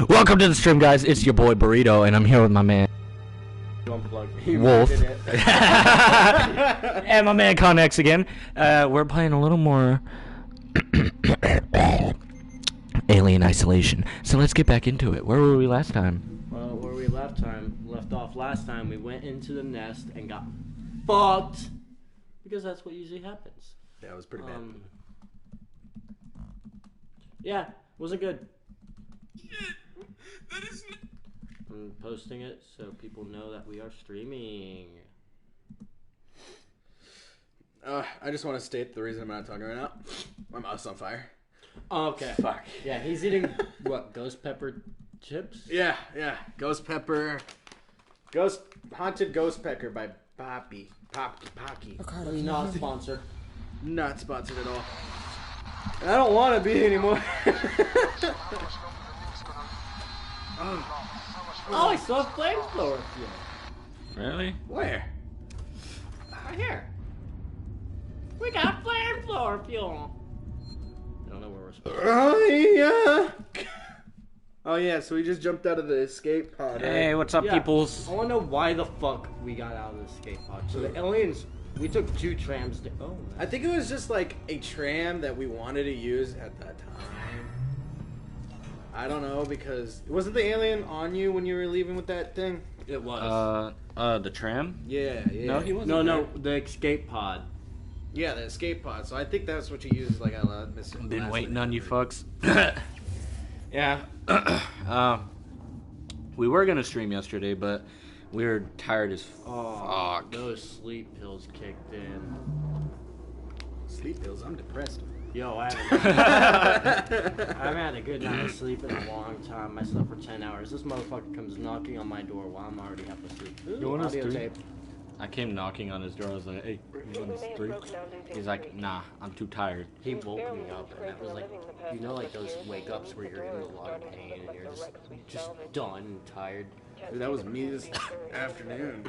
Welcome to the stream, guys. It's your boy Burrito, and I'm here with my man Wolf and my man Connex again. We're playing a little more Alien Isolation. So let's get back into it. Where were we last time? Well, where we left off last time, we went into the nest and got fucked because that's what usually happens. Yeah, it was pretty bad. Yeah, wasn't good. That is. I'm posting it so people know that we are streaming. I just want to state the reason I'm not talking right now. My mouth's on fire. Oh, okay. Fuck. Yeah, he's eating what? Ghost pepper chips? Yeah. Ghost pepper. Haunted Ghost Pepper by Pocky. Not sponsored. Not sponsored at all. And I don't want to be anymore. Oh, I saw a flamethrower. Really? Where? Right here. We got flamethrower fuel. I don't know where we're supposed to. Oh yeah, so we just jumped out of the escape pod. Hey, what's up, peoples? I want to know why the fuck we got out of the escape pod. So the aliens, we took 2 trams to... Oh, I think it was just like a tram that we wanted to use at that time. I don't know, because... Wasn't the alien on you when you were leaving with that thing? It was. The tram? Yeah. No, he wasn't. No, the escape pod. Yeah, the escape pod. So I think that's what you used, like, I missed. Been waiting on you fucks. Yeah. We were gonna stream yesterday, but we were tired as fuck. Those sleep pills kicked in. Sleep pills? I'm depressed. Yo, I haven't had a good night of sleep in a long time. I slept for 10 hours. This motherfucker comes knocking on my door while I'm already half asleep. You want us to? Tape. I came knocking on his door. I was like, "Hey, you want us three?" He's like, "Nah, I'm too tired." He woke me up, and that was like, you know, like those wake ups where you're in a lot of pain and you're just done and tired. Dude, that was me this afternoon.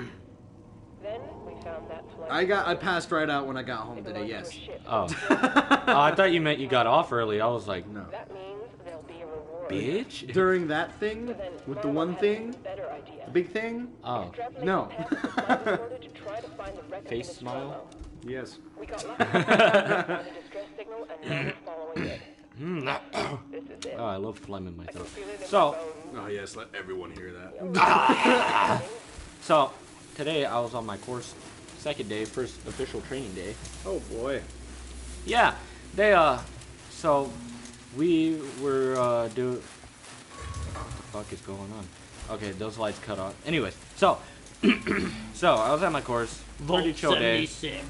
Then we found that I passed right out when I got home today. Yes. Oh. I thought you meant you got off early. I was like, no. That means there'll be a reward. Bitch. During that thing, with the one thing, the big thing. Oh. No. Face smile. Yes. We got lucky. A distress signal and now we're following it. This is it. Oh, I love phlegm in my throat. So. Oh yes, let everyone hear that. So. Today I was on my course, second day, first official training day. Oh boy. Yeah, so we were doing. What the fuck is going on? Okay, those lights cut off. Anyways, so I was at my course, pretty chill day. 76.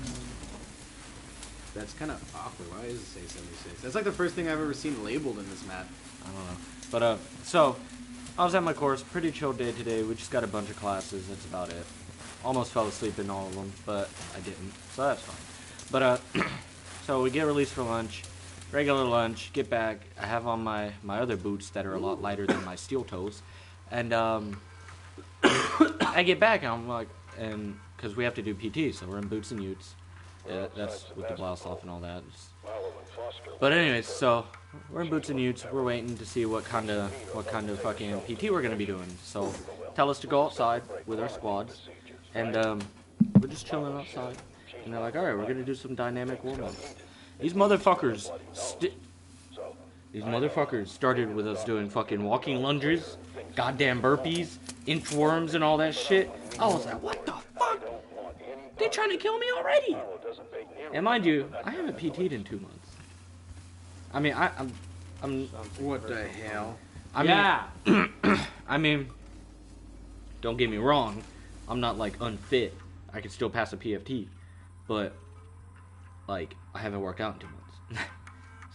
That's kind of awkward. Why does it say 76? That's like the first thing I've ever seen labeled in this map. I don't know, but so I was at my course, pretty chill day today. We just got a bunch of classes. That's about it. Almost fell asleep in all of them, but I didn't, so that's fine. But, so we get released for lunch, regular lunch, get back. I have on my other boots that are a lot lighter than my steel toes. And, I get back, and I'm like, and, because we have to do PT, so we're in boots and utes. Yeah, that's with the blouse off and all that. But anyways, so we're in boots and utes. We're waiting to see what kind of fucking PT we're gonna be doing. So tell us to go outside with our squads. And we're just chilling outside, and they're like, "All right, we're gonna do some dynamic warm-ups." These motherfuckers started with us doing fucking walking lunges, goddamn burpees, inchworms, and all that shit. I was like, "What the fuck? They trying to kill me already?" And mind you, I haven't PT'd in 2 months. I mean, I'm. What the hell? I mean, don't get me wrong. I'm not, like, unfit. I can still pass a PFT. But, like, I haven't worked out in 2 months.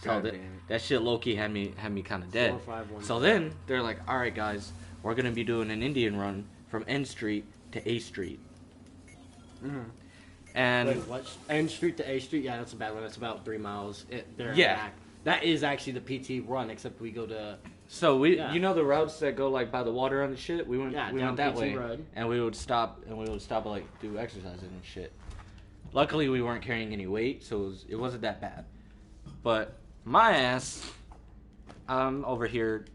So that shit low-key had me kind of dead. 4, 5, 1, so then, they're like, all right, guys, we're going to be doing an Indian run from N Street to A Street. Mm-hmm. And... Wait, what? N Street to A Street? Yeah, that's a bad one. That's about 3 miles. Yeah. That is actually the PT run, except we go to... So you know the routes that go like by the water and shit. We went that PT way, road. and we would stop and like do exercises and shit. Luckily, we weren't carrying any weight, so it wasn't that bad. But my ass, I'm over here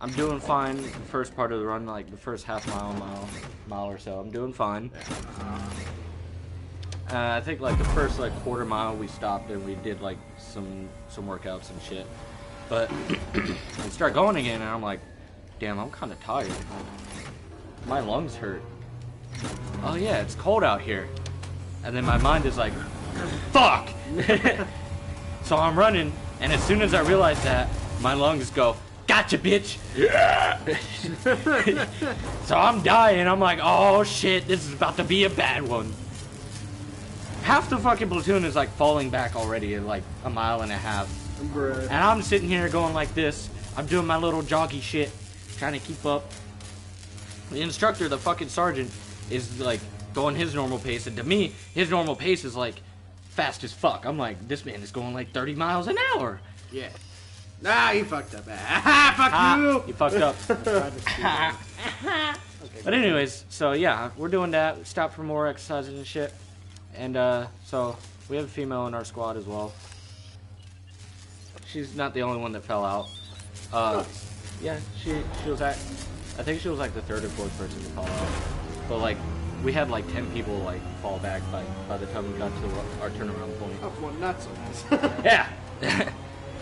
I'm doing fine the first part of the run, like the first half mile or so. I'm doing fine. I think like the first like quarter mile we stopped and we did like some workouts and shit. But we start going again and I'm like, damn, I'm kind of tired. My lungs hurt. Oh yeah, it's cold out here. And then my mind is like, fuck! So I'm running, and as soon as I realize that, my lungs go, gotcha, bitch! Yeah! So I'm dying, I'm like, oh shit, this is about to be a bad one. Half the fucking platoon is like falling back already at like a mile and a half. Bruh. And I'm sitting here going like this. I'm doing my little joggy shit, trying to keep up. The instructor, the fucking sergeant, is like going his normal pace, and to me, his normal pace is like fast as fuck. I'm like, this man is going like 30 miles an hour. Yeah. Nah, you fucked up. Fuck you! You fucked up. But anyways, so yeah, we're doing that. We stopped for more exercises and shit. And so we have a female in our squad as well. She's not the only one that fell out. Yeah, she was I think she was like the third or fourth person to fall out. But like we had like 10 people like fall back by the time we got to our turnaround point. Oh, well, not so nice. Yeah.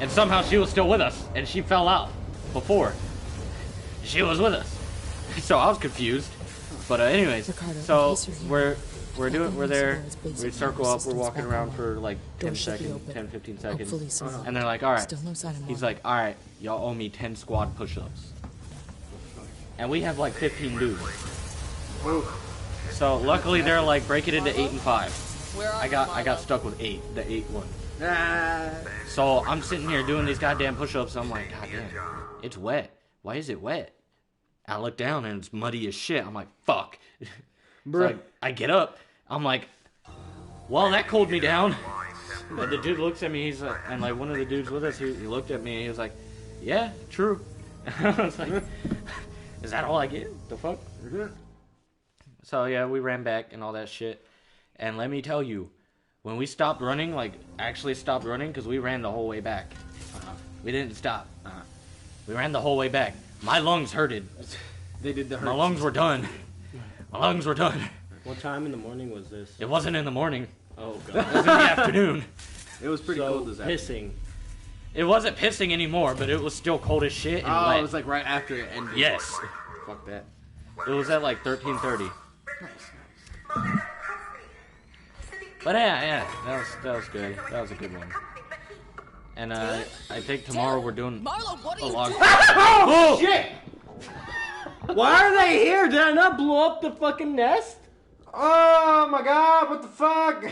And somehow she was still with us and she fell out before she was with us. So I was confused. But anyways, so we're there, we circle up, we're walking around for like 10 seconds, 10, 15 seconds, and they're like, alright, he's like, alright, y'all owe me 10 squad push-ups. And we have like 15 dudes. So luckily they're like, break it into 8 and 5. I got stuck with 8, the 8 one. So I'm sitting here doing these goddamn push-ups, I'm like, god damn, it's wet. Why is it wet? I look down and it's muddy as shit. I'm like, fuck. So I get up. I'm like, well, that cooled me down. And the dude looks at me, he's like, and like one of the dudes with us, he looked at me and he was like, yeah, true. I was like, is that all I get? The fuck? So yeah, we ran back and all that shit. And let me tell you, when we stopped running, like actually stopped running, because we ran the whole way back. We didn't stop. We ran the whole way back. My lungs hurted. They did the hurt. My lungs were done. My lungs were done. What time in the morning was this? It wasn't in the morning. Oh It god. was in the afternoon. It was pretty cold as that. Pissing. It wasn't pissing anymore, but it was still cold as shit and Oh, wet. it was like right after it ended. Yes. Fuck that. It was at like 13:30. But yeah, that was good. That was a good one. And I think tomorrow we're doing a log. Oh shit! Why are they here? Did I not blow up the fucking nest? Oh my god, what the fuck?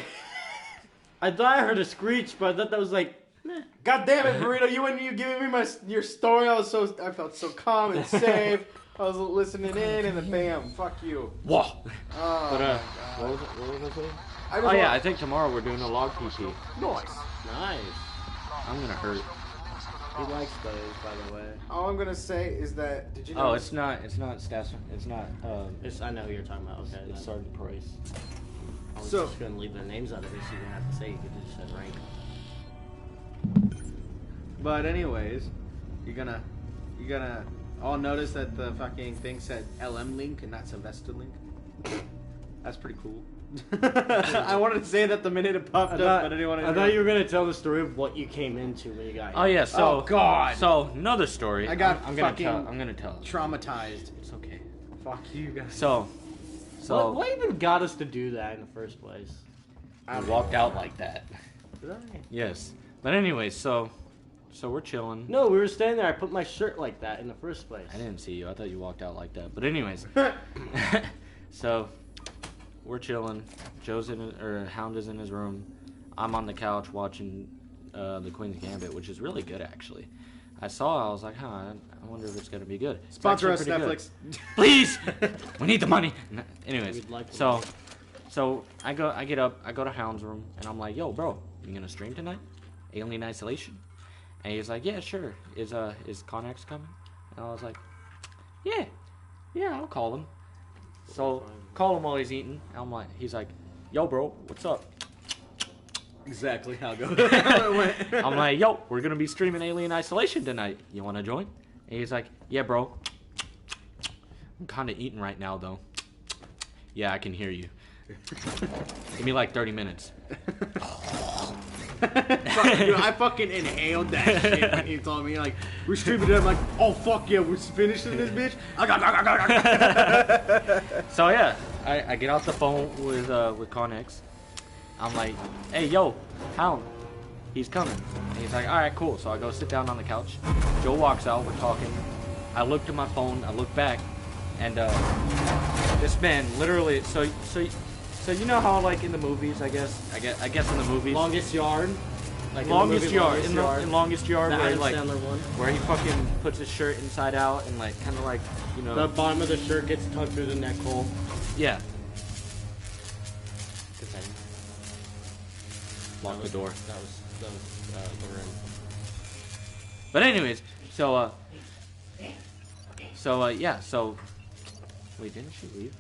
I thought I heard a screech, but I thought that was like. God damn it, Burrito! You giving me your story. I felt so calm and safe. I was listening in, and then bam, fuck you. Whoa. Oh, But what was I saying? Oh yeah, I think tomorrow we're doing a log PT. Nice. Nice. I'm gonna hurt. He likes those, by the way. All I'm gonna say is that did you know? Oh, it's not Stas. It's not. I know who you're talking about. Okay. It's Sergeant Price. I was So- just gonna leave their names out of it, so you didn't have to say. You could just said rank. But anyways, you're gonna all notice that the fucking thing said LM link and not Sylvester link. That's pretty cool. I wanted to say that the minute it popped up, but I didn't want to. I thought you were gonna tell the story of what you came into when you got here. Oh yeah. So. Oh, God. So another story. I got I'm gonna fucking tell. I'm gonna tell. traumatized. It's okay. Fuck you guys. So. What even got us to do that in the first place? I walked out like that. Did I? Yes. But anyway, so we're chilling. No, we were standing there. I put my shirt like that in the first place. I didn't see you. I thought you walked out like that. But anyways, so we're chilling. Hound is in his room. I'm on the couch watching the Queen's Gambit, which is really good actually. I was like, I wonder if it's gonna be good. It's Sponsor us, actually pretty Netflix. good. Please, we need the money. Anyways, We'd like to. so I get up, I go to Hound's room, and I'm like, yo, bro, you gonna stream tonight? Alien Isolation. And he's like, yeah, sure. Is Connex coming? And I was like, yeah, I'll call him. So call him while he's eating. He's like, yo, bro, what's up? Exactly how it goes. I'm like, yo, we're gonna be streaming Alien Isolation tonight. You wanna join? And he's like, yeah, bro. I'm kind of eating right now, though. Yeah, I can hear you. Give me like 30 minutes. Dude, I fucking inhaled that shit when he told me, like, we're streaming it. I'm like, oh, fuck yeah, we're finishing this bitch. So, yeah, I get off the phone with Connex. I'm like, hey, yo, Hound. He's coming. And he's like, all right, cool. So I go sit down on the couch. Joe walks out. We're talking. I looked at my phone. I look back. And this man literally, so you know how like in the movies, I guess in the movies, Longest Yard. Like Longest Yard, in Longest Yard, the where Adam like Sandler one. where he fucking puts his shirt inside out and like kind of like, you know, The bottom of the shirt gets tucked through the neck hole. yeah. Lock the door. That was the room. But anyways, so yeah, so wait, didn't she leave?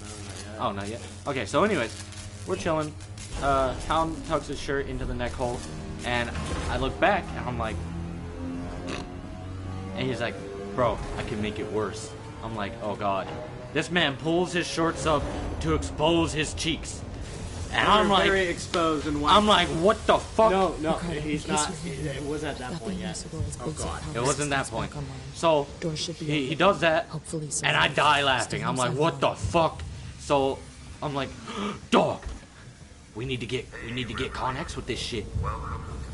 No, not yet. Oh, not yet. Okay, so anyways, we're chilling. Hound tucks his shirt into the neck hole, and I look back, and I'm like, and he's like, bro, I can make it worse. I'm like, oh god. This man pulls his shorts up to expose his cheeks. And I'm like, very exposed and white. I'm like, what the fuck? No, Okay, he's in case not. you're new, It wasn't at that nothing point new yet. cigars Oh, boots God. at It Power wasn't that Systems point. back online. So Doors should be he open. does that, Hopefully soon. and I die laughing. Stay I'm like, inside what the now. fuck? So I'm like, dog, we need to get Connex with this shit.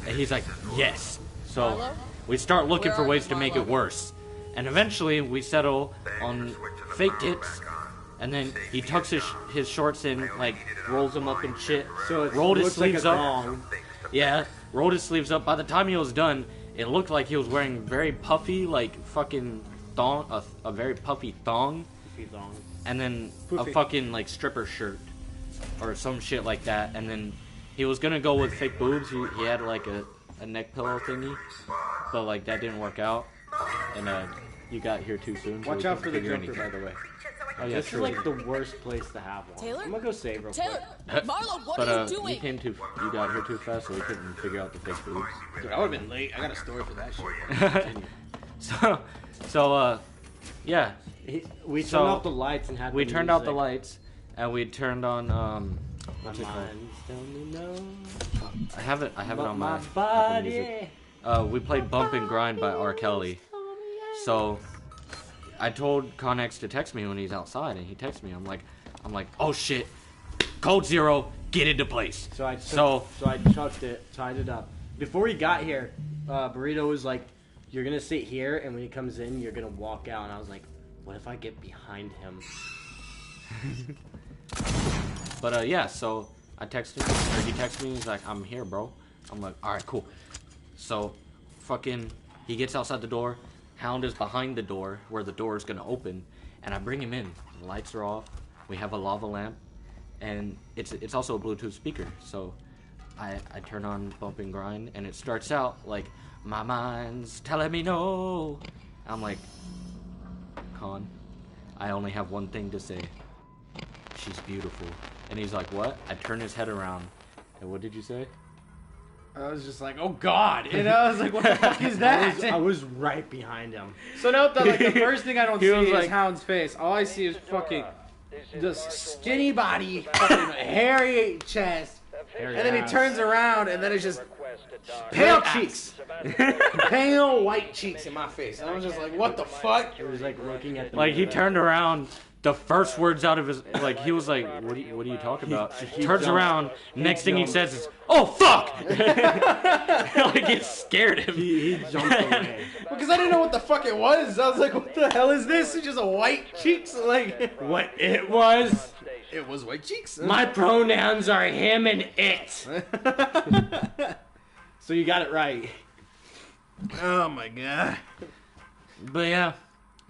And he's like, yes. So we start looking for ways to make it worse. And eventually we settle on fake tits. And then he tucks his shorts in, like, rolls them up and shit. So it rolled his looks like sleeves a up. thong. Yeah, rolled his sleeves up. By the time he was done, it looked like he was wearing very puffy, like, fucking thong, a very puffy thong. Puffy thong. And then a Poofy. fucking, like, stripper shirt. Or some shit like that. And then he was gonna go with fake boobs. He had, like, a neck pillow thingy. But, like, that didn't work out. And, you got here too soon. So Watch we out couldn't for the figure jumper, anything. by the way. Oh, yeah, This is true. like the worst place to have one. Taylor? I'm gonna go save real Taylor, quick. Marlo, what But are you doing? you got here too fast, so we couldn't figure out the fake boobs. Dude, I would have been late. I got a story for that shit. Yeah, We So, turned off the lights and had. we the turned out the music. lights, and we turned on My what's it called? mind's telling me no. I have it on my Apple body. Music. We played Bump and Grind by R. Kelly. So I told Connex to text me when he's outside, and he texts me. I'm like, oh shit, code 0, get into place. So I chucked it, tied it up. Before he got here, Burrito was like, "You're gonna sit here, and when he comes in, you're gonna walk out." And I was like, "What if I get behind him?" But yeah, so I texted him, or he texted me. He's like, I'm here, bro. I'm like, all right, cool. So fucking, he gets outside the door. Hound is behind the door where the door is gonna open, and I bring him in. The lights are off. We have a lava lamp, and it's also a Bluetooth speaker. So I turn on Bump and Grind, and it starts out like, my mind's telling me no. I'm like, Con, I only have one thing to say. She's beautiful. And he's like, what? I turn his head around. And what did you say? I was just like, oh god. You know, I was like, what the fuck is that? I was right behind him. So note that like the first thing I don't He see was is like- Hound's face. All I see is fucking the skinny body, fucking hairy chest, and then he turns around and then it's just pale cheeks, pale white cheeks in my face. And I was just like, what the fuck? He was like looking at the Like, he mirror. turned around. The first words out of his, like, he was like, what are you talking about? he Turns jumped. around. Next thing he jumped. says is, oh, fuck! Like, it scared him. He jumped away. Because I didn't know what the fuck it was. I was like, what the hell is this? It's just a white cheeks. Like, What it was? it was white cheeks. My pronouns are him and it. So you got it right. Oh my god. But yeah,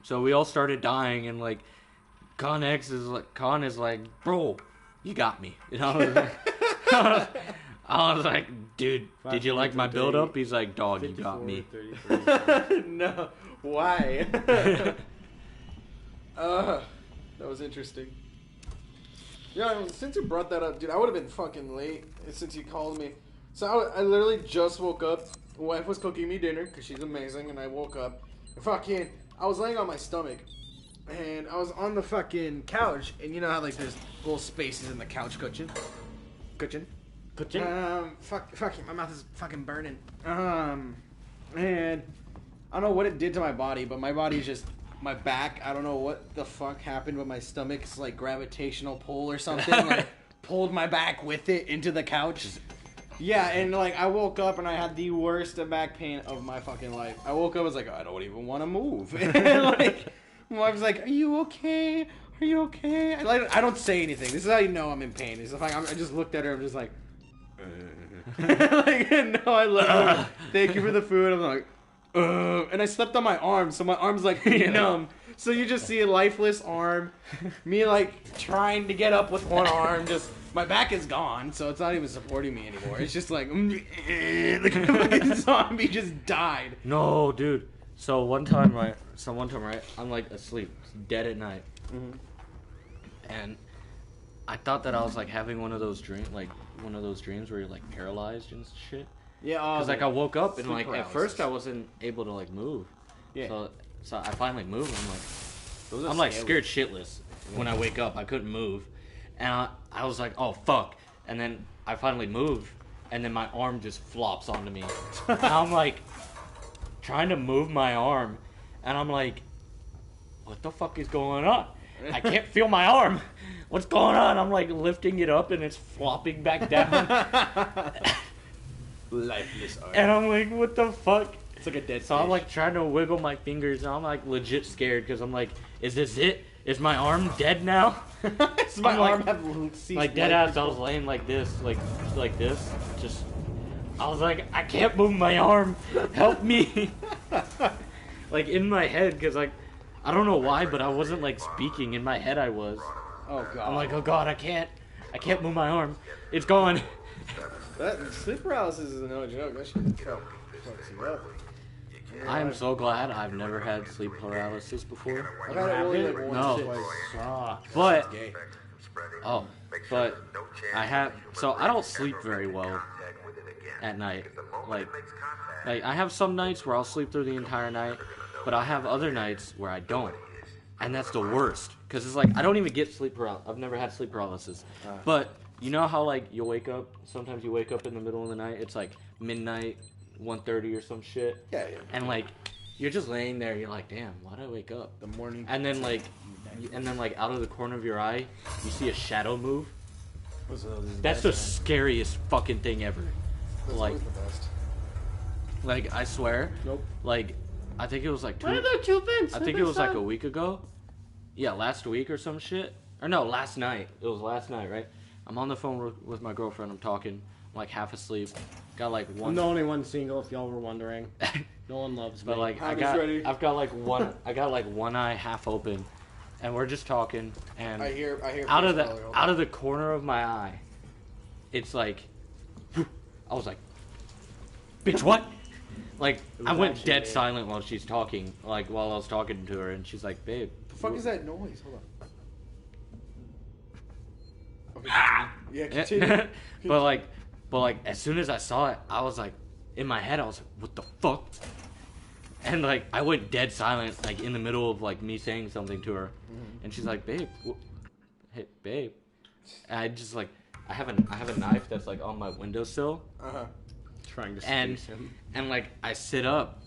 so we all started dying, and like, Con is like, bro, you got me. You know, I was like, dude, did you like my build up? He's like, dog, you got me. 33. No. Why? That was interesting. Yeah, since you brought that up, dude, I would have been fucking late since you called me. So I literally just woke up. My wife was cooking me dinner because she's amazing, and I woke up. fucking, I was laying on my stomach, and I was on the fucking couch, and you know how like there's little spaces in the couch cushion. Fucking, my mouth is fucking burning. And I don't know what it did to my body, but my body's just, my back, I don't know what the fuck happened, but my stomach's like gravitational pull or something, like pulled my back with it into the couch. Yeah, and like I woke up and I had the worst back pain of my fucking life. I woke up, I was like, I don't even want to move. And like, my wife's like, "Are you okay? Are you okay?" I don't say anything. This is how you know I'm in pain. It's like I just looked at her. I'm just like, like no, I love her. Thank you for the food. I'm like, and I slept on my arm, so my arm's like numb. So you just see a lifeless arm, me like trying to get up with one arm, just my back is gone, so it's not even supporting me anymore. It's just like the fucking zombie just died. No, dude. So one time, right? I'm like asleep, dead at night, and I thought that I was like having one of those dreams where you're like paralyzed and shit. Yeah, because like I woke up and like paralysis. at first I wasn't able to like move. Yeah. So I finally moved. And I'm like scared shitless when I wake up. I couldn't move, and I was like, oh fuck. And then I finally moved, and then my arm just flops onto me. And I'm like trying to move my arm, and I'm like, what the fuck is going on? I can't feel my arm. What's going on? I'm like lifting it up, and it's flopping back down. Lifeless arm. And I'm like, what the fuck? It's like a dead So fish. I'm like trying to wiggle my fingers, and I'm like legit scared because I'm like, is this it? Is my arm dead now? Does my I'm arm like, have ceased like dead life ass. I was laying like this, like this. Just, I was like, I can't move my arm. Help me. Like in my head, because like, I don't know why, but I wasn't like speaking. In my head, I was. Oh god. I'm like, oh god, I can't move my arm. It's gone. That sleep paralysis is no joke. That shit fucks you up. I am so glad I've never had sleep paralysis before. I've had it only like once No. or twice. But Gay. but I have, so I don't sleep very well at night. Like I have some nights where I'll sleep through the entire night, but I have other nights where I don't, and that's the worst. Cause it's like I don't even get sleep paralysis. I've never had sleep paralysis, but you know how like you wake up. Sometimes you wake up in the middle of the night. It's like midnight, 1:30 or some shit. Yeah. And like you're just laying there. You're like, damn, why'd I wake up? The morning. And then like out of the corner of your eye, you see a shadow move. That's the scariest fucking thing ever. That's Like, always the best. like I swear. Nope. Like, I think it was like Why are there two vents? I think it was like a week ago. Yeah, last week or some shit. Or no, last night. It was last night, right? I'm on the phone with my girlfriend. I'm talking. I'm like half asleep. Got like one. I'm the only one single, if y'all were wondering. No one loves me. But like Hound is ready. I've got like one eye half open, and we're just talking. And I hear. out of face color. the corner of my eye, it's like, I was like, bitch, what? Like I went actually dead me. silent while she's talking, like while I was talking to her, and she's like, babe, The fuck is that noise? Hold on. Okay, yeah, continue. but like as soon as I saw it, I was like, in my head I was like, what the fuck? And like I went dead silent, like in the middle of like me saying something to her, and she's like, babe, hey babe, and I just like I have a knife that's like on my windowsill, Trying to and space him. and like I sit up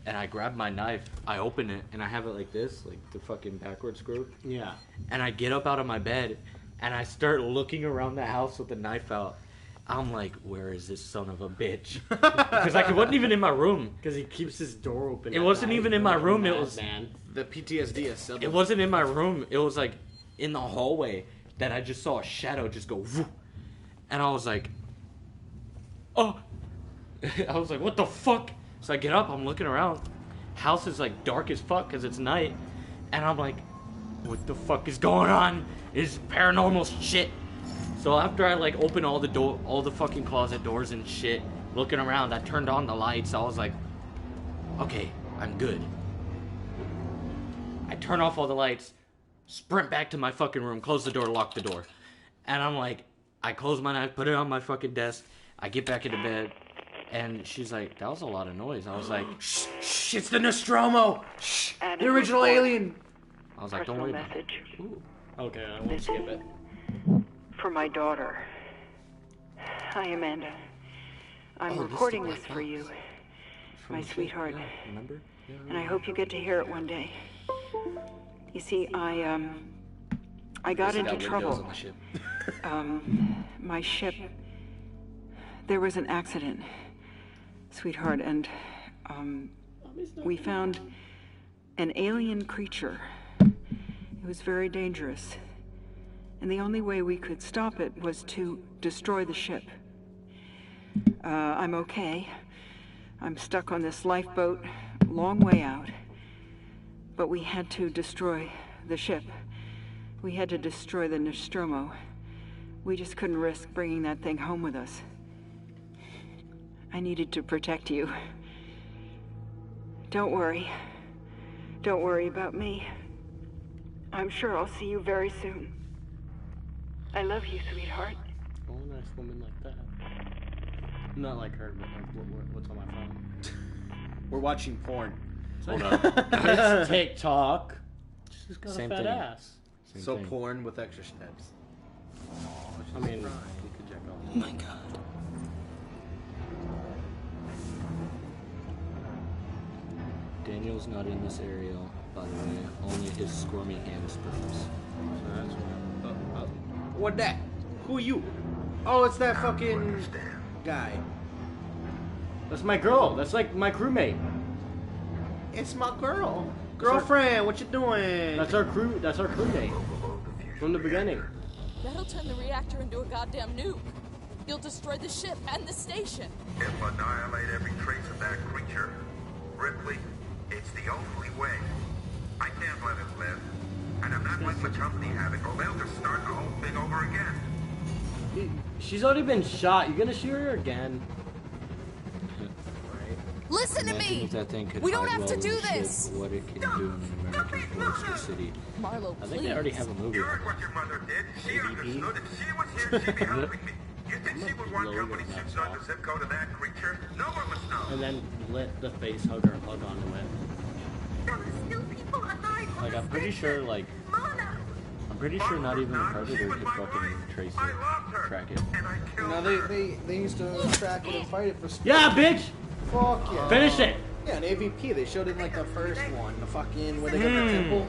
and I grab my knife, I open it, and I have it like this, like the fucking backward screw. Yeah. And I get up out of my bed, and I start looking around the house with the knife out. I'm like, where is this son of a bitch? Because like it wasn't even in my room. Because he keeps his door open. It at wasn't night even in my like a room, it was- madman. The PTSD is settled. It wasn't in my room. It was like in the hallway that I just saw a shadow just go whoo. And I was like, oh. I was like, what the fuck? So I get up, I'm looking around. House is like dark as fuck because it's night. And I'm like, what the fuck is going on? It's paranormal shit. So after I like opened all the fucking closet doors and shit, looking around, I turned on the lights. I was like, okay, I'm good. I turn off all the lights, sprint back to my fucking room, close the door, lock the door. And I'm like, I close my knife, put it on my fucking desk. I get back into bed, And she's like, that was a lot of noise. I was like, Shh, it's the Nostromo. Shh, And the original alien. I was like, don't personal worry about it. message Ooh. Okay, I won't skip it. for my daughter. Hi, Amanda. I'm Oh, this is recording the this right for box. you, From my the ship, sweetheart. yeah, remember? Yeah, And I hope you get to hear it one day. You see, I got into trouble. My ship, there was an accident, sweetheart, and we found an alien creature. It was very dangerous, and the only way we could stop it was to destroy the ship. I'm okay. I'm stuck on this lifeboat, long way out. But we had to destroy the ship. We had to destroy the Nostromo. We just couldn't risk bringing that thing home with us. I needed to protect you. Don't worry. Don't worry about me. I'm sure I'll see you very soon. I love you, sweetheart. Oh, nice woman like that. Not like her, but like what's on my phone. We're watching porn. Hold on. It's TikTok. She's got Same a fat thing. ass. Same So thing. porn with extra steps. I mean, you could check out. Oh my god. Daniel's not in this area, by the way. Only his squirmy hand sperms. What that? Who are you? Oh, it's that fucking guy. that's my girl. That's like my crewmate. It's my girl. Girlfriend, what you doing? That's our crew. That's our crewmate from the beginning. That'll turn the reactor into a goddamn nuke. You'll destroy the ship and the station. If annihilate every trace of that creature, Ripley, it's the only way. I can't let it live. And I'm not letting the company have it, or they'll just start the whole thing over again. She's already been shot. You gonna shoot her again? Listen to Imagine me! if that thing could We don't hide have to well do in the ship, this! what it can do in an American forester city. Marlo, I think please. they already have a movie. You heard what your mother did. She understood. If she was here, she'd be helping me. You think she would want company shooting on the zip code of that creature? No one would know. And then let the face hugger hug onto it. Like, I'm pretty sure, like, I'm pretty sure not even a predator could fucking trace it, track it. And I killed No, her. they used to track it and fight it for speed. Yeah, bitch. Fuck yeah. Finish it. Yeah, an AVP. They showed it in like the first one. The fucking where they go to the temple.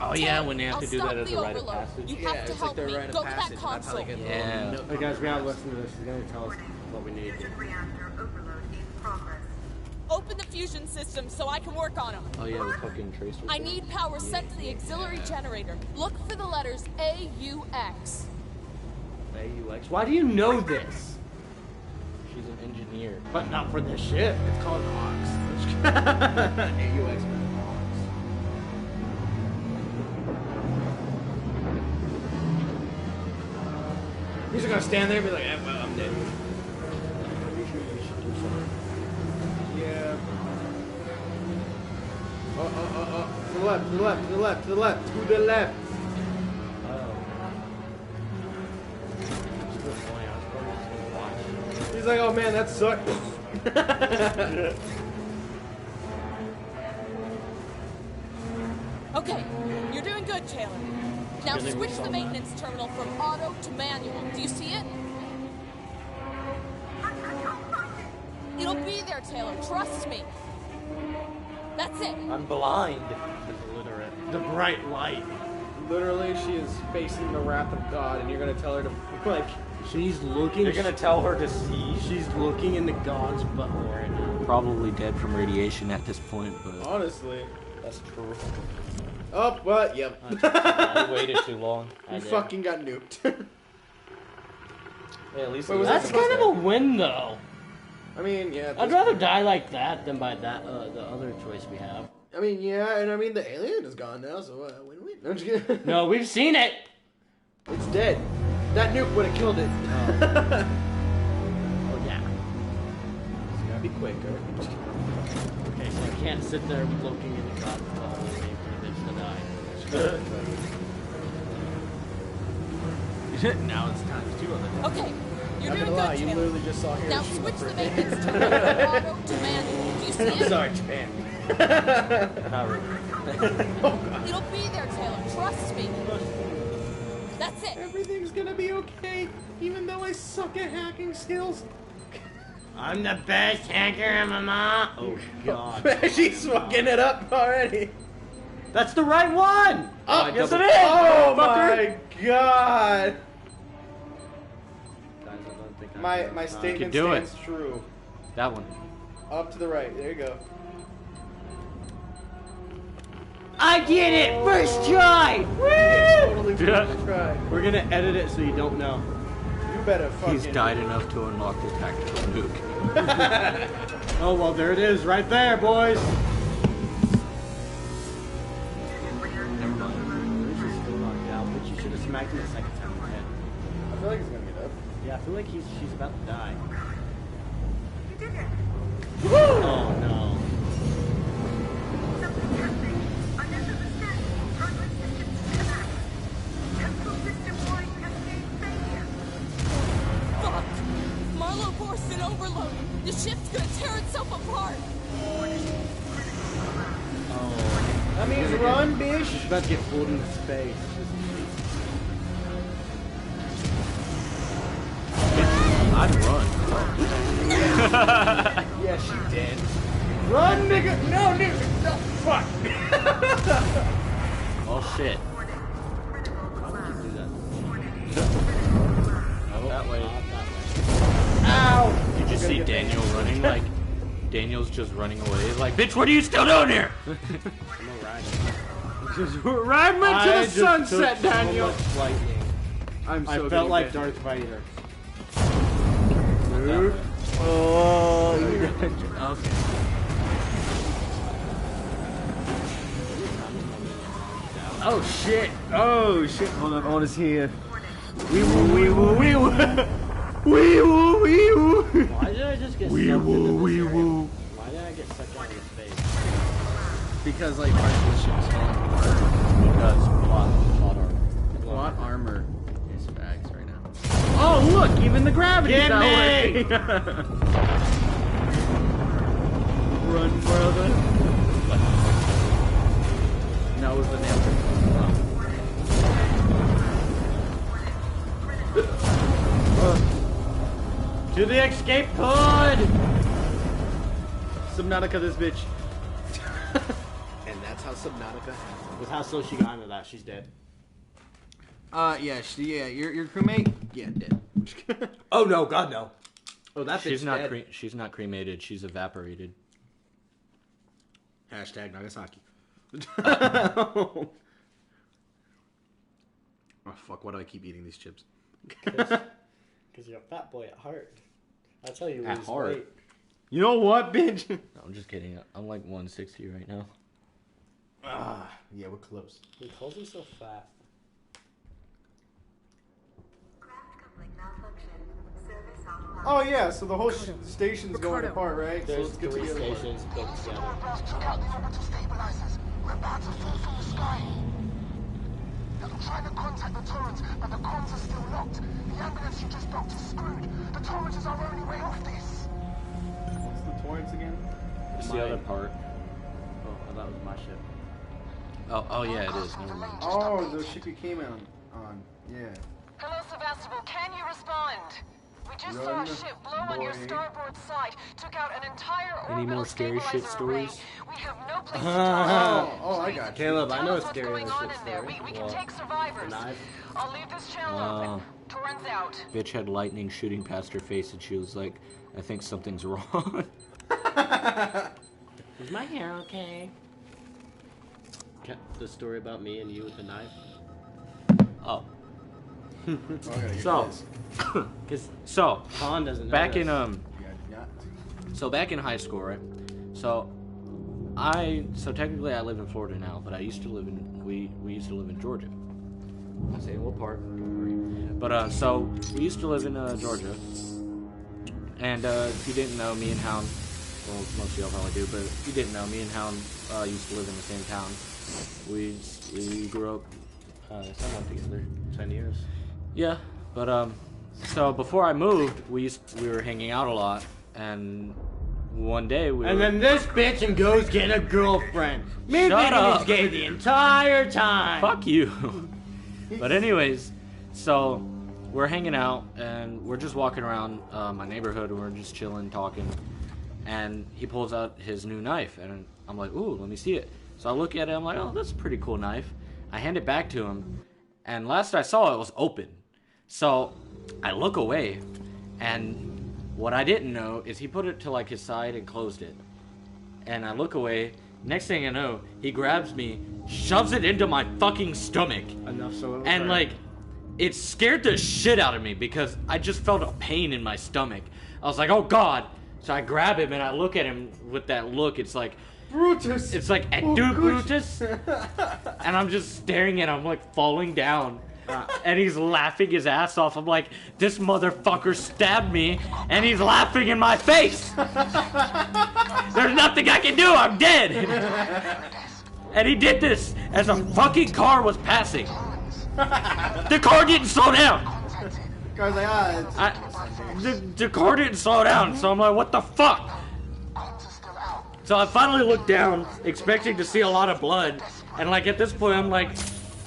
Oh yeah, when they have to I'll do stop that as the a rite of overload. passage. You Yeah, have to it's like help their me. rite Go of to that passage. and that's how they console. get Yeah. the Hey guys, we gotta listen to this. She's gonna tell us what we need to do. Reactor overload in progress. Open the fusion system so I can work on them. Oh yeah, the fucking tracer. I need power sent to the auxiliary generator. Look for the letters AUX. AUX. Why do you know this? She's an engineer. But not for this ship. It's called Ox. AUX. He's just gonna stand there and be like, eh, well, I'm dead. Yeah. Oh. To the left, to the left, to the left, to the left, to the left. He's like, oh man, that sucked. Okay, you're doing good, Taylor. Now switch the maintenance terminal from auto to manual. Do you see it? It'll be there, Taylor. Trust me. That's it. I'm blind. Illiterate. The bright light. Literally, she is facing the wrath of God, and you're gonna tell her to, like, She's looking. You're gonna tell her to see? She's looking into God's butthole right now. Probably dead from radiation at this point, but honestly. that's true. Oh, well, yep. I waited too long. You fucking got nuked. Hey, at least Wait, was That's that kind of a win, though. I mean, yeah. I'd rather die like that than by that the other choice we have. I mean, yeah, and I mean, the alien is gone now, so win-win. I'm just kidding. No, we've seen it. It's dead. That nuke would have killed it. Oh yeah. It's gotta be quicker. Okay, so I can't sit there looking into God's butthole and wait for the bitch to die. Now it's times 2 on the Okay, You're Not doing gonna lie, good, you Taylor. literally just saw Now Hiroshima switch for the a maintenance bit. terminal from auto to manual. Do you see I'm it? sorry, Japan. Not really. It'll be there, Taylor. Trust me. That's it. Everything's gonna be okay, even though I suck at hacking skills. I'm the best hacker, mama. Oh god. She's fucking it up already. That's the right one. Oh, yes it it is. Oh motherfucker. my god. Guys, I don't think My statement do it. stands true. That one. Up to the right. There you go. I did it! First try! Woo! Totally first try. We're gonna edit it so you don't know. You better fucking. He's died enough to unlock the tactical nuke. Oh well, there it is, right there, boys. Never mind. She's still knocked out, but you should have smacked him the second time in the head. I feel like he's gonna get up. Yeah, I feel like she's about to die. You did it. Oh no. Something's happening. Another mistake. Primary system disconnect. Central system-wide cascade failure. Fuck. Marlowe forced an overload. The ship's gonna tear itself apart. Oh. That means run, bitch. She's about to get pulled into space. I'd run. Yeah, she did. Run, nigga. No, nigga. No, fuck. Oh shit. Why would you do that? Oh, that way. Not that way. Ow. Did you see Daniel running? Like, Daniel's just running away. He's like, bitch, what are you still doing here? I'm gonna ride. Just ride me to the sunset, Daniel. So much lightning. I'm so I good felt at like that. Darth Vader. Oh, Okay. oh shit! Oh shit! Hold on, I want to see you. Wee woo, wee woo, wee woo, wee woo, wee woo. Why did I just get Wee sucked woo, into this wee area? woo. Why did I get sucked out of the space? Because like parts of the ship's falling apart. Because plot armor. Plot armor is facts right now. Oh look, even the gravity's Get not me! working. Run, brother. That was the nail. To the escape pod! Subnautica this bitch. And that's how Subnautica happened. With how slow she got into that, she's dead. Yeah, your crewmate, yeah, dead. Oh no, God no. Oh, that She's bitch not dead. she's not cremated. She's evaporated. Hashtag Nagasaki. Oh fuck! Why do I keep eating these chips? Because you're a fat boy at heart. That's how you At lose heart? weight. You know what, bitch? No, I'm just kidding. I'm like 160 right now. Yeah, we're close. He calls himself fat. Craft coupling malfunction. Service offline. Oh yeah, so the whole station's going apart, right? There's so let's get to 3 the other part. stations built together. took out the orbital stabilizers. We're about to fall from the sky. I'm trying to contact the torrent, but the comms are still locked. The ambulance you just docked is screwed. The torrent is our only way off this. What's the torrents again? It's the other part. Oh, that was my ship. Oh yeah, it is. Never mind. Oh, the ship you came on. Yeah. Hello, Sevastopol. Can you respond? We just saw Run, a ship blow on your boy. starboard side. Took out an entire Any orbital more scary shit stabilizer array. stories? We have no place to talk. Oh, I got you. Caleb, I Tell know us it's what's scary going as on shit in there. story. We can Well, take survivors. knife. I'll leave this channel open. Torrent's out. Bitch had lightning shooting past her face, and she was like, "I think something's wrong." Is my hair okay? The story about me and you with the knife. Oh, Oh, I gotta get so, this. so Han doesn't know back this. in Yeah. so back in high school, right? So technically I live in Florida now, but I used to live in we used to live in Georgia. Same little part. But so we used to live in Georgia, and if you didn't know, me and Hound, well, most of y'all probably do, but if you didn't know, me and Hound used to live in the same town. We grew up somewhat together. 10 years. Yeah, but So before I moved, we were hanging out a lot, and one day we And were, then this bitch and goes get a girlfriend. Me Shut thinking up. he's gay the entire time. fuck you. But anyways, so we're hanging out and we're just walking around my neighborhood and we're just chilling, talking. And he pulls out his new knife and I'm like, ooh, let me see it. So I look at it, I'm like, oh, that's a pretty cool knife. I hand it back to him, and last I saw it was open. So I look away, and what I didn't know is he put it to like his side and closed it. And I look away, next thing I know, he grabs me, shoves it into my fucking stomach. Enough so it And like, it scared the shit out of me because I just felt a pain in my stomach. I was like, oh God. So I grab him and I look at him with that look. It's like, Brutus. it's like, Oh, dude, gosh. Brutus. And I'm just staring at him like falling down. And he's laughing his ass off. I'm like, this motherfucker stabbed me and he's laughing in my face. There's nothing I can do. I'm dead. And he did this as a fucking car was passing. The car didn't slow down. Car's like, ah, The car didn't slow down. So I'm like, what the fuck? So I finally looked down, expecting to see a lot of blood. And like at this point, I'm like,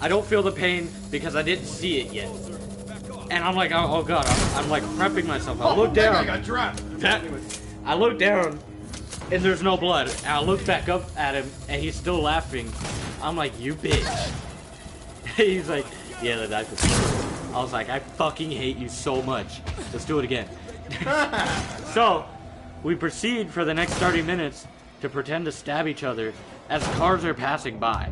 I don't feel the pain because I didn't see it yet. And I'm like, oh God, I'm like prepping myself. I look down. I got dropped. I look down, and there's no blood. And I look back up at him, and he's still laughing. I'm like, you bitch. He's like, yeah, the knife is cold. I was like, I fucking hate you so much. Let's do it again. So, we proceed for the next 30 minutes to pretend to stab each other as cars are passing by.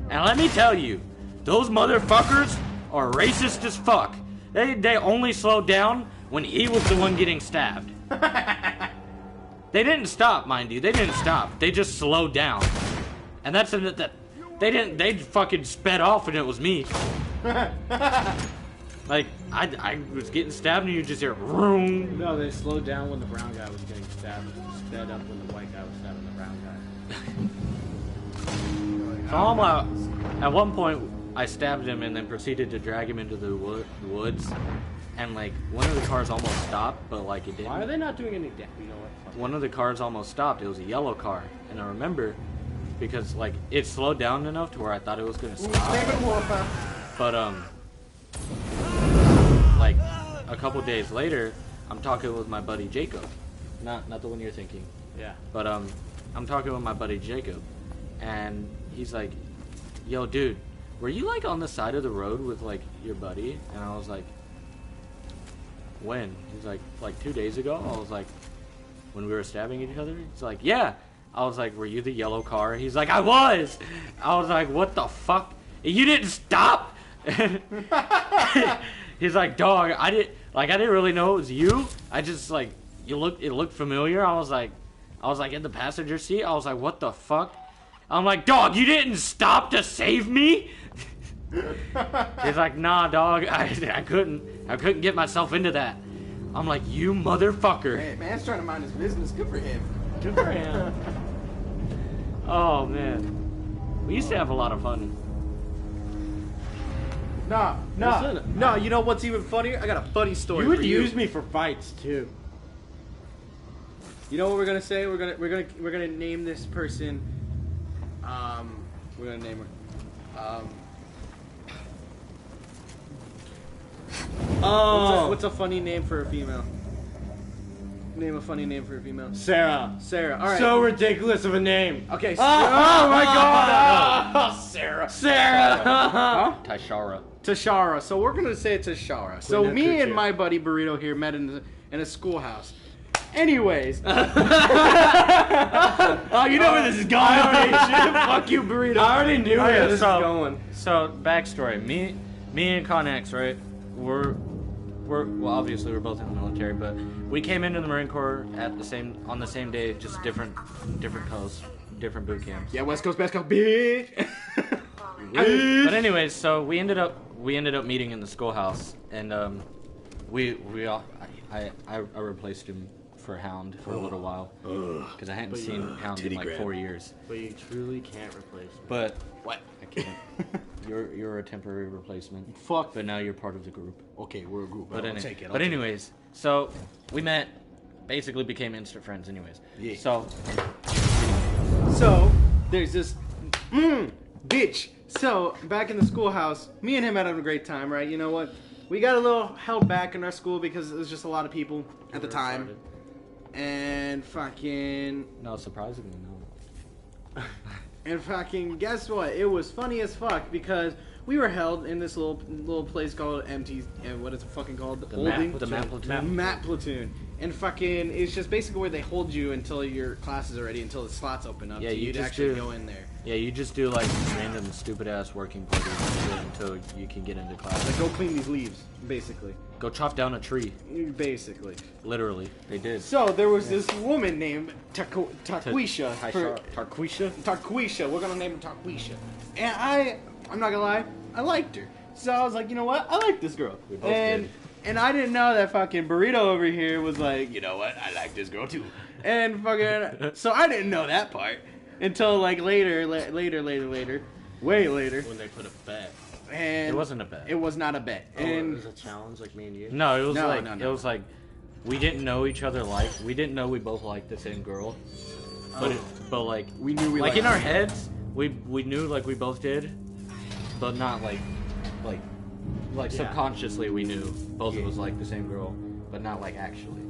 And let me tell you, those motherfuckers are racist as fuck. They only slowed down when he was the one getting stabbed. They didn't stop, mind you. They didn't stop. They just slowed down. And that's that. They fucking sped off and it was me. Like, I was getting stabbed and you just hear vroom. No, they slowed down when the brown guy was getting stabbed. Sped up when the white guy was stabbing the brown guy. So I'm out. At one point, I stabbed him and then proceeded to drag him into the woods. And like, one of the cars almost stopped, but like it didn't. Why are they not doing any damage? You know what? Fuck One of the cars almost stopped. It was a yellow car. And I remember because like it slowed down enough to where I thought it was gonna stop. But like a couple days later, I'm talking with my buddy Jacob. Not the one you're thinking. Yeah. But I'm talking with my buddy Jacob, and he's like, "Yo, dude, were you like on the side of the road with like your buddy?" And I was like, "When?" He's like 2 days ago. I was like, "When we were stabbing each other?" He's like, "Yeah." I was like, "Were you the yellow car?" He's like, "I was." I was like, "What the fuck? You didn't stop?" He's like, "Dog, I didn't really know it was you. I just like it looked familiar." I was like in the passenger seat. I was like, "What the fuck?" I'm like, "Dog, you didn't stop to save me?" He's like, "Nah, dog, I couldn't get myself into that." I'm like, "You motherfucker." Hey, man's trying to mind his business. Good for him. Good for him. Oh man, we used to have a lot of fun. No. You know what's even funnier? I got a funny story. You would for use me for fights too. You know what we're gonna say? We're gonna name this person. We're gonna name her. What's a funny name for a female? Name a funny name for a female. Sarah. Sarah. All right. So ridiculous of a name. Okay. Oh my God. Sarah. Huh? Tashara. Tashara. So we're gonna say Tashara. So Queen me and Handkerchief. my buddy Burrito here met in a schoolhouse. Anyways. Oh, you know where this is going. Fuck you, Burrito. I already knew where this is so- going. So backstory: me and Connex, right? We're well, obviously we're both in the military, but we came into the Marine Corps on the same day, just different coasts, different boot camps. Yeah, West Coast basketball, bitch. But anyways, so we ended up meeting in the schoolhouse, and I replaced him for Hound for a little while because I hadn't seen Hound in like 4 years. But you truly can't replace me. But What? I can't. You're a temporary replacement. Fuck. But now you're part of the group. Okay, we're a group. But, I'll take it. but anyways, so we met, basically became instant friends. Anyways, Yeah. So there's this bitch. So back in the schoolhouse, me and him had a great time, right? You know what? We got a little held back in our school because it was just a lot of people at the time, and fucking no, surprisingly no. and fucking guess what? It was funny as fuck because we were held in this little place called MT. What is it fucking called? The map platoon. Map platoon. And fucking, it's just basically where they hold you until your classes are ready, until the slots open up. Yeah, so you you'd just actually do- go in there. Yeah, you just do like random stupid ass working parties and shit until you can get into class. Like, go clean these leaves, basically. Go chop down a tree. Basically. Literally, they did. So there was this woman named Tarquisha. Tarquisha? Tarquisha. We're gonna name her Tarquisha. And I'm not gonna lie, I liked her. So I was like, you know what? I like this girl. We both did. And I didn't know that fucking Burrito over here was like, you know what? I like this girl too. And fucking, so I didn't know that part until like later, way later. When they put a bet. And It wasn't a bet. It was not a bet. Oh, And it was a challenge like me and you? No, it was No, like no. it was like we didn't know each other we didn't know we both liked the same girl. But like we knew we like liked in our her. heads we knew like we both did, but not like subconsciously we knew both of us liked the same girl, but not like actually.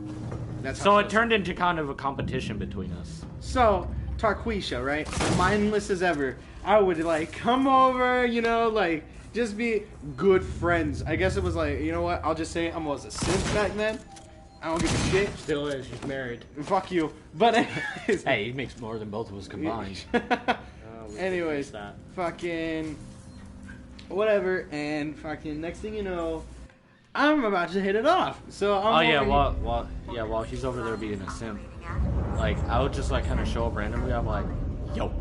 That's So how it turned into kind of a competition between us. So, Tarquisha, right? Mindless as ever. I would, like, come over, you know, like, just be good friends. I guess it was like, you know what? I'll just say I was a simp back then. I don't give a shit. Still is. She's married. Fuck you. But anyways. Hey, he makes more than both of us combined. Anyways, that. fucking whatever. And fucking next thing you know, I'm about to hit it off. So I'm Oh yeah, over while he's over there being a simp, like I would just like kind of show up randomly. I'm like, yo.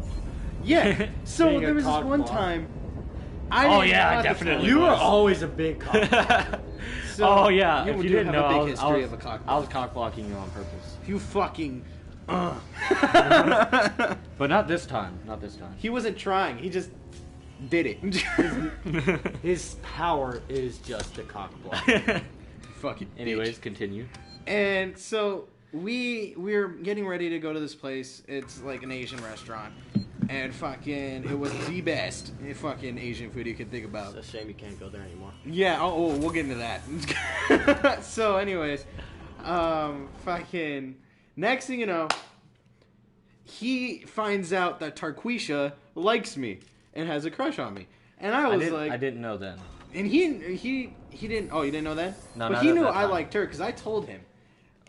Yeah. So Being a there was this cock one block. time. Oh, didn't yeah, know I at the definitely time- You were was. always a big cock. So, Oh yeah, you if you do didn't have know, a big I was history of a cock I was cock blocking you on purpose. You fucking. But not this time. Not this time. He wasn't trying. He just did it. His power is just a cock block. Fucking. Anyways, continue. And so we're getting ready to go to this place. It's like an Asian restaurant, and fucking it was the best fucking Asian food you could think about. It's a shame you can't go there anymore. Yeah. Oh, we'll get into that. So, anyways, fucking next thing you know, he finds out that Tarquisha likes me and has a crush on me, and I was like, I didn't know then. and he didn't. Oh, you didn't know that? No, but not he at knew that I time. liked her because I told him.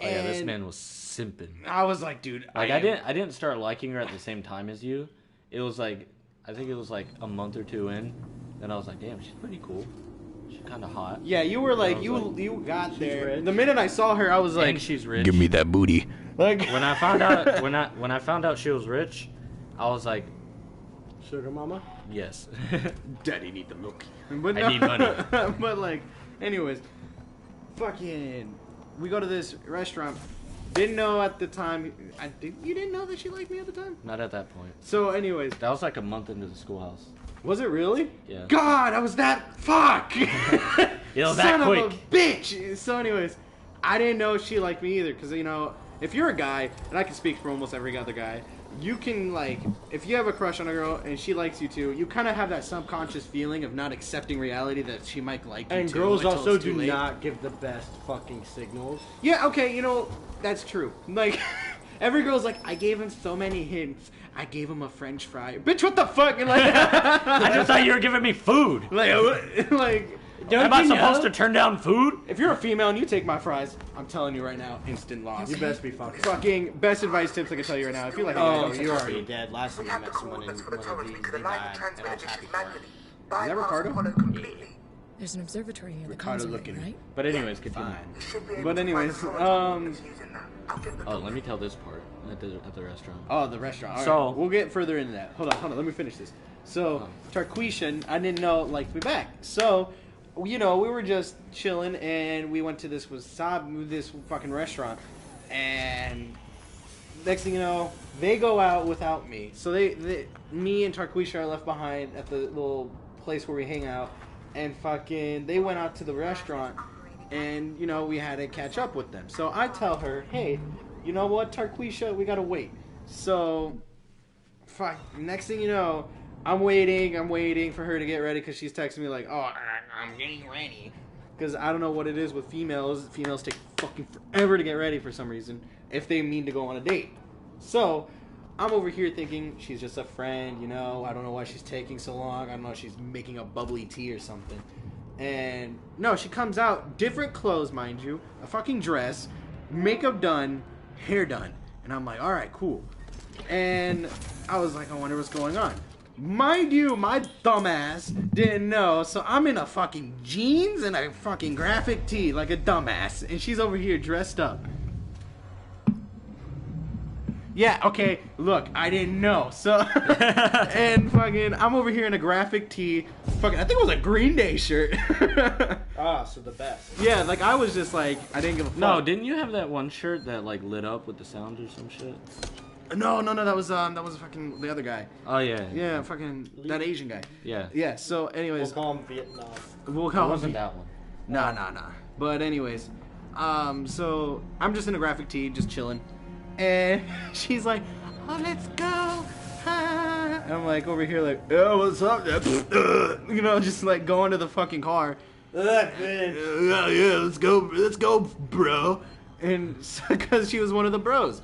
Oh yeah, this And man was simping. I was like, dude, Like I didn't start liking her at the same time as you. It was like I think it was like a month or two in, and I was like, damn, she's pretty cool. She's kind of hot. Yeah, you were like, I was you got there. rich. The minute I saw her, I was like, And she's rich. that booty. Like, When I found out when I found out she was rich, I was like, Sugar mama? yes. Daddy need the milk. But I need money. But like, anyways, fucking, we go to this restaurant. Didn't know at the time. You didn't know that she liked me at the time. Not at that point. So, anyways, That was like a month into the schoolhouse. was it really? Yeah. God, I was that fuck. It was Son that of quick. a bitch. So, anyways, I didn't know she liked me either, because you know, if you're a guy, and I can speak for almost every other guy, you can like, if you have a crush on a girl and she likes you too, you kind of have that subconscious feeling of not accepting reality that she might like you And too. girls until also it's too do late. not give the best fucking signals. Yeah, okay, you know, that's true. Like, every girl's like, I gave him so many hints. I gave him a French fry. Bitch, what the fuck? Like, I just thought you were giving me food. like, Am I you supposed know? to turn down food? If you're a female and you take my fries, I'm telling you right now, instant loss. You best be fucking. Fucking best advice tips I can tell you right now. If you like a guy, Oh, don't you're touch already me. dead. Last time I met someone in one of these, they died, and I was happy for them. Is that Ricardo? There's an observatory near the Ricardo consulate, looking. right? But anyways, continue. But anyways, Oh, let me tell this part at the restaurant. oh, the restaurant. All right, So- we'll get further into that. Hold on. Let me finish this. So, Tarquisha, I didn't know liked me back. So, you know, we were just chilling, and we went to this fucking restaurant, And next thing you know, they go out without me. So me and Tarquisha are left behind at the little place where we hang out. And fucking, they went out to the restaurant. And, you know, we had to catch up with them. So I tell her, hey, you know what, Tarquisha, we gotta wait. So, fuck, next thing you know, I'm waiting for her to get ready because she's texting me like, oh, I'm getting ready. Because I don't know what it is with females. Females take fucking forever to get ready for some reason if they mean to go on a date. So, I'm over here thinking she's just a friend, you know. I don't know why she's taking so long. I don't know if she's making a bubbly tea or something. And, no, she comes out, different clothes, mind you, a fucking dress, makeup done, hair done. And I'm like, all right, cool. And I was like, I wonder what's going on. Mind you, my dumbass didn't know, so I'm in a fucking jeans and a fucking graphic tee like a dumbass. And she's over here dressed up. Yeah, okay, look, I didn't know. So, and fucking, I'm over here in a graphic tee. Fucking, I think it was a Green Day shirt. So the best. Yeah, like, I was just like, I didn't give a fuck. No, didn't you have that one shirt that, like, lit up with the sounds or some shit? No, that was fucking the other guy. Oh, yeah. Yeah, fucking, that Asian guy. Yeah. Yeah, so anyways. We'll call him Vietnam. We'll call It wasn't that one. Nah. But anyways, so I'm just in a graphic tee, just chilling. And she's like, oh, let's go. And I'm like over here like, oh, what's up? You know, just like going to the fucking car. Yeah, let's go, bro. And because she was one of the bros.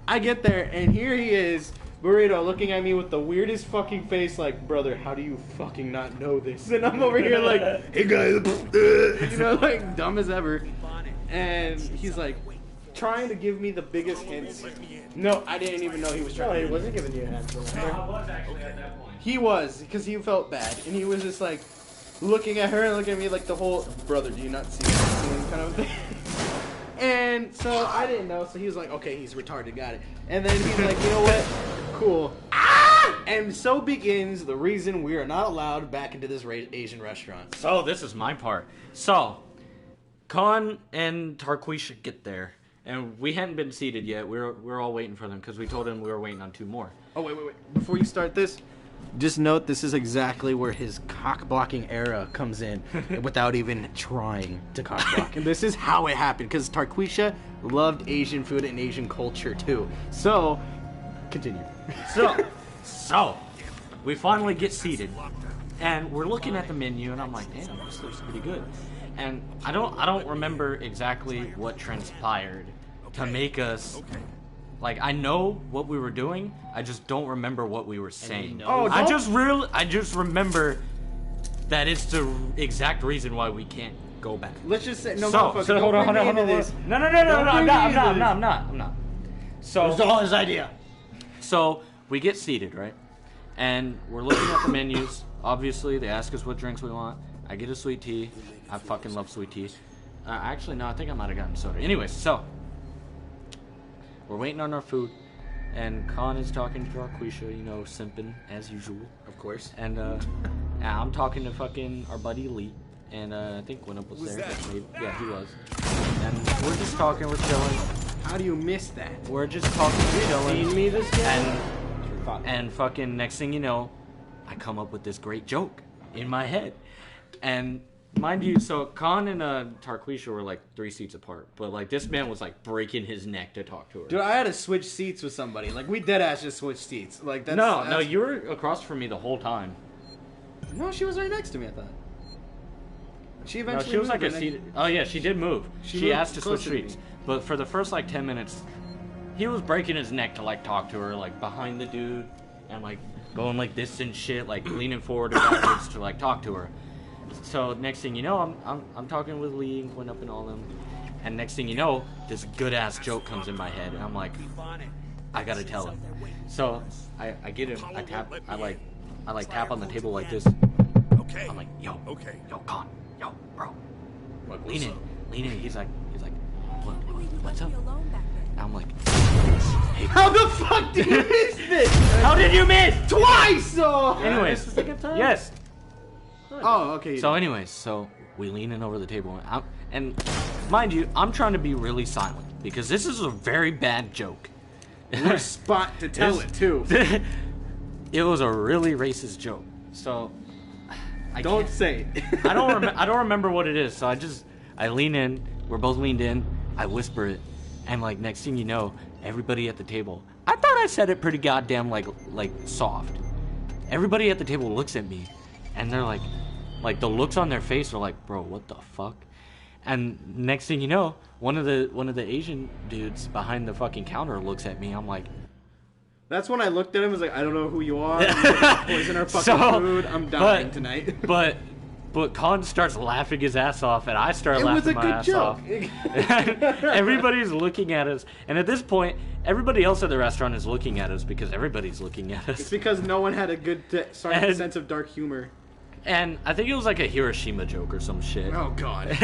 I get there, and here he is, Burrito, looking at me with the weirdest fucking face like, brother, how do you fucking not know this? And I'm over here like, hey guys, you know, like dumb as ever. And he's like, trying to give me the biggest hints. No, I didn't even know he was trying to. He wasn't giving you a hand. I was actually at that point. He was, because he felt bad. And he was just like, looking at her and looking at me like the whole, brother, do you not see that kind of thing? And so I didn't know, so he was like, okay, he's retarded, got it. And then he's like, you know what? Cool. And so begins the reason we are not allowed back into this Asian restaurant. So this is my part. So, Khan and Tarquisha get there. And we hadn't been seated yet. We're all waiting for them because we told him we were waiting on 2 more. Oh, wait. Before you start this, just note this is exactly where his cock-blocking era comes in without even trying to cock-block. And this is how it happened because Tarquisha loved Asian food and Asian culture too. So, continue. So, we finally get seated. And we're looking at the menu and I'm like, damn, this looks pretty good. And I don't remember exactly what transpired to make us like, I know what we were doing, I just don't remember what we were saying. I just remember that it's the exact reason why we can't go back. Let's just say So hold on. No, I'm not. So It was all his idea. So we get seated, right? And we're looking at the menus. Obviously, they ask us what drinks we want. I get a sweet tea. I fucking love sweet tea. Actually, no, I think I might have gotten soda. Anyways, so we're waiting on our food, and Khan is talking to Tarquisha, you know, simping as usual, of course. And I'm talking to fucking our buddy Lee, and I think Winnup was there. Maybe, yeah, he was. And we're just talking, we're chilling. How do you miss that? We're just talking, we're chilling. Seen me this game? And fucking next thing you know, I come up with this great joke in my head. And mind you, so Khan and Tarquisha were like 3 seats apart. But like this man was like breaking his neck to talk to her. Dude, I had to switch seats with somebody. Like we deadass just switched seats. Like that's No, you were across from me the whole time. No, she was right next to me, I thought. She eventually she was moved like a seat. Oh yeah, she did move. She moved asked to switch closer to seats. But for the first like 10 minutes, he was breaking his neck to like talk to her, like behind the dude, and like going like this and shit, like leaning forward and backwards to like talk to her. So next thing you know, I'm talking with Lee and Quinn up and all them, and next thing you know, this good ass joke comes in my head, and I'm like, I gotta tell him. So I get him, I tap on the table like this. I'm like, yo, Con, yo, bro, lean in. He's like, what's up? And I'm like, hey, how the fuck did you miss this? How did you miss? Twice! Oh. Anyways, yes. Oh, okay. So anyways, so we lean in over the table, and mind you, I'm trying to be really silent. because this is a very bad joke. Worst spot to tell it too. It was a really racist joke. So Don't say it. I don't remember what it is. So I lean in. We're both leaned in. I whisper it, and like next thing you know, everybody at the table. I thought I said it pretty goddamn like soft. Everybody at the table looks at me, and they're like the looks on their face are like, bro, what the fuck? And next thing you know, one of the Asian dudes behind the fucking counter looks at me. I'm like, that's when I looked at him. I was like, I don't know who you are. I'm poison our fucking food. I'm dying tonight. But Con starts laughing his ass off, and I start laughing my ass off. Everybody's looking at us, and at this point, everybody else at the restaurant is looking at us because everybody's looking at us. It's because no one had a good sense of dark humor. And I think it was like a Hiroshima joke or some shit. Oh god.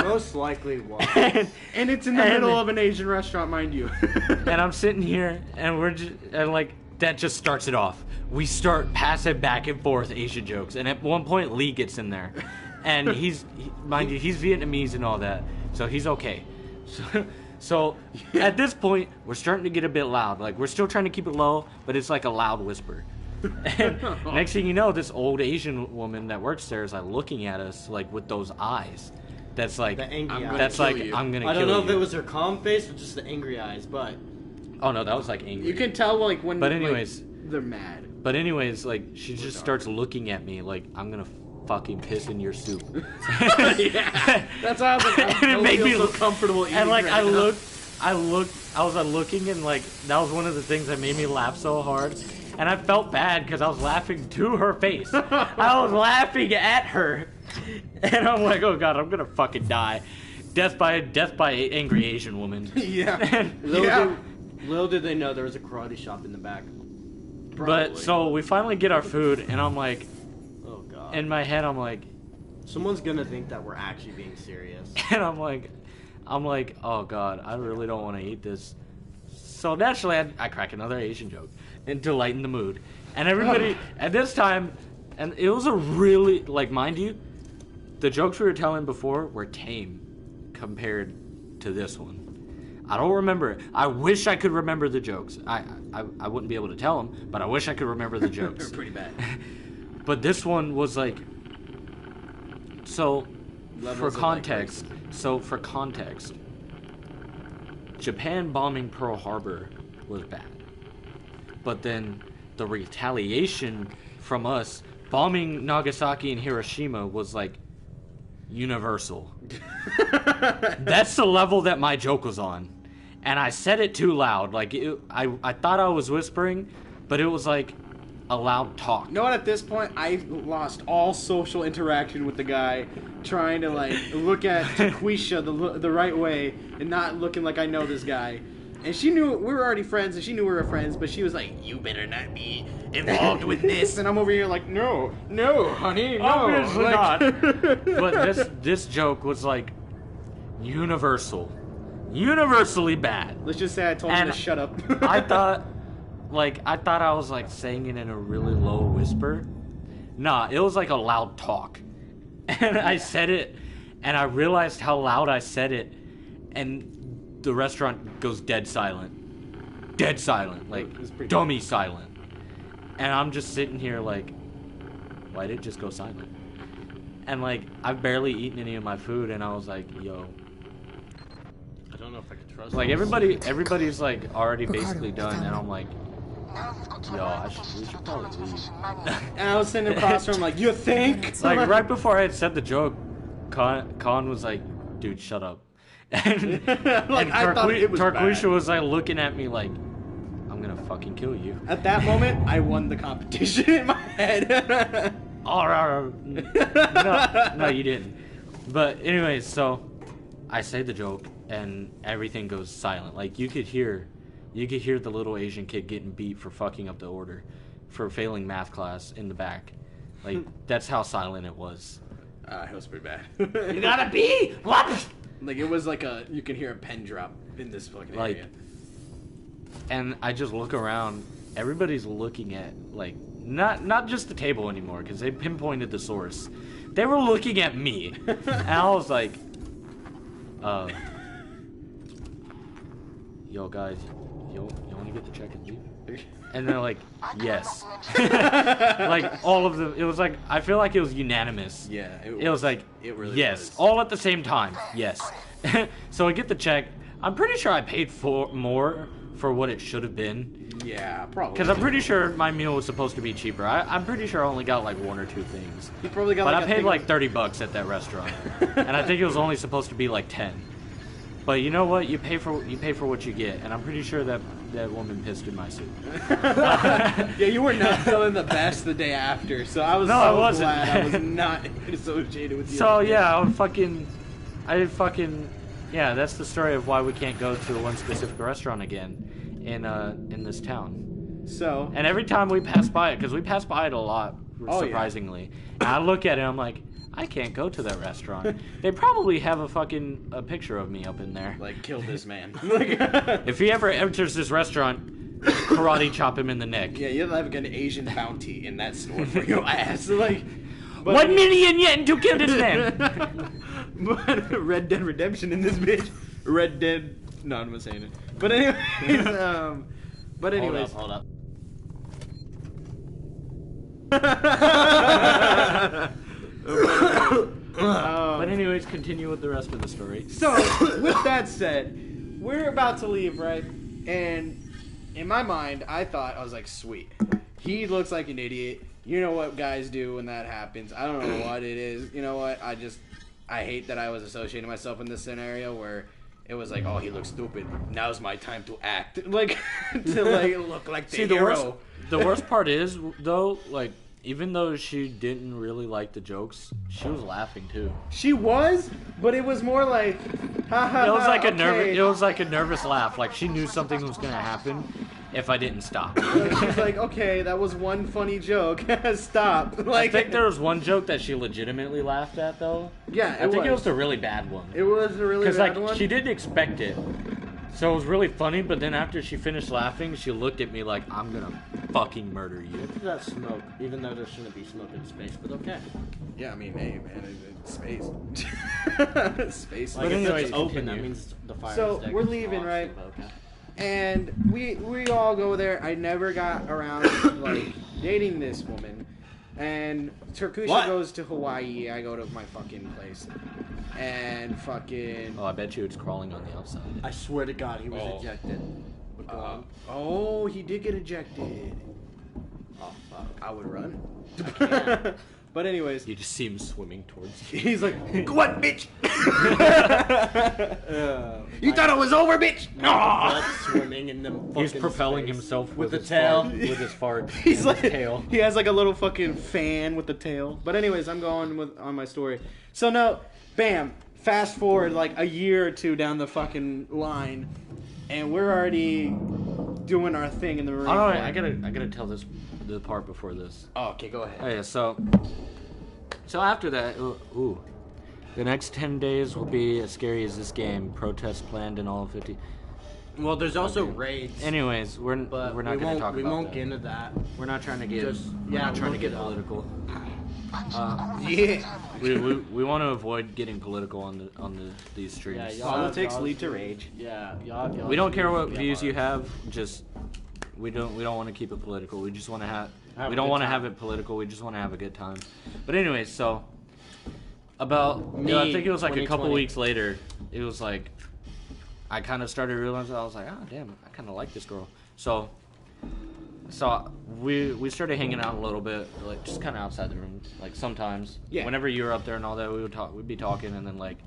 Most likely was. And it's in the middle of an Asian restaurant, mind you. And I'm sitting here, and like that just starts it off. We start passing back and forth Asian jokes, and at one point Lee gets in there, and mind you, he's Vietnamese and all that, so he's okay. So at this point, we're starting to get a bit loud. Like we're still trying to keep it low, but it's like a loud whisper. And next thing you know, this old Asian woman that works there is like looking at us like with those eyes. That's like the angry eyes. That's like I'm gonna. I don't kill know you. if it was her calm face or just the angry eyes, but oh no, that was like angry. You can tell like when. But anyways, like, they're mad. But anyways, like she just starts looking at me like I'm gonna fucking piss in your soup. Yeah, that's how I was like. And it made me so comfortable. And like right I was looking, and like that was one of the things that made me laugh so hard. And I felt bad because I was laughing to her face. I was laughing at her, and I'm like, "Oh God, I'm gonna fucking die! Death by angry Asian woman." Yeah. Little did they know there was a karate shop in the back. Probably. But so we finally get our food, and I'm like, "Oh God!" In my head, I'm like, "Someone's gonna think that we're actually being serious." And I'm like, "Oh God, I really don't want to eat this." So naturally, I crack another Asian joke. And to lighten the mood. And everybody, at this time, and it was a really, like, mind you, the jokes we were telling before were tame compared to this one. I don't remember it. I wish I could remember the jokes. I wouldn't be able to tell them, but I wish I could remember the jokes. They're pretty bad. But this one was like, so, Levels for context, Japan bombing Pearl Harbor was bad. But then the retaliation from us bombing Nagasaki and Hiroshima was like universal. That's the level that my joke was on. And I said it too loud. Like I thought I was whispering, but it was like a loud talk. You know what? At this point, I lost all social interaction with the guy, trying to like look at Taquisha the right way and not looking like I know this guy. And she knew we were already friends, and she knew we were friends, but she was like, "You better not be involved with this." And I'm over here like, "No, honey, no." Obviously like, not. But this joke was like universally bad. Let's just say I told him to shut up. I thought I was like saying it in a really low whisper. Nah, it was like a loud talk. And I said it, and I realized how loud I said it, and the restaurant goes dead silent, like dummy silent. And I'm just sitting here like, why did it just go silent? And like I've barely eaten any of my food, and I was like, yo, I don't know if I can trust. like everybody's like already basically done, and I'm like, yo, we should probably leave. And I was sitting across from him like, "You think?" Like right before I had said the joke, Con was like, dude, shut up. And, like, I thought it was Tarquisha bad. was like looking at me like, I'm gonna fucking kill you. At that moment, I won the competition in my head. No, you didn't. But anyways, so I say the joke and everything goes silent. Like you could hear the little Asian kid getting beat for fucking up the order, for failing math class in the back. Like that's how silent it was. It was pretty bad. You gotta be what? Like it was like you can hear a pen drop in this fucking area. And I just look around. Everybody's looking at like not just the table anymore because they pinpointed the source. They were looking at me, and I was like, yo guys, you want to get the check and leave? And they're like, yes. Like all of them. It was like, I feel like it was unanimous. Yeah, it was like, it really yes, was. all at the same time. Yes. So I get the check. I'm pretty sure I paid more for what it should have been. Yeah, probably. Because I'm pretty sure my meal was supposed to be cheaper. I'm pretty sure I only got like 1 or 2 things. You probably got. But like I paid like $30 at that restaurant, and I think it was only supposed to be like 10. But you know what? You pay for what you get, and I'm pretty sure that woman pissed in my soup. Yeah, you were not feeling the best the day after, so I was I wasn't. glad I was not associated with you. So yeah, yeah. That's the story of why we can't go to one specific restaurant again in this town. So and every time we pass by it, because we pass by it a lot, surprisingly, and I look at it, I'm like, I can't go to that restaurant. They probably have a picture of me up in there. Like, kill this man. If he ever enters this restaurant, karate chop him in the neck. Yeah, you'll have an Asian bounty in that store for your ass. Like, 1 million yen to kill this man. But Red Dead Redemption in this bitch. Red Dead. No, I'm not saying it. But anyways, Hold up. But anyways, continue with the rest of the story. So, with that said, we're about to leave, right? And in my mind, I was like, sweet. He looks like an idiot. You know what guys do when that happens. I don't know what it is. You know what? I hate that I was associating myself in this scenario where it was like, oh, he looks stupid. Now's my time to act. Like, to like look like the hero. The worst part is, though, like, even though she didn't really like the jokes, she was laughing too. She was, but it was more like, ha ha. It was like okay. It was like a nervous laugh. Like she knew something was gonna happen if I didn't stop. She's like, okay, that was one funny joke. Stop. Like, I think there was one joke that she legitimately laughed at, though. Yeah, I think it was the really bad one. It was a really bad one. Because like she didn't expect it. So it was really funny, but then after she finished laughing, she looked at me like, I'm gonna fucking murder you. That smoke, even though there shouldn't be smoke in space, but okay. Yeah, I mean, hey, man, it's space. Space. Like, But if anyways, it's open, continue. that means the fire So, is we're leaving, right? Okay. And we all go there. I never got around to, like, dating this woman. And Turkusha goes to Hawaii. I go to my fucking place. And fucking... Oh, I bet you it's crawling on the outside. I swear to God, he was ejected. Oh, he did get ejected. Oh, fuck. I would run. I can't. But anyways, You just see him swimming towards you. he's like, "Go on, bitch! You thought it was over, bitch? No!" Swimming in the He's fucking propelling space. himself with the his tail. fart- with his fart. He's and like, his tail. he has like a little fucking fan with the tail. But anyways, I'm going on my story. So now, bam, fast forward like a year or two down the fucking line, and we're already doing our thing in the Marine Oh, no, Corps. I gotta tell the part before this. Oh, okay, go ahead. Oh yeah, so after that, the next 10 days will be as scary as this game. Protests planned in all 50. Well, there's also raids. Anyways, we're not going to talk about that. We won't get into that. We're not trying to get we're not trying to look get it up. political. Yeah. We want to avoid getting political on these streams. Yeah, y'all- Politics y'all- lead to rage. Yeah, y'all We don't care what be views you hard. have. Just we don't want to keep it political. We just want to have. Have We a don't good want to time. have it political. We just want to have a good time. But anyways, so about Me, I think it was like a couple 2020. weeks later. It was like I kind of started realizing I was like, oh damn, I kind of like this girl. So we started hanging out a little bit, like just kind of outside the room, like sometimes. Yeah. Whenever you were up there and all that, we'd be talking, and then like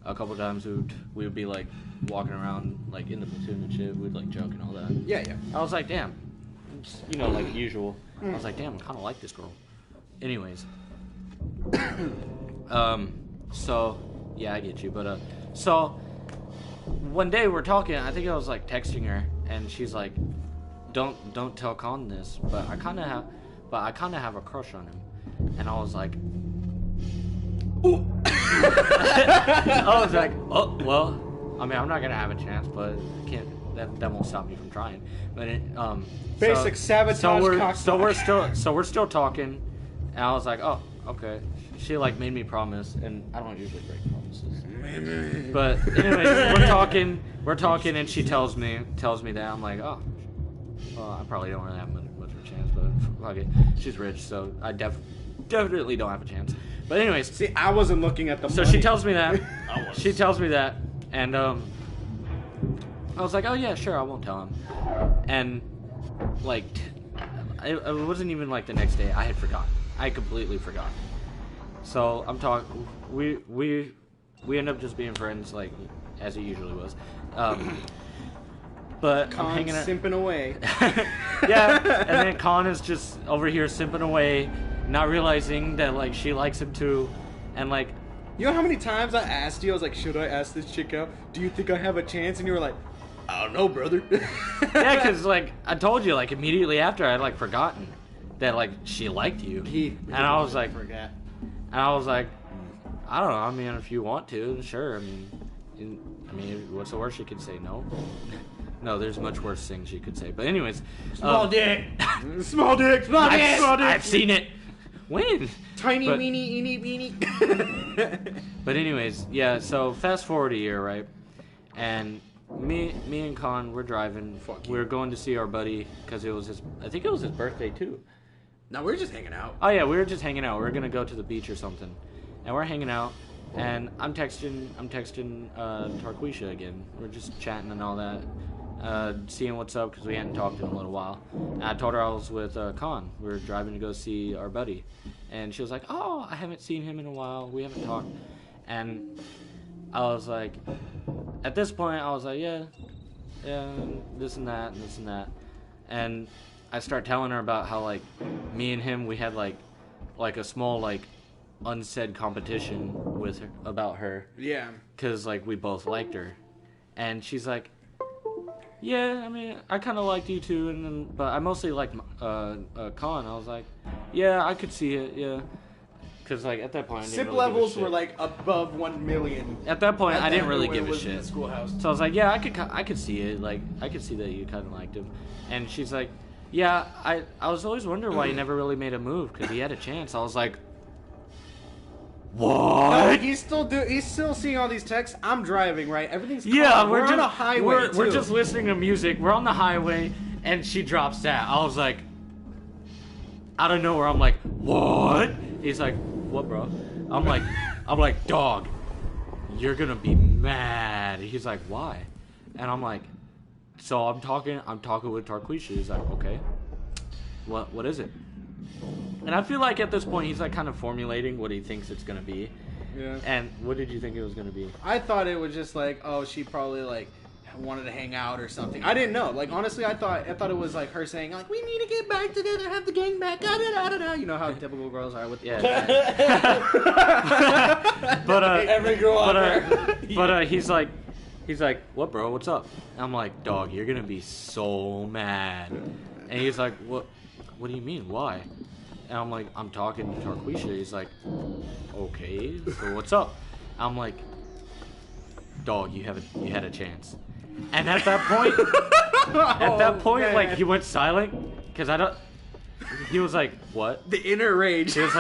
a couple times we would be like walking around like in the platoon and shit. We'd like joke and all that. Yeah, yeah. I was like, damn, you know, like usual. I was like, damn, I kind of like this girl. Anyways, so yeah, I get you, but so one day we're talking. I think I was like texting her, and she's like, "Don't tell Con this, but I kind of have a crush on him," and I was like, "Ooh." I was like, "Oh well, I mean, I'm not gonna have a chance, but can't. That won't stop me from trying." But Basic sabotage. So we're still talking, and I was like, "Oh, okay." She like made me promise, and I don't usually break promises. But anyways, we're talking, and she tells me that. I'm like, oh, well, I probably don't really have much of a chance, but fuck it. She's rich, so I definitely don't have a chance. But anyways, See, I wasn't looking at the so money. she tells me that. She tells me that, and I was like, oh yeah, sure, I won't tell him. And like, it wasn't even like the next day. I had forgotten. I completely forgot. So I'm talking. We end up just being friends, like as it usually was. But Con I'm hanging out. simping away. Yeah, and then Con is just over here simping away, not realizing that like she likes him too, and like. You know how many times I asked you? I was like, should I ask this chick out? Do you think I have a chance? And you were like, I don't know, brother. Yeah, because like I told you, like immediately after I'd like forgotten that like she liked you, and I was like, forget. and I was like, I don't know. I mean, if you want to, sure. I mean, what's the worst she could say? No. No, there's much worse things she could say. But anyways, Small dick. Small dick. Small dick. Small dick. I've seen it. When? Tiny, But- weeny, eeny, weeny. But anyways, yeah. So fast forward a year, right? And me and Con, we're driving. We're going to see our buddy because it was his. I think it was his birthday too. No, we're just hanging out. Oh yeah, we were just hanging out. We were gonna go to the beach or something, and we're hanging out. And I'm texting Tarquisha again. We're just chatting and all that, seeing what's up because we hadn't talked in a little while. And I told her I was with Con. We were driving to go see our buddy, and she was like, "Oh, I haven't seen him in a while. We haven't talked." And I was like, at this point, I was like, yeah, this and that, and this and that, and I start telling her about how like me and him we had like a small like unsaid competition with her about her. Yeah. Cause like we both liked her, and she's like, yeah, I mean I kind of liked you too, and then but I mostly liked Con. I was like, yeah, I could see it, yeah. Cause like at that point, I didn't Sip really give a levels shit. were like above 1 million. At that point, I didn't really when it give a was in shit. the schoolhouse. So I was like, yeah, I could see it. Like I could see that you kind of liked him. And she's like, yeah, I was always wondering why he never really made a move because he had a chance. I was like, what? No, he's still seeing all these texts. I'm driving, right? Everything's calm. Yeah, we're just on a highway. We're too. just listening to music. We're on the highway, and she drops that. I was like, out of nowhere, I'm like, what? He's like, what, bro? I'm like, dog, you're gonna be mad. He's like, why? And I'm like, so I'm talking with Tarquisha. He's like, okay, what is it? And I feel like at this point he's like kind of formulating what he thinks it's gonna be. Yeah. And what did you think it was gonna be? I thought it was just like, oh, she probably like wanted to hang out or something. I didn't know. Like honestly, I thought it was like her saying like, we need to get back together, have the gang back. Da, da, da, da, da. You know how typical girls are with But every girl out there. But he's like, what, bro? What's up? I'm like, dog, you're gonna be so mad. And he's like, what do you mean? Why? And I'm like, I'm talking to Tarquisha. He's like, okay, so what's up? I'm like, dog, you had a chance. And at that point, man. like he went silent because I don't. He was like, what? The inner rage. He was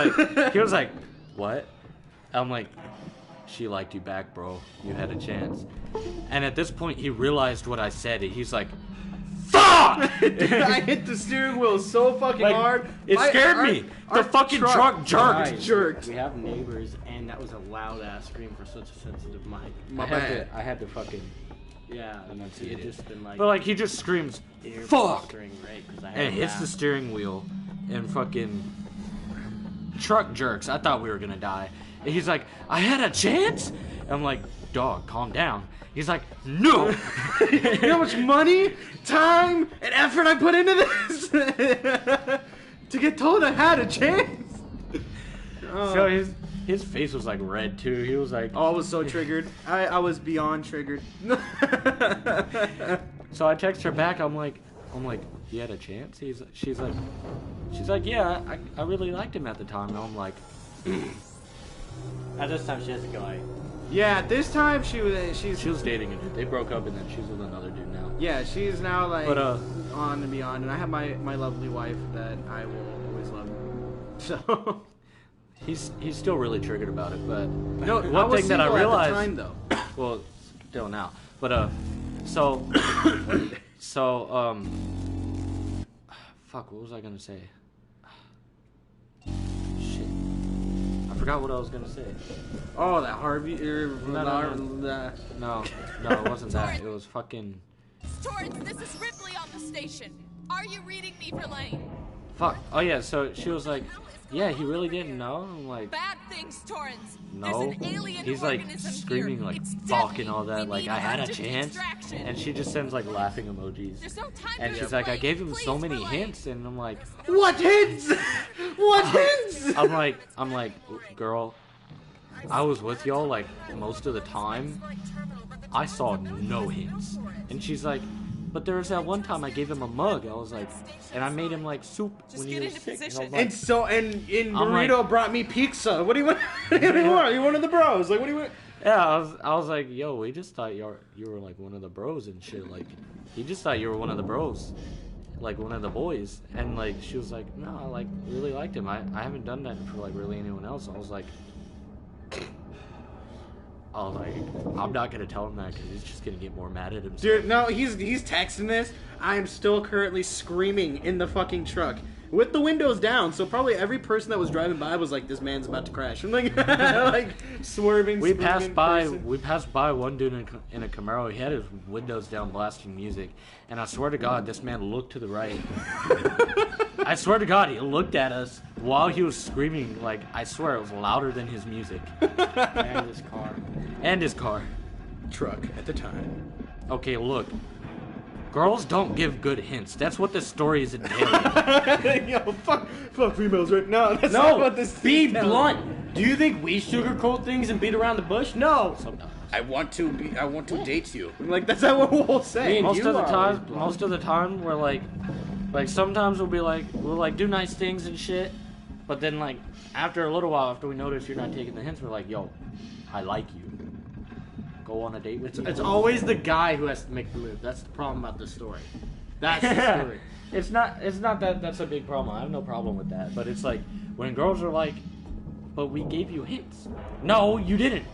like, what? I'm like, she liked you back, bro. You had a chance. And at this point, he realized what I said. He's like, fuck! I hit the steering wheel so fucking Like, hard. it scared me. The fucking truck jerked. Guys, jerked. We have neighbors, and that was a loud ass scream for such a sensitive mic. I had to fucking. Yeah, Enunciate it it. just been like. But like he just screams, ear fuck! blistering, right? 'Cause I had And a hits the laugh. steering wheel and fucking truck jerks. I thought we were gonna die. And he's like, I had a chance? I'm like, dog, calm down. He's like, no. You know how much money, time, and effort I put into this to get told I had a chance. So his face was like red too. He was like, Oh, I was so triggered. I was beyond triggered. so I text her back. I'm like, you had a chance? She's like, yeah, I really liked him at the time. And I'm like, At this time, she has a guy. Yeah, this time she was dating a dude. They broke up and then she's with another dude now. yeah, she's now like But, on and beyond, and I have my lovely wife that I will always love. So he's still really triggered about it. But No, one thing that I realized, at the time, though. well, still now, but so fuck, what was I gonna say? Shit, I forgot what I was gonna say. Oh, that Harvey. No, it wasn't that. It was fucking. Torrance, this is Ripley on the station. Are you reading me, Verlaine? Fuck. Oh yeah. So she was like, "Yeah, he really didn't know." I'm like, Bad things, Torrance. "No." There's an alien He's like organism screaming here. like It's "fuck" deadly. and all that. We Like need I had a urgent chance, extraction. and she just sends like laughing emojis. There's no time And to she's like, "I explain. gave him so Please, many Verlaine. hints," and I'm like, What hints? What hints? I'm like, girl, I was with y'all like most of the time. I saw no hints. And she's like, but there was that one time I gave him a mug. I was like, and I made him like soup when he get was into sick. And I was position. like, And I'm Burrito like- brought me pizza. What do you want? What do you want? You're one of the bros. Like, what do you want? yeah, I was like, yo, we just thought you were like one of the bros and shit. Like, he just thought you were one of the bros, like one of the boys. And like, she was like, no, I like really liked him. I haven't done that for like really anyone else. I was like, I'm not gonna tell him that because he's just gonna get more mad at himself. Dude, no, he's texting this. I am still currently screaming in the fucking truck with the windows down. So probably every person that was driving by was like, "This man's about to crash." I'm like, like swerving. We screaming passed by. person. We passed by one dude in a Camaro. He had his windows down, blasting music, and I swear to God, this man looked to the right. I swear to God, he looked at us while he was screaming. Like I swear, it was louder than his music And his car. and his car. truck at the time. Okay, look. Girls don't give good hints. That's what this story is entailing. Yo, fuck females, right? No, that's No, not what this. be is telling. blunt. Do you think we sugarcoat things and beat around the bush? No. Sometimes. I want to date you. I'm like, that's not what we'll say. And Most you of the are time, always blunt. most of the time, we're like sometimes we'll like do nice things and shit, but then like after a little while, after we notice you're not taking the hints, we're like, yo, I like you. Go on a date with me. It's always the guy who has to make the move. That's the problem about this story. That's the story. It's not that that's a big problem. I have no problem with that. But it's like when girls are like, but we gave you hints. No, you didn't.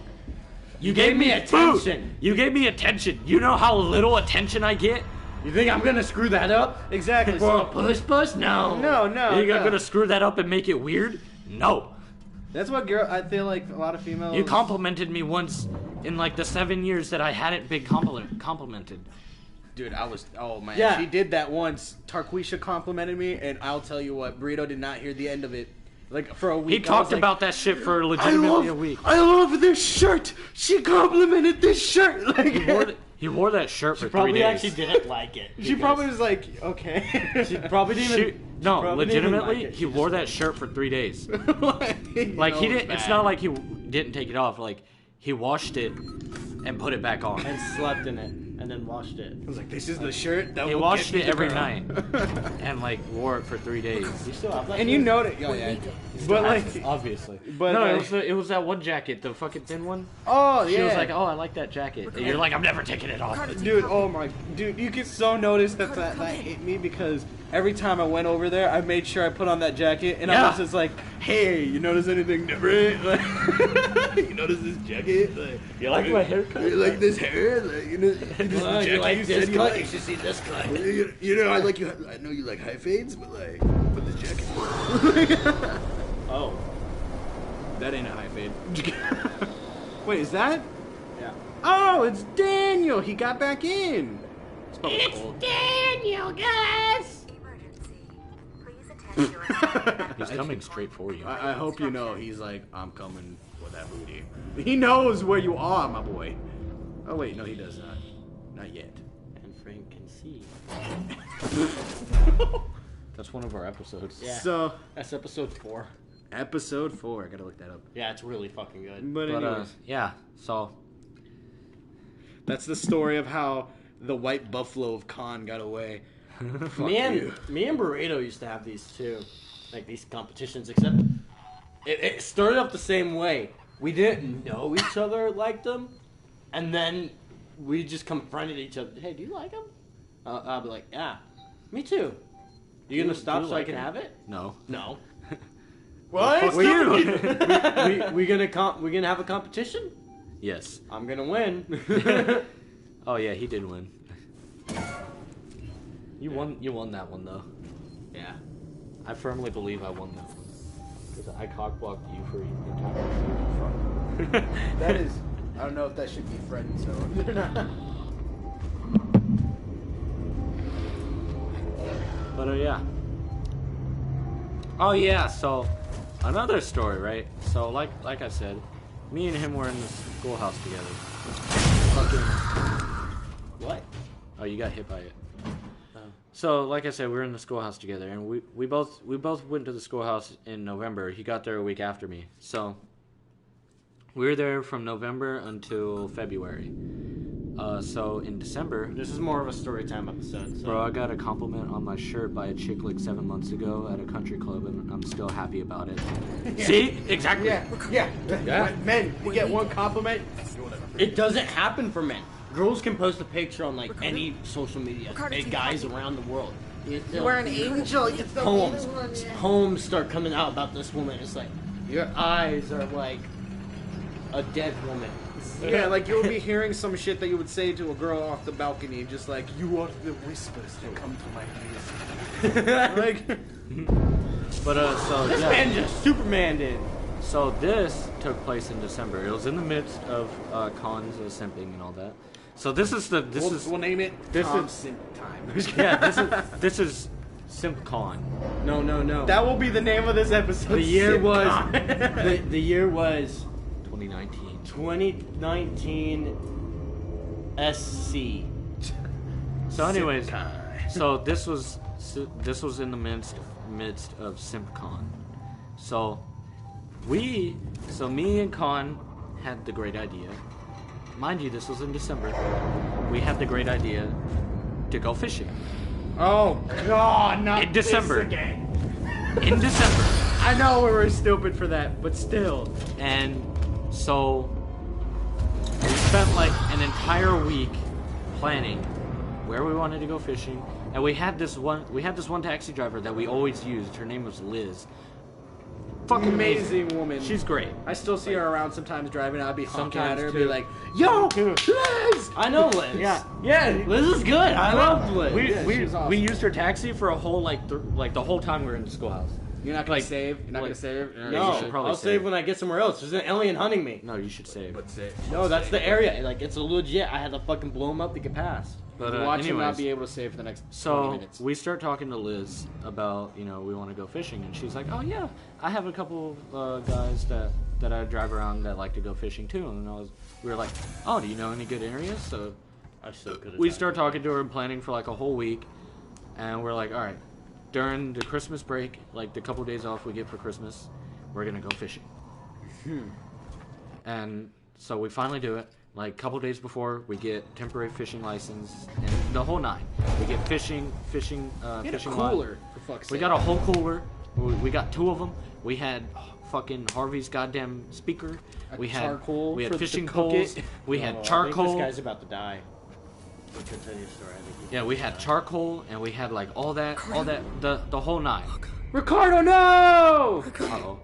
You gave me attention. food. You gave me attention. You know how little attention I get? You think I'm gonna screw that up? Exactly. For a So, push? No. no. You're gonna screw that up and make it weird? No. That's what I feel like a lot of females. You complimented me once in like the 7 years that I hadn't been complimented. Dude, oh man. Yeah. She did that once. Tarquisha complimented me, and I'll tell you what, Burrito did not hear the end of it. Like, for a week. He I was talked like, about that shit for legitimately a week. I love this shirt. She complimented this shirt. Like, He wore that shirt for 3 Probably days. actually didn't like it. she probably was like, okay. She probably didn't even. No, probably didn't even legitimately, like it. he She wore just- that shirt for 3 days. like Like he know it's didn't. It's bad. not like he didn't take it off. Like he washed it and put it back on. And slept in it, and then washed it. I was like, this is the shirt that He will washed get me it the every girl. night and like wore it for 3 days. You still have that? And you know it. Oh, yeah. But like, Obviously, But, no, like- it was that one jacket, the fucking thin one. oh yeah. She was like, "Oh, I like that jacket." And you're like, "I'm never taking it off." Dude, oh my, dude, you can so notice that hit me because every time I went over there, I made sure I put on that jacket, and I Yeah. was just like, "Hey, you notice anything different? Like, you notice this jacket? Like, You like my haircut? You like this hair? Like, you know, this jacket you like you this said you cut? like. You should see this cut. You know, I know you like high fades, but like, put this jacket. Oh. That ain't a high fade. Wait, is that? Yeah. Oh, it's Daniel. He got back in. It's probably cold. Daniel, guys! Emergency. Please attend your He's coming straight for you. I hope you know he's like, I'm coming for that booty. He knows where you are, my boy. Oh wait, no, he does not. Not yet. And Frank can see. That's one of our episodes. Yeah. So, That's episode 4. episode 4. I gotta look that up. Yeah, it's really fucking good. But But anyways, yeah. So that's the story of how the white buffalo of Khan got away. Fuck Me you. and Burrito used to have these too, like these competitions. Except it started up the same way. We didn't know each other liked them, and then we just confronted each other. Hey, do you like them? I'll be like, yeah, me too. You gonna stop do you so I like can him? have it? no. No. What? For you. we gonna have a competition? Yes. I'm gonna win. Oh yeah, he did win. You won that one though. Yeah. I firmly believe I won that one. Because I cockblocked you for your entire That is, I don't know if that should be friend zone or not. But yeah. Oh yeah, so another story, right? So like I said, me and him were in the schoolhouse together. Fucking What? Oh, you got hit by it. So, like I said, we were in the schoolhouse together, and we both went to the schoolhouse in November. He got there a week after me. So, we were there from November until February. So, in December... This is more of a story time episode. So. Bro, I got a compliment on my shirt by a chick like 7 months ago at a country club, and I'm still happy about it. Yeah. See? Exactly. Yeah. When men, you get one compliment. It doesn't happen for men. Girls can post a picture on like any social media. Hey, guys around the world. You're an angel. You're the Poems start coming out about this woman. It's like your eyes are like a dead woman. Yeah, like you'll be hearing some shit that you would say to a girl off the balcony, just like, you are the whispers that come to my ears. Like, But, so, this yeah. man just Superman did. So this took place in December. It was in the midst of cons, simping, and all that. So this is we'll name it this Tom is Simp time. yeah this is SimpCon. No. That will be the name of this episode. The year Simp was Con. the year was 2019. 2019 SC. So anyways, so this was in the midst of SimpCon. So me and Con had the great idea. Mind you, this was in December. We had the great idea to go fishing. Oh God, not In December. this again. In December. I know we were stupid for that, but still. And so we spent like an entire week planning where we wanted to go fishing, and we had this one taxi driver that we always used. Her name was Liz. Fucking Amazing woman. She's great. I still see her around sometimes driving. I'll be honking at Sometimes her and too. be like, "Yo, Liz!" I know Liz. Yeah. Liz is good. I love Liz. she's awesome. We used her taxi for a whole the whole time we were in the schoolhouse. You're not gonna Like- save. You're not like- gonna save. you No, should probably I'll save when I get somewhere else. There's an alien hunting me. No, you should save. No, that's the area. Like, it's a legit. I had to fucking blow him up to get past. But Watch him not anyways, be able to save for the next 20 so minutes. we start talking to Liz about we want to go fishing, and she's like, "Oh yeah, I have a couple guys that I drive around that like to go fishing too." And we were like, "Oh, do you know any good areas?" So I still could have. we start talking to her and planning for like a whole week, and we're like, "All right, during the Christmas break, like the couple days off we get for Christmas, we're gonna go fishing." And so we finally do it. Like a couple days before, we get temporary fishing license and the whole nine. We get fishing Get a fishing cooler, line. for fuck's We sake. got a whole cooler. We got 2 of them. We had fucking Harvey's goddamn speaker. We had charcoal We had for fishing to cook poles. it. We had I think charcoal. this guy's about to die. We could tell you a story. I think Yeah, we had charcoal, and we had like all that, the whole nine. Ricardo, no! Uh-oh.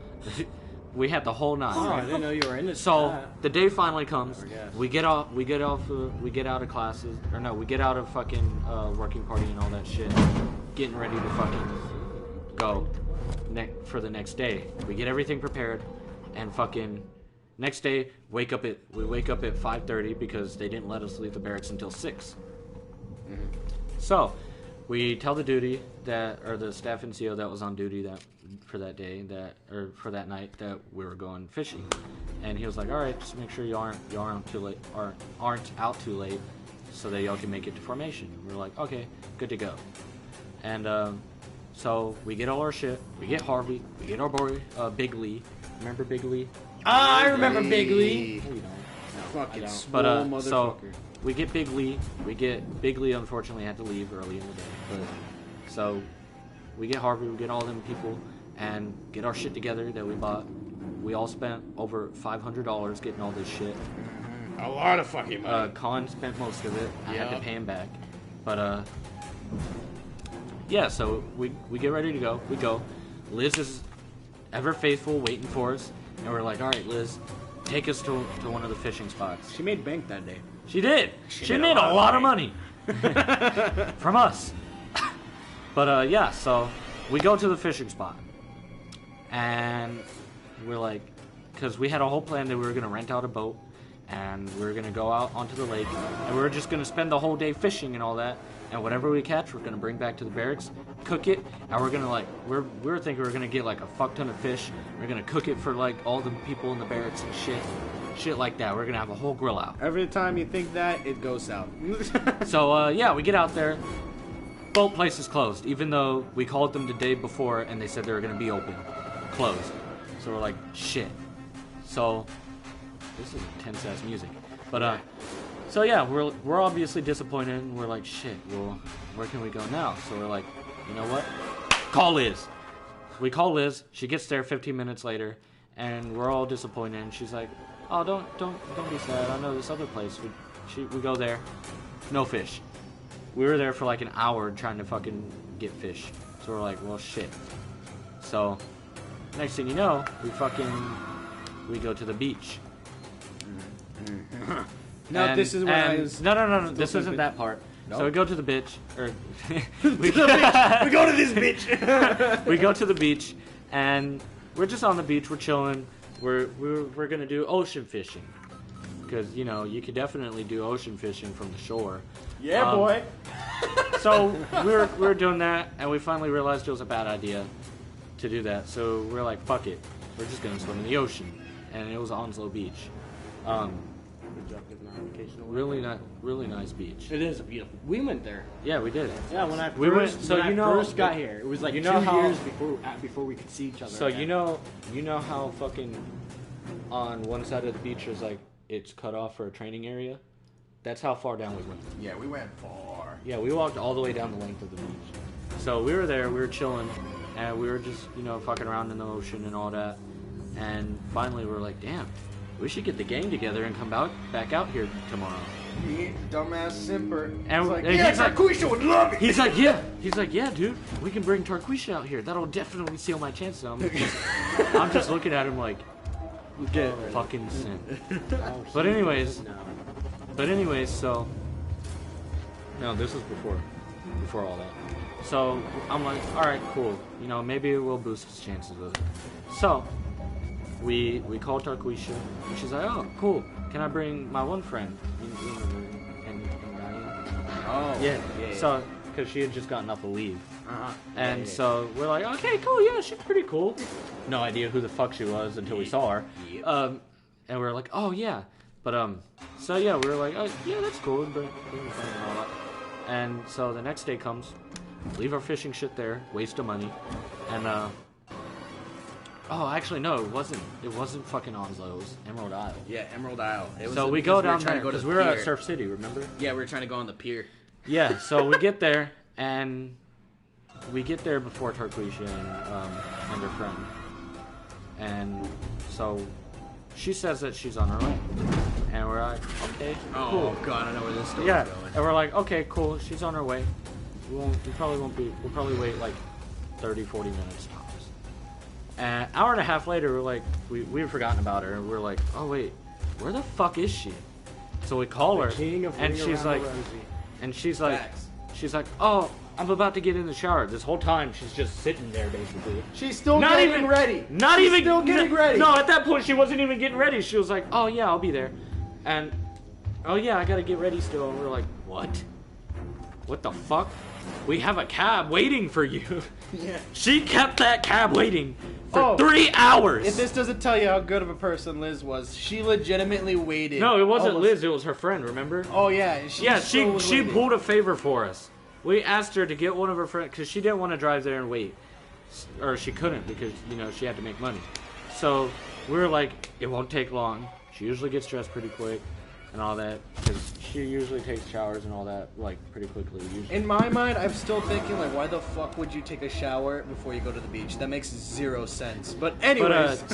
We had the whole nine. Oh, I didn't know you were in it. So the day finally comes. Never guessed. We get out of classes, or no, we get out of fucking working party and all that shit. Getting ready to fucking go for the next day. We get everything prepared, and fucking next day we wake up at 5:30 because they didn't let us leave the barracks until 6. So we tell the the staff NCO that was on duty for that night that we were going fishing, and he was like, "All right, just make sure you aren't out too late, so that y'all can make it to formation." And we're like, "Okay, good to go." And so we get all our shit. We get Harvey. We get our boy Big Lee. Remember Big Lee? I remember Big Lee. No, you don't. Fucking don't. small But motherfucker. so we get Big Lee. Unfortunately had to leave early in the day. But so we get Harvey. We get all them people and get our shit together that we bought. We all spent over $500 getting all this shit. a lot of fucking money. Colin spent most of it. I had to Yep. pay him back. But yeah. So we get ready to go. We go. Liz is ever faithful, waiting for us. And we're like, all right, Liz, take us to one of the fishing spots. She made bank that day. She did. She made a lot of money from us. But yeah, so we go to the fishing spot, and we're like, because we had a whole plan that we were gonna rent out a boat, and we were gonna go out onto the lake, and we were just gonna spend the whole day fishing and all that. And whatever we catch, we're gonna bring back to the barracks, cook it, and we're gonna like we were thinking we were gonna get like a fuck ton of fish. We're gonna cook it for like all the people in the barracks and shit like that. We're gonna have a whole grill out. Every time you think that, it goes south. So yeah, we get out there. Boat place is closed, even though we called them the day before and they said they were gonna be open, closed. So we're like, shit. So this is intense ass music, but so yeah, we're obviously disappointed, and we're like, shit, well, where can we go now? So we're like, you know what? Call Liz. We call Liz. She gets there 15 minutes later, and we're all disappointed. And she's like, oh, don't be sad. I know this other place. We go there, no fish. We were there for like an hour trying to fucking get fish. So we're like, well, shit. So next thing you know, we go to the beach. No, this is when I was... No. This isn't that part. No? So we go to the beach, or we go to this beach. We go to the beach, and we're just on the beach. We're chilling. We're gonna do ocean fishing, because you know you could definitely do ocean fishing from the shore. Yeah, boy. So we were doing that, and we finally realized it was a bad idea to do that. So we're like, fuck it. We're just gonna swim in the ocean, and it was Onslow Beach. Really nice beach. It is beautiful. We went there. Yeah, we did. Yeah, when I first got here, it was like you know 2 how- years before we could see each other. So again. you know how fucking on one side of the beach is like it's cut off for a training area. That's how far down we went. Yeah, we went far. Yeah, we walked all the way down the length of the beach. So we were there, we were chilling, and we were just fucking around in the ocean and all that. And finally, we were like, damn, we should get the gang together and come back out here tomorrow. Me, dumbass simper. And like, and yeah, he's like, Tarquisha would love it. He's like, yeah, dude, we can bring Tarquisha out here. That'll definitely seal my chances. I'm just looking at him like, fucking sin. But anyways, so no, this was before all that. So I'm like, all right, cool. Maybe it will boost his chances of it. So we called Tarquisha, and she's like, oh, cool. Can I bring my one friend? And Diane? Oh, yeah. So, because she had just gotten off a leave. And so we're like, okay, cool, yeah, she's pretty cool. No idea who the fuck she was until we saw her. And we were like, oh, yeah. But, so yeah, we were like, oh, yeah, that's cool. Bring your friend and all that. And so the next day comes, leave our fishing shit there, waste of money. And, oh, actually, no, it wasn't. It wasn't fucking Onslow. It was Emerald Isle. Yeah, Emerald Isle. So we go down there because we were at Surf City, remember? Yeah, we were trying to go on the pier. Yeah, so we get there, and we get there before Tarquisha and her friend. And so she says that she's on her way. And we're like, okay, cool. Oh, God, I know where this story's Yeah, going. and we're like, okay, cool, she's on her way. We'll probably wait like 30, 40 minutes tops. And an hour and a half later, we're like, we've forgotten about her. And we're like, oh wait, where the fuck is she? So we call her, and she's like, oh, I'm about to get in the shower. This whole time, she's just sitting there, basically. She's still getting ready. Still getting ready. No, at that point, she wasn't even getting ready. She was like, oh yeah, I'll be there. And, oh yeah, I gotta get ready still. And we're like, what? What the fuck? We have a cab waiting for you. Yeah. She kept that cab waiting for 3 hours. If this doesn't tell you how good of a person Liz was, she legitimately waited. No, it wasn't Liz. It was her friend. Remember? Oh yeah. She pulled a favor for us. We asked her to get one of her friends because she didn't want to drive there and wait, or she couldn't because she had to make money. So we were like, it won't take long. She usually gets dressed pretty quick and all that because she usually takes showers and all that like pretty quickly. Usually. In my mind, I'm still thinking like, why the fuck would you take a shower before you go to the beach? That makes zero sense. But anyways,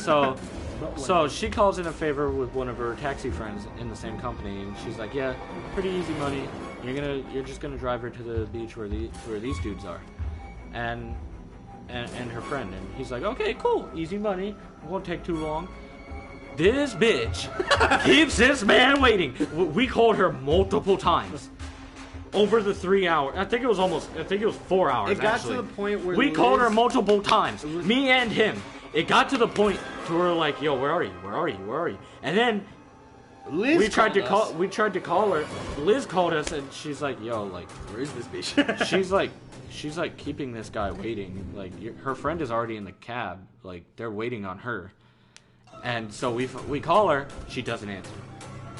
so she calls in a favor with one of her taxi friends in the same company, and she's like, yeah, pretty easy money. You're just gonna drive her to the beach where these dudes are, and and her friend, and he's like, okay, cool, easy money, won't take too long. This bitch keeps this man waiting. We called her multiple times over the 3 hours. I think it was 4 hours. It got actually. to the point where we called her multiple times, me and him. It got to the point to where like, yo, where are you? Where are you? Where are you? And then Liz we tried to called us. call. We tried to call her. Liz called us, and she's like, yo, like, Where is this bitch? she's like keeping this guy waiting. Like, her friend is already in the cab. Like, they're waiting on her. And so we call her, she doesn't answer.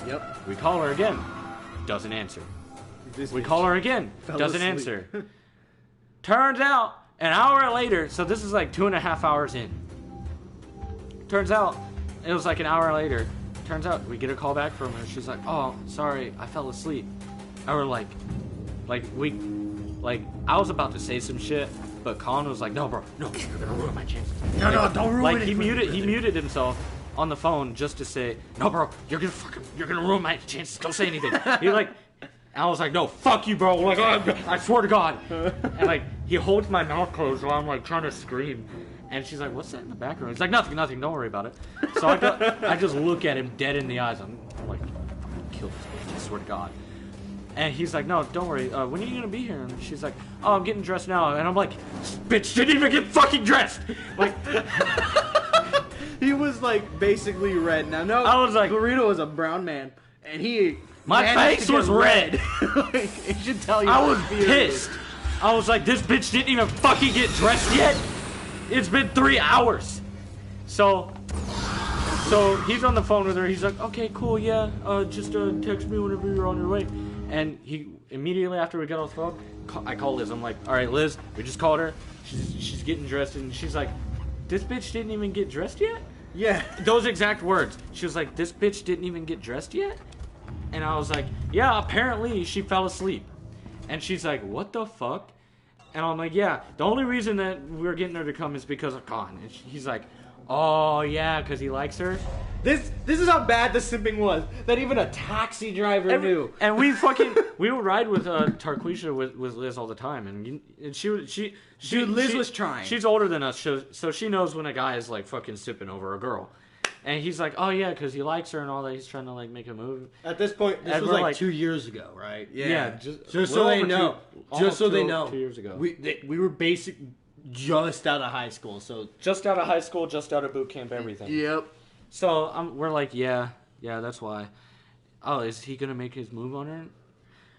Yep. We call her again, doesn't answer. We call her again, doesn't answer. Turns out, an hour later, so this is like 2.5 hours in. Turns out, it was like an hour later. Turns out, we get a call back from her. She's like, oh, sorry, I fell asleep. And we're like, I was about to say some shit, but Colin was like, no, bro, no, you're gonna ruin my chances. No, don't ruin it. He muted himself on the phone just to say, no, bro, you're gonna ruin my chances. Don't say anything. I was like, no, fuck you, bro. Like, I swear to God. And like, he holds my mouth closed while I'm like trying to scream. And she's like, what's that in the background? He's like, nothing, don't worry about it. So I just look at him dead in the eyes. I'm like, I'm gonna kill this bitch, I swear to God. And he's like, no, don't worry. When are you gonna be here? And she's like, oh, I'm getting dressed now. And I'm like, bitch didn't even get fucking dressed. Like, he was like basically red. Now, no, I was like, Burrito was a brown man, and he. My face was red. Like, it should tell you. I was pissed. I was like, this bitch didn't even fucking get dressed yet. It's been 3 hours. So he's on the phone with her. He's like, okay, cool, yeah. Just text me whenever you're on your way. And he immediately after we got off the phone, I call Liz. I'm like, all right, Liz, we just called her. She's getting dressed, and she's like, this bitch didn't even get dressed yet? Yeah. Those exact words. She was like, this bitch didn't even get dressed yet? And I was like, yeah, apparently she fell asleep. And she's like, what the fuck? And I'm like, yeah, the only reason that we're getting her to come is because of Khan. And he's like, oh, yeah, because he likes her. This is how bad the simping was. That even a taxi driver knew. And we would ride with Tarquisha with Liz all the time. And she Liz was trying. She's older than us, so she knows when a guy is like fucking sipping over a girl. And he's like, oh yeah, because he likes her and all that. He's trying to like make a move. At this point, this was like 2 years ago, right? Yeah, just so they know. Just so they know. 2 years ago. We were just out of high school, so just out of high school, just out of boot camp, everything. Yep. So we're like, yeah, that's why. Oh, is he gonna make his move on her?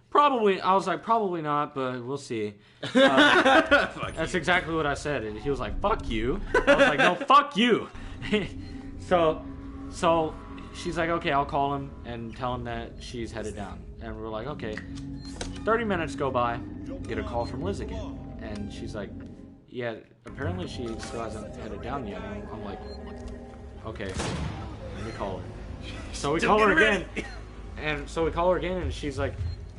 Probably. I was like, probably not, but we'll see. That's exactly what I said. And he was like, fuck you. I was like, no, fuck you. So she's like, okay, I'll call him and tell him that she's headed down. And we're like, okay. 30 minutes go by, get a call from Liz again. And she's like, yeah, apparently she still hasn't headed down yet. And I'm like, okay, let me call her. So we call her again. And so we call her again, and she's like,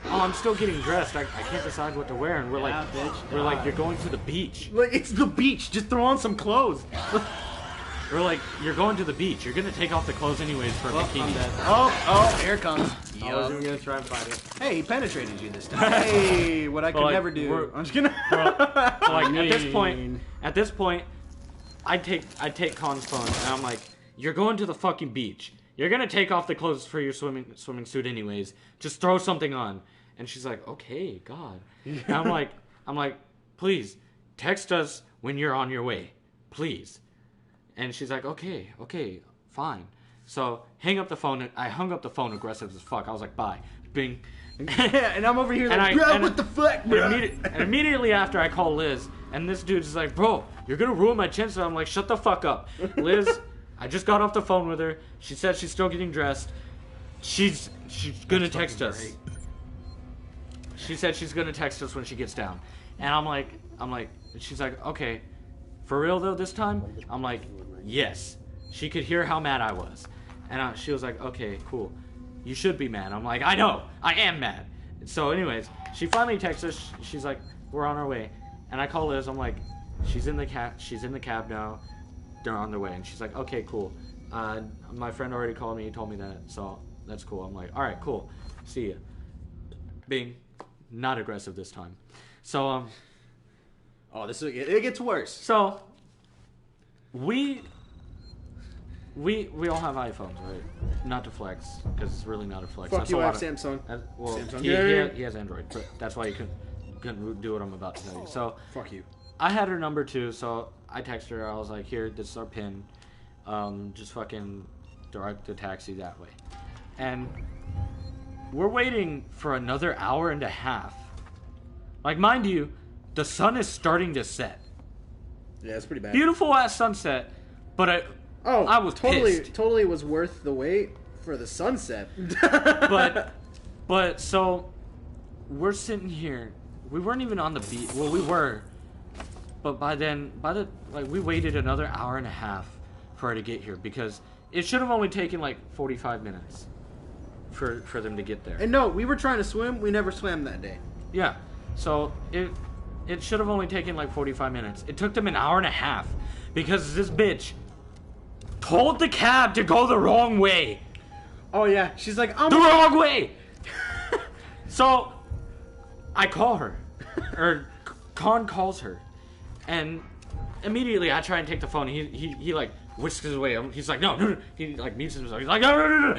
oh, I'm still getting dressed. I can't decide what to wear. And we're like, you're going to the beach. Like, it's the beach. Just throw on some clothes. We're like, you're going to the beach. You're going to take off the clothes anyways for a bikini. Oh, here it comes. I was even gonna try and fight it. Hey, he penetrated you this time. Hey, what I could never do. I'm just gonna. Like, at this point, I take Khan's phone and I'm like, you're going to the fucking beach. You're gonna take off the clothes for your swimming suit anyways. Just throw something on. And she's like, okay, God. And I'm like, please text us when you're on your way, please. And she's like, okay, fine. So hang up the phone. I hung up the phone aggressive as fuck. I was like, bye. Bing. And I'm over here like, bro, what the fuck, bro? And immediately after I call Liz, and this dude's like, bro, you're gonna ruin my chances. I'm like, shut the fuck up. Liz, I just got off the phone with her. She said she's still getting dressed. She's gonna text us. Great. She said she's gonna text us when she gets down. And I'm like, she's like, okay, for real though this time? I'm like, yes. She could hear how mad I was. And she was like, okay, cool. You should be mad. I'm like, I know, I am mad. So anyways, she finally texts us. She's like, we're on our way. And I call Liz. I'm like, she's in the cab now. They're on their way. And she's like, okay, cool. My friend already called me. He told me that. So that's cool. I'm like, all right, cool. See ya. Bing. Not aggressive this time. So, Oh, it gets worse. So, we all have iPhones, right? Not to flex, because it's really not a flex. Fuck That's you, a I lot have Samsung. Well, Samsung. he has Android, but that's why he couldn't do what I'm about to tell you. So, Fuck you. I had her number too, so I texted her. I was like, here, this is our PIN. Just fucking direct the taxi that way. And we're waiting for another hour and a half. Like, mind you, the sun is starting to set. Yeah, it's pretty bad. Beautiful ass sunset, but I was pissed. Totally was worth the wait for the sunset. but so we're sitting here. We weren't even on the beach. Well, we were, but we waited another hour and a half for her to get here because it should have only taken like 45 minutes for them to get there. And no, we were trying to swim. We never swam that day. Yeah, so it should have only taken like 45 minutes. It took them an hour and a half because this bitch told the cab to go the wrong way. Oh yeah, she's like, the wrong way. So I call her, or Con calls her, and immediately I try and take the phone. He like whisks his way. He's like, no. He like mutes himself. He's like, no.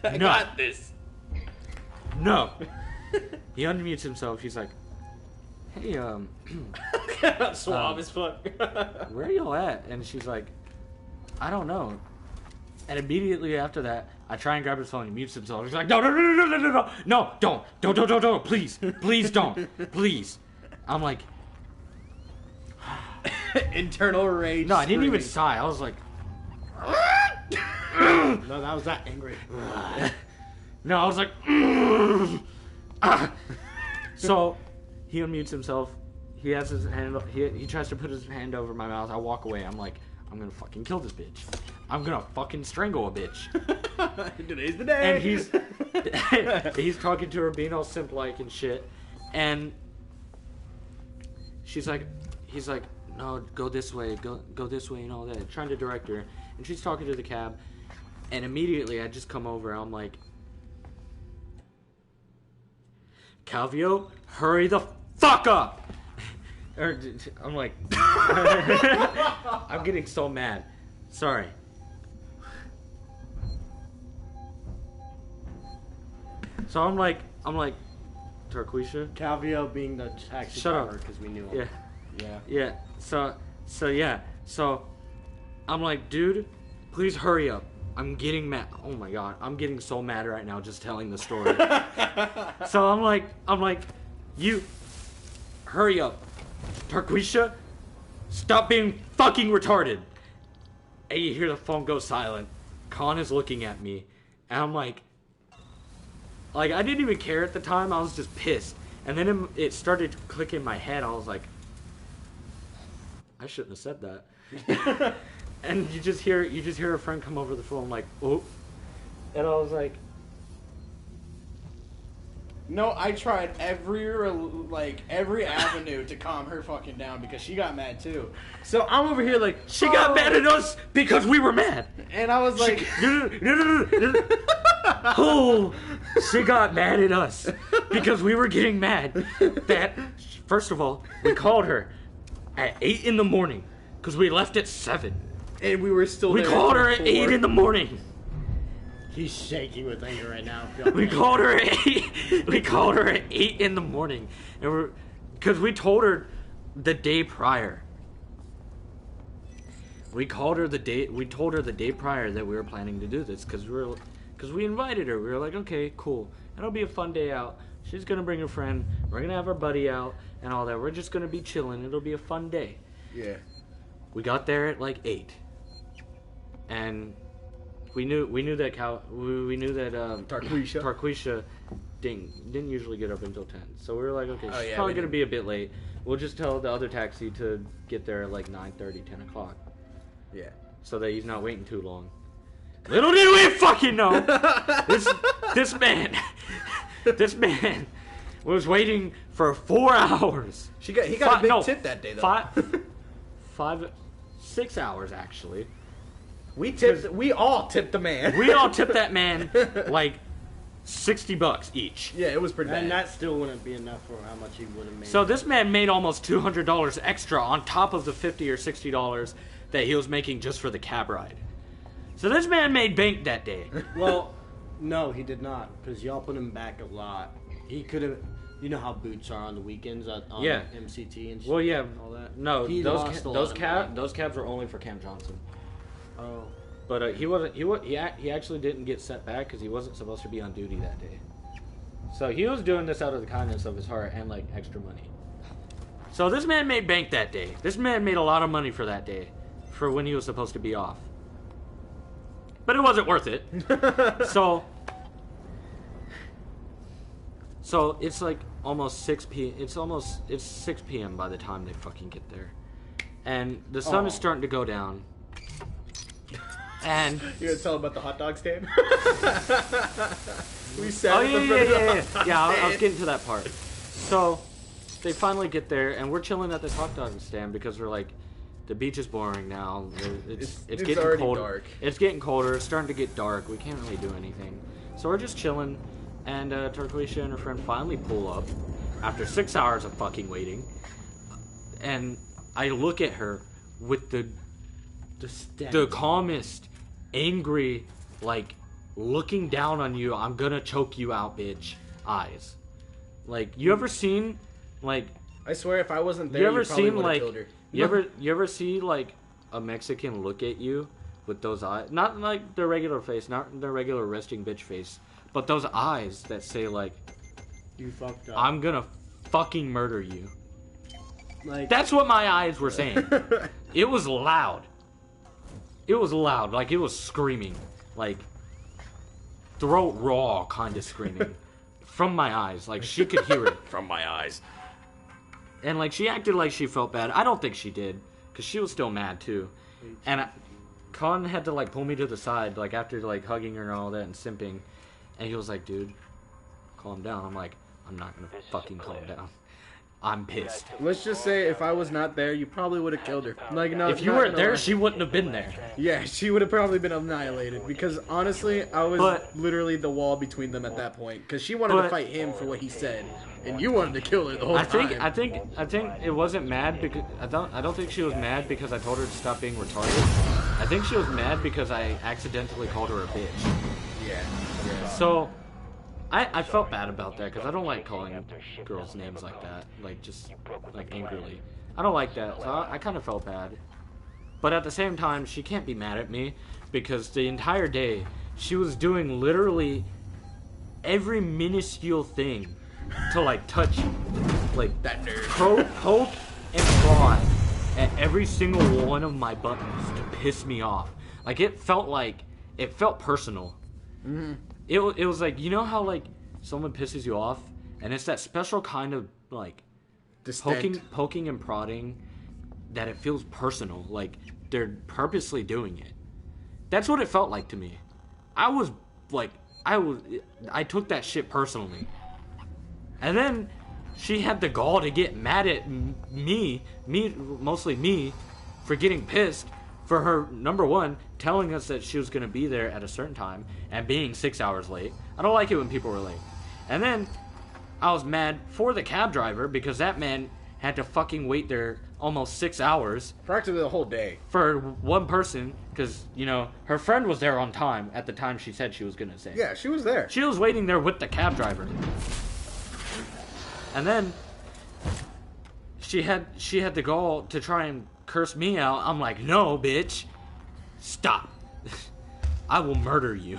I got this. No. He unmutes himself. He's like, hey, suave as fuck. where are y'all at? And she's like, I don't know. And immediately after that, I try and grab his phone. He mutes himself. He's like, no, don't, please don't, please. I'm like, internal rage. No, I didn't even sigh. I was like, no, that was that angry. No, I was like, So he unmutes himself. He has his hand. He tries to put his hand over my mouth. I walk away. I'm like, I'm gonna fucking kill this bitch. I'm gonna fucking strangle a bitch. Today's the day. And he's talking to her, being all simp-like and shit. And he's like, no, go this way, go this way, and all that. Trying to direct her, and she's talking to the cab. And immediately, I just come over. I'm like, Calvio, hurry the fuck up! I'm like, I'm getting so mad. Sorry. So I'm like, Tarquisha? Calvio being the taxi driver because we knew him. Yeah. So I'm like, dude, please hurry up. I'm getting mad. Oh my god, I'm getting so mad right now just telling the story. So I'm like, you hurry up. Tarquisha, stop being fucking retarded. And you hear the phone go silent. Con is looking at me. And I'm like, I didn't even care at the time. I was just pissed. And then it started to click in my head. I was like, I shouldn't have said that. And you just hear a friend come over the phone like, oh. And I was like, no, I tried every avenue to calm her fucking down because she got mad too. So I'm over here like, she got mad at us because we were mad. And I was like, oh, she got mad at us because we were getting mad. That, first of all, we called her at 8 in the morning because we left at 7. And we were still We there called her at 4. 8 in the morning. He's shaking with anger right now. We called her at 8. We called her at 8 in the morning, and because we told her the day prior. We told her the day prior that we were planning to do this because we invited her. We were like, okay, cool. It'll be a fun day out. She's gonna bring a friend. We're gonna have our buddy out and all that. We're just gonna be chilling. It'll be a fun day. Yeah. We got there at like 8, and we knew that Tarquisha didn't usually get up until 10. So we were like, okay, she's probably gonna be a bit late. We'll just tell the other taxi to get there at like 9:30, 10 o'clock. Yeah. So that he's not waiting too long. Little did we fucking know, this man was waiting for 4 hours. He got a big tip that day though. 6 hours actually. We all tipped the man. We all tipped that man like $60 each. Yeah, it was pretty And bad. that still wouldn't be enough for how much he would have made. So this man made almost $200 extra on top of the $50 or $60 that he was making just for the cab ride. So this man made bank that day. Well, no, he did not, because y'all put him back a lot. He could have. You know how boots are on the weekends on Yeah. MCT and shit. Well, yeah, and all that. no, He lost a lot of money. those cabs were only for Cam Johnson. Oh, But he actually didn't get set back because he wasn't supposed to be on duty that day. So he was doing this out of the kindness of his heart and like extra money. So this man made bank that day. This man made a lot of money for that day, for when he was supposed to be off. But it wasn't worth it. So it's like almost 6 p.m. It's 6 p.m. by the time they fucking get there, and the sun is starting to go down. And You gonna tell him about the hot dog stand? We sat oh at the yeah, front of the yeah. hot Yeah, I was stand. getting to that part. So they finally get there, and we're chilling at this hot dog stand because we're like, the beach is boring now. It's It's getting already cold. dark. It's getting colder. It's starting to get dark. We can't really do anything. So we're just chilling, and Turquisha and her friend finally pull up after 6 hours of fucking waiting. And I look at her with the calmest, angry, like, looking down on you, I'm gonna choke you out, bitch, eyes. Like, you ever seen, like, I swear, if I wasn't there, you ever probably seen, would've like, killed her. you ever see, like, a Mexican look at you with those eyes? Not like their regular face, not their regular resting bitch face, but those eyes that say, like, you fucked up. I'm gonna fucking murder you. like That's what my eyes were saying. It was loud. It was loud, like it was screaming, like throat raw kind of screaming from my eyes, like she could hear it from my eyes. And like she acted like she felt bad. I don't think she did, because she was still mad too. And Con had to like pull me to the side, like after like hugging her and all that and simping, and he was like, "Dude, calm down." I'm like, "I'm not gonna fucking calm down. I'm pissed." Let's just say, if I was not there, you probably would have killed her. Like, no, If you not weren't gonna there, lie. she wouldn't have been there. Yeah, she would have probably been annihilated. Because honestly, I was But- literally the wall between them at that point. Because she wanted to But- fight him for what he said, and you wanted to kill her the whole I time. think it wasn't mad because I don't think she was mad because I told her to stop being retarded. I think she was mad because I accidentally called her a bitch. Yeah. So I felt bad about that because I don't like calling girls names like that, like just like angrily. I don't like that, so I kind of felt bad. But at the same time, she can't be mad at me because the entire day she was doing literally every minuscule thing to like touch, like That nerd. poke and prod at every single one of my buttons to piss me off. Like it felt personal. Mm-hmm. It was like, you know how like someone pisses you off and it's that special kind of like poking and prodding that it feels personal, like they're purposely doing it. That's what it felt like to me. I took that shit personally. And then she had the gall to get mad at mostly me, for getting pissed for her, number one, telling us that she was going to be there at a certain time and being 6 hours late. I don't like it when people are late. And then I was mad for the cab driver because that man had to fucking wait there almost 6 hours Practically the whole day. for one person because, you know, her friend was there on time at the time she said she was going to say. Yeah, she was there. She was waiting there with the cab driver. And then she had the gall to try and curse me out. I'm like, "No, bitch. Stop. I will murder you."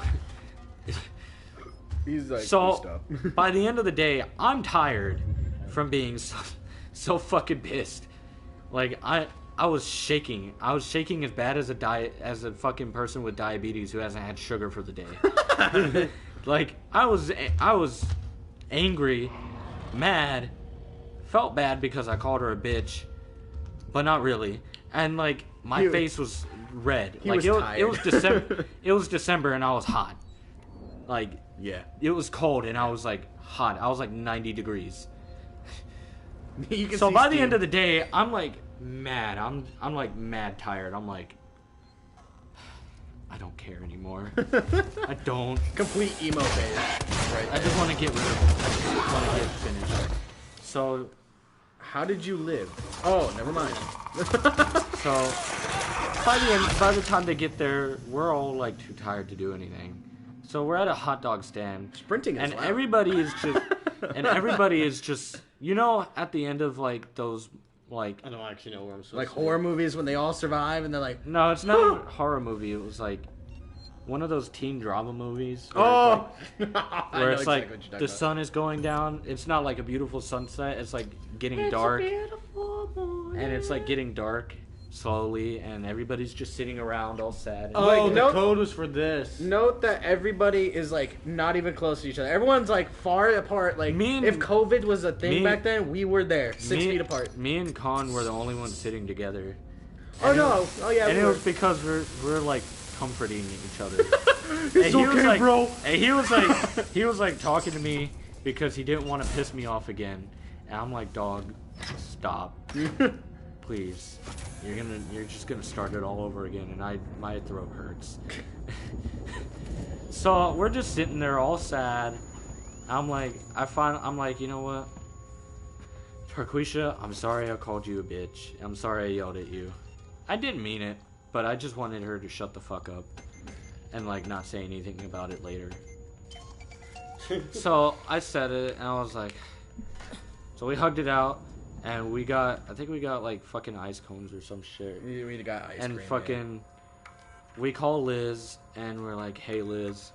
He's like, So, stop. by the end of the day, I'm tired from being so fucking pissed. Like, I was shaking. I was shaking as bad as a fucking person with diabetes who hasn't had sugar for the day. Like, I was angry, mad, felt bad because I called her a bitch, but not really. And like my face was red. Like was it tired. was December. It was December and I was hot. Like Yeah. it was cold and I was like hot. I was like 90 degrees. You can So see by the steam. end of the day, I'm like mad. I'm like mad tired. I'm like, I don't care anymore. I don't. Complete emo phase. right I just want to get rid of it. I just want to get finished. So, How did you live? Oh, never mind. so by the time they get there, we're all like too tired to do anything. So we're at a hot dog stand, Sprinting is and loud. everybody is just, you know, at the end of like those like, I don't actually know where I'm supposed Like to horror movies when they all survive and they're like, no, it's not a horror movie. It was like one of those teen drama movies. oh, Where it's like the sun is going down. It's not like a beautiful sunset. It's like getting dark, and it's like getting dark slowly, and everybody's just sitting around all sad. And Oh, the no. code was for this. Note that everybody is like not even close to each other. Everyone's like far apart. Like Me and- if COVID was a thing me- back then, we were there, 6 feet apart. Me and Con were the only ones sitting together. Oh no! Oh yeah. And we it were. was because we're like comforting each other. It's And he was okay, like, bro. And he was like talking to me because he didn't want to piss me off again. And I'm like, dog, stop, please. You're just gonna start it all over again, and my throat hurts. So we're just sitting there all sad. I'm like, you know what, Tarquisha, I'm sorry I called you a bitch. I'm sorry I yelled at you. I didn't mean it, but I just wanted her to shut the fuck up and like not say anything about it later. So I said it, and I was like, so we hugged it out, and I think we got like fucking ice cones or some shit. We got ice And cream, fucking, we call Liz, and we're like, hey Liz,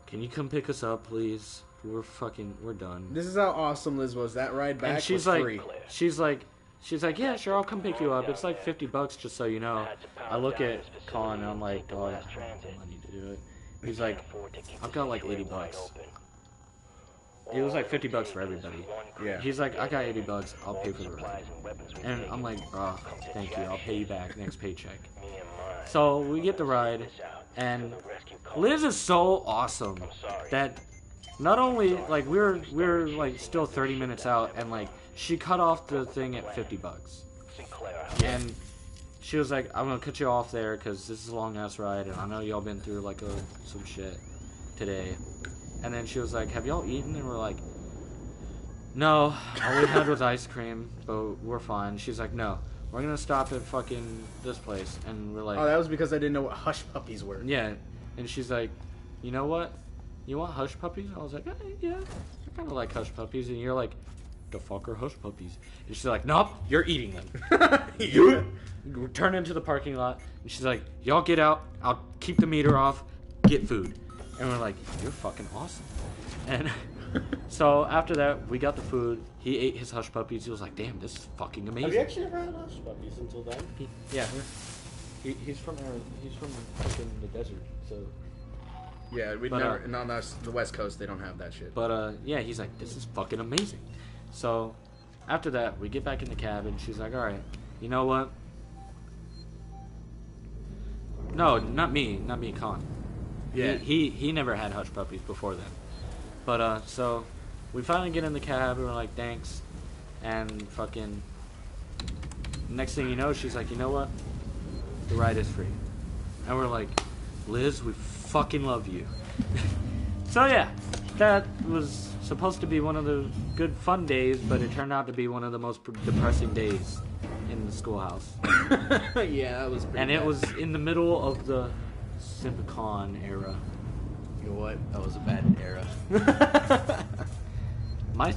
can you come pick us up, please? We're done. This is how awesome Liz was. That ride back And she's was like, free. she's like, yeah, sure, I'll come pick you up. It's like $50, just so you know. I look at Colin, and I'm like, dog, I don't have money to do it. He's like, I've got like $80. It was like $50 for everybody. Yeah. He's like, I got $80. I'll pay for the ride. And I'm like, oh, thank you. I'll pay you back next paycheck. So we get the ride, and Liz is so awesome that not only like we're like still 30 minutes out, and like she cut off the thing at $50, and she was like, I'm gonna cut you off there because this is a long ass ride, and I know y'all been through like some shit today. And then she was like, have y'all eaten? And we're like, no, all we had was ice cream, but we're fine. She's like, no, we're gonna stop at fucking this place. And we're like, Oh, that was because I didn't know what hush puppies were. yeah. And she's like, you know what? You want hush puppies? I was like, yeah, I kind of like hush puppies. And you're like, the fuck are hush puppies? And she's like, nope, you're eating them. You turn into the parking lot. And she's like, y'all get out. I'll keep the meter off. Get food. And we're like, you're fucking awesome. And so after that, we got the food. He ate his hush puppies. He was like, damn, this is fucking amazing. Have you actually ever had hush puppies until then? Yeah. He's from fucking the desert, so. Yeah, we But, never. And on the West Coast, they don't have that shit. But yeah, he's like, this is fucking amazing. So after that, we get back in the cab, and she's like, all right, you know what? No, not me, Con. Yeah. He never had hush puppies before then. But so we finally get in the cab, and we're like, thanks, and fucking. Next thing you know, she's like, you know what? The ride is free, and we're like, Liz, we fucking love you. So yeah, that was supposed to be one of the good fun days, but it turned out to be one of the most depressing days in the schoolhouse. Yeah, that was pretty And bad. it was in the middle of the Simpicon era. You know what? That was a bad era. My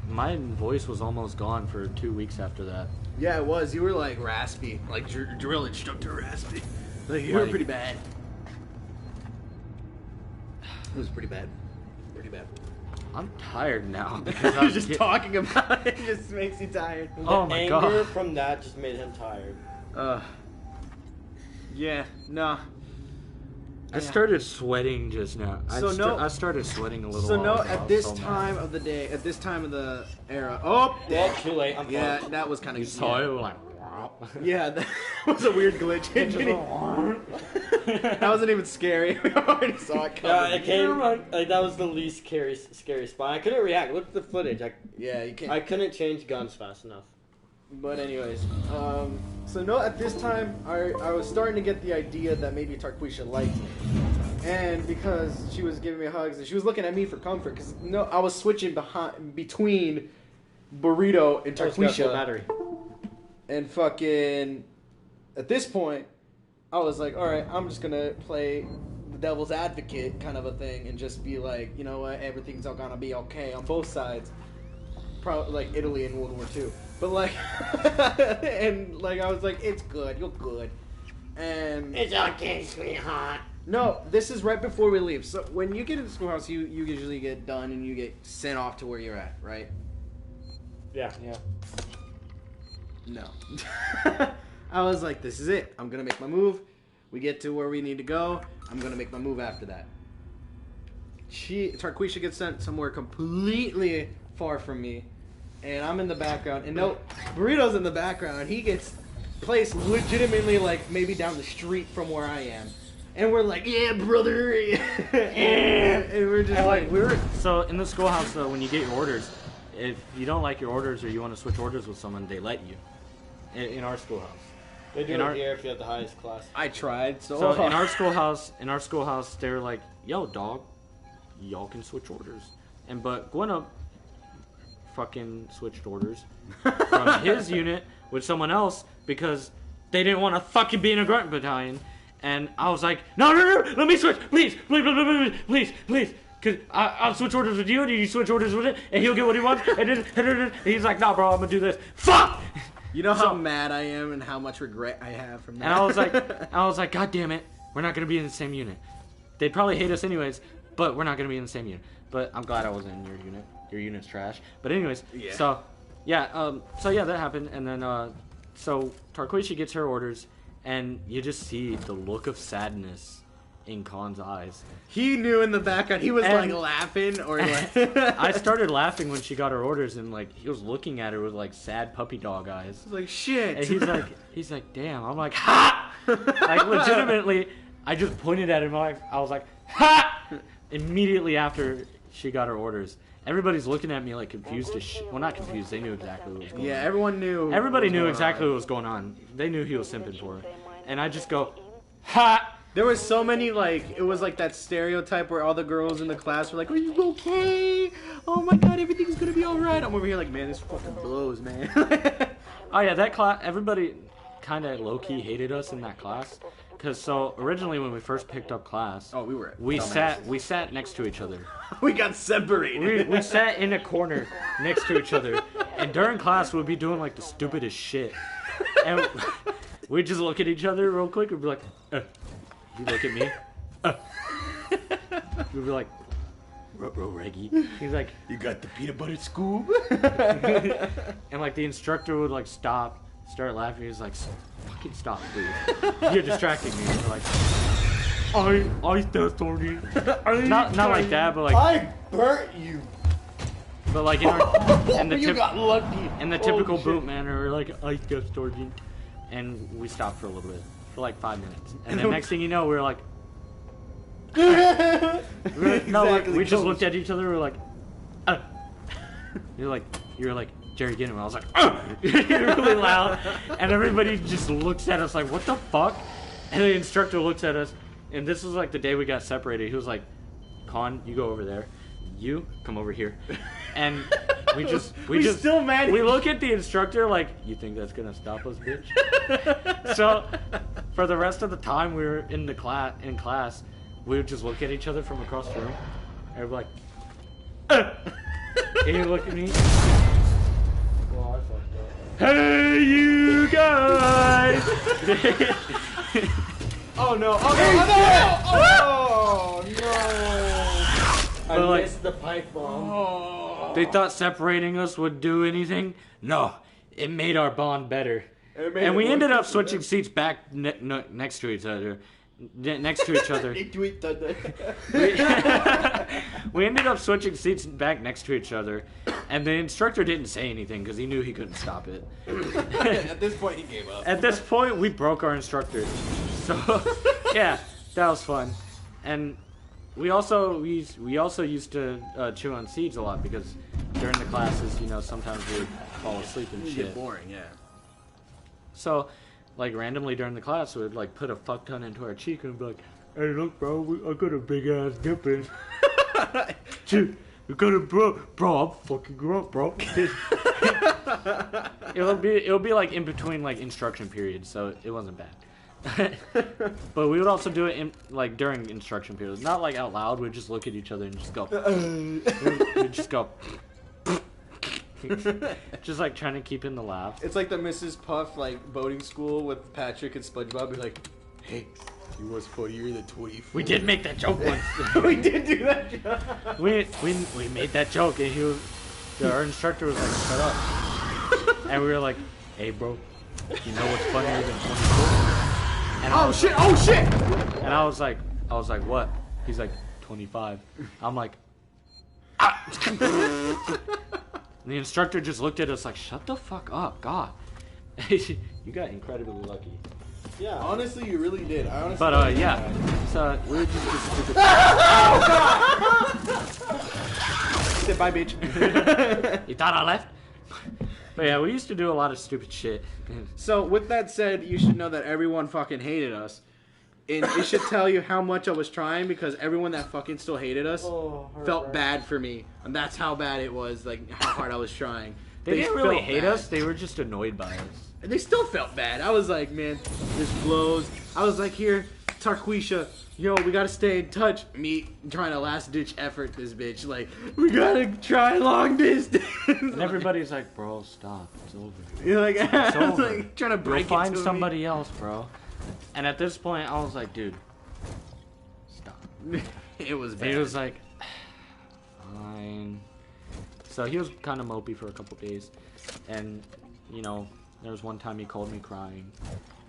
my voice was almost gone for 2 weeks after that. Yeah, it was. You were like raspy, like drill instructor raspy. Like you were Like- pretty bad. It was pretty bad. Pretty bad. I'm tired now because I was just talking about it. It just makes you tired. Oh The my anger god. from that just made him tired. Yeah, no. I started sweating just now. So I started sweating a little. So while no, ago. I at was this so mad. time of the day, at this time of the era. Oh, Yeah, too late. I'm yeah, fucked. that was kind of. You saw it like. Yeah, that was a weird glitch. That wasn't even scary. We already saw it coming. Yeah, it came like that was the least scary spot. I couldn't react. Look at the footage. Yeah, you can't. I couldn't change guns fast enough. But anyways, so no, at this time, I was starting to get the idea that maybe Tarquisha liked me. And because she was giving me hugs and she was looking at me for comfort, because I was switching between Burrito and Tarquisha. Battery. And fucking, at this point, I was like, all right, I'm just gonna play the devil's advocate kind of a thing and just be like, you know what, everything's all gonna be okay on both sides. Probably like Italy in World War II. But like, and like I was like, it's good, you're good. And It's okay, sweetheart. no, this is right before we leave. So when you get to the schoolhouse, you usually get done and you get sent off to where you're at, right? Yeah. No. I was like, this is it. I'm going to make my move. We get to where we need to go. I'm going to make my move after that. Tarquisha gets sent somewhere completely far from me. And I'm in the background. And no, Burrito's in the background. He gets placed legitimately like maybe down the street from where I am. And we're like, yeah, brother. and we're just like, So in the schoolhouse, though, when you get your orders, if you don't like your orders or you want to switch orders with someone, they let you. In our schoolhouse. They do it here if you have the highest class. I tried so So hard. in our schoolhouse, they're like, yo, dog, y'all can switch orders. But Gwenna fucking switched orders from his unit with someone else because they didn't want to fucking be in a grunt battalion. And I was like, no, let me switch, please, please. Cause I'll switch orders with you, and you switch orders with it, and he'll get what he wants. And then he's like, nah, bro, I'm gonna do this. Fuck! You know how mad I am and how much regret I have from that. And I was like, God damn it, we're not gonna be in the same unit. They'd probably hate us anyways, but we're not gonna be in the same unit. But I'm glad I wasn't in your unit. Your unit's trash. But anyways, yeah. So that happened, and then so Tarquisha gets her orders, and you just see the look of sadness in Khan's eyes. He knew in the background. He was And- like laughing or like. I started laughing when she got her orders, and like he was looking at her with like sad puppy dog eyes. like shit. And he's like, damn. I'm like, ha! Like legitimately, I just pointed at him. I was like, ha! Immediately after she got her orders, everybody's looking at me like confused as shit. Well, not confused. They knew exactly what was going on. Yeah, everyone knew. Everybody knew exactly what was going on. They knew he was simping for her. And I just go, ha! There was so many like it was like that stereotype where all the girls in the class were like, "Are you okay? Oh my god, everything's gonna be all right." I'm over here like, man, this fucking blows, man. Oh yeah, that class. Everybody kind of low key hated us in that class. Cause so originally when we first picked up class, we sat next to each other. We got separated. We sat in a corner next to each other, and during class we'd be doing like the stupidest shit, and we'd just look at each other real quick. We'd be like, you look at me. We'd be like, Reggie. He's like, you got the peanut butter scoop. and like the instructor would like start laughing. He's like, fucking stop, please. You're distracting me. And we're like, I still told you. Not like that, but like I burnt you. But like in our You got lucky. in the typical boot manner, we're like, I still told you. And we stopped for a little bit. For like 5 minutes. And then next thing you know, we were like, we just looked at each other. We were like, You're like Jerry Ginham. I was like, really loud, and everybody just looks at us like, what the fuck? And the instructor looks at us, and this was like the day we got separated. He was like, Khan, you go over there. You come over here. And we just still managed. We look at the instructor like, you think that's gonna stop us, bitch? So for the rest of the time we were in class, we would just look at each other from across the room, and we're like, and you look at me. Well, I fucked up. Hey, you guys! Oh no! Oh no! I like- missed the pipe bomb. They thought separating us would do anything. No, it made our bond better. And we ended up switching seats back next to each other. We ended up switching seats back next to each other, and the instructor didn't say anything because he knew he couldn't stop it. At this point, he gave up. At this point, we broke our instructor. So, yeah, that was fun. And we also used to chew on seeds a lot because during the classes, you know, sometimes we would fall asleep and shit. Get boring, yeah. So, like randomly during the class, we would like put a fuck ton into our cheek and be like, Hey, look, bro, I got a big ass dipping. Dude, you got a bro, I'm fucking grunt, bro. It'll be like in between like instruction periods, so it wasn't bad. But we would also do it in like during instruction periods, not like out loud. We'd just look at each other and just go. We'd just go. Just like trying to keep in the laughs. It's like the Mrs. Puff like boating school with Patrick and SpongeBob. Be like, hey, he was funnier than 24. We did make that joke once. We did do that joke. We made that joke, and our instructor was like, shut up. And we were like, hey, bro, you know what's funnier than 24? And oh shit! And I was like, what? He's like, 25. I'm like, ah! And the instructor just looked at us like, shut the fuck up, God. You got incredibly lucky. Yeah, honestly, you really did. But yeah, so we were just stupid. Oh God! Say bye, bitch. You thought I left? But yeah, we used to do a lot of stupid shit. So with that said, you should know that everyone fucking hated us. And it should tell you how much I was trying, because everyone that fucking still hated us felt bad for me. And that's how bad it was, like how hard I was trying. They didn't really hate us, they were just annoyed by us. And they still felt bad. I was like, man, this blows. I was like, here, Tarquisha, yo, we gotta stay in touch. Me trying to last ditch effort this bitch. Like, we gotta try long distance. And everybody's like, bro, stop. It's over. You're like, it's I was over. like trying to break it find to somebody else, bro. And at this point, I was like, dude, stop. It was bad. And he was like, fine. So he was kind of mopey for a couple days. And, you know, there was one time he called me crying.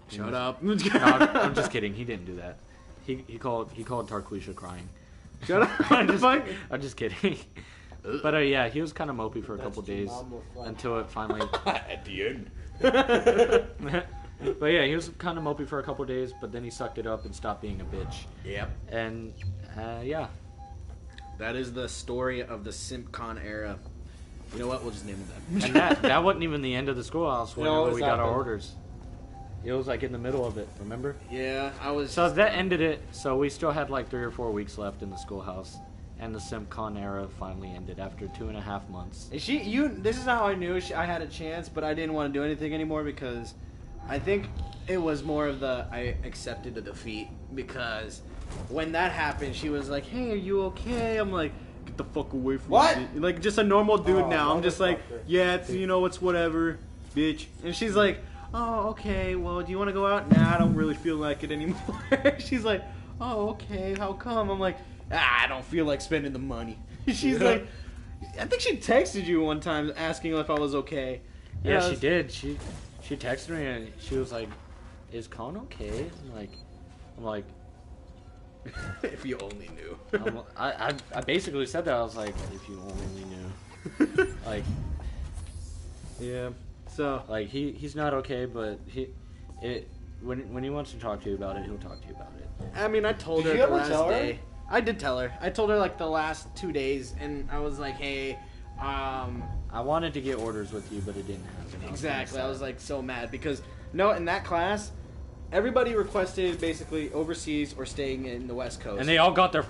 Shut up. No, I'm just kidding. He didn't do that. He called Tarquisha crying. Shut up. I'm just kidding. But yeah, he was kind of mopey for a couple days until it finally. At the end. But yeah, he was kind of mopey for a couple days, but then he sucked it up and stopped being a bitch. Yep. And yeah. That is the story of the SimpCon era. You know what? We'll just name it that. And that wasn't even the end of the schoolhouse whenever we got our orders. It was like in the middle of it, remember? Yeah, I was. So that ended it. So we still had like 3 or 4 weeks left in the schoolhouse, and the SimpCon era finally ended after 2.5 months. This is how I knew I had a chance, but I didn't want to do anything anymore because I think it was more of I accepted the defeat, because when that happened, she was like, "Hey, are you okay?" I'm like, "Get the fuck away from me." Like just a normal dude now. I'm just like, "Yeah, it's it's whatever, bitch." And she's like, "Oh, okay. Well, do you want to go out?" Nah, I don't really feel like it anymore. She's like, "Oh, okay. How come?" I'm like, I don't feel like spending the money. She's like, I think she texted you one time asking if I was okay. Yeah, she did. She texted me and she was like, "Is Con okay?" I'm like, if you only knew. I basically said that. I was like, if you only knew. Like, yeah. So like he's not okay, but when he wants to talk to you about it, he'll talk to you about it. I mean, I told her the last day. I did tell her. I told her like the last 2 days, and I was like, "Hey, I wanted to get orders with you, but it didn't happen." Exactly. I was like so mad because in that class, everybody requested basically overseas or staying in the West Coast, and they all got their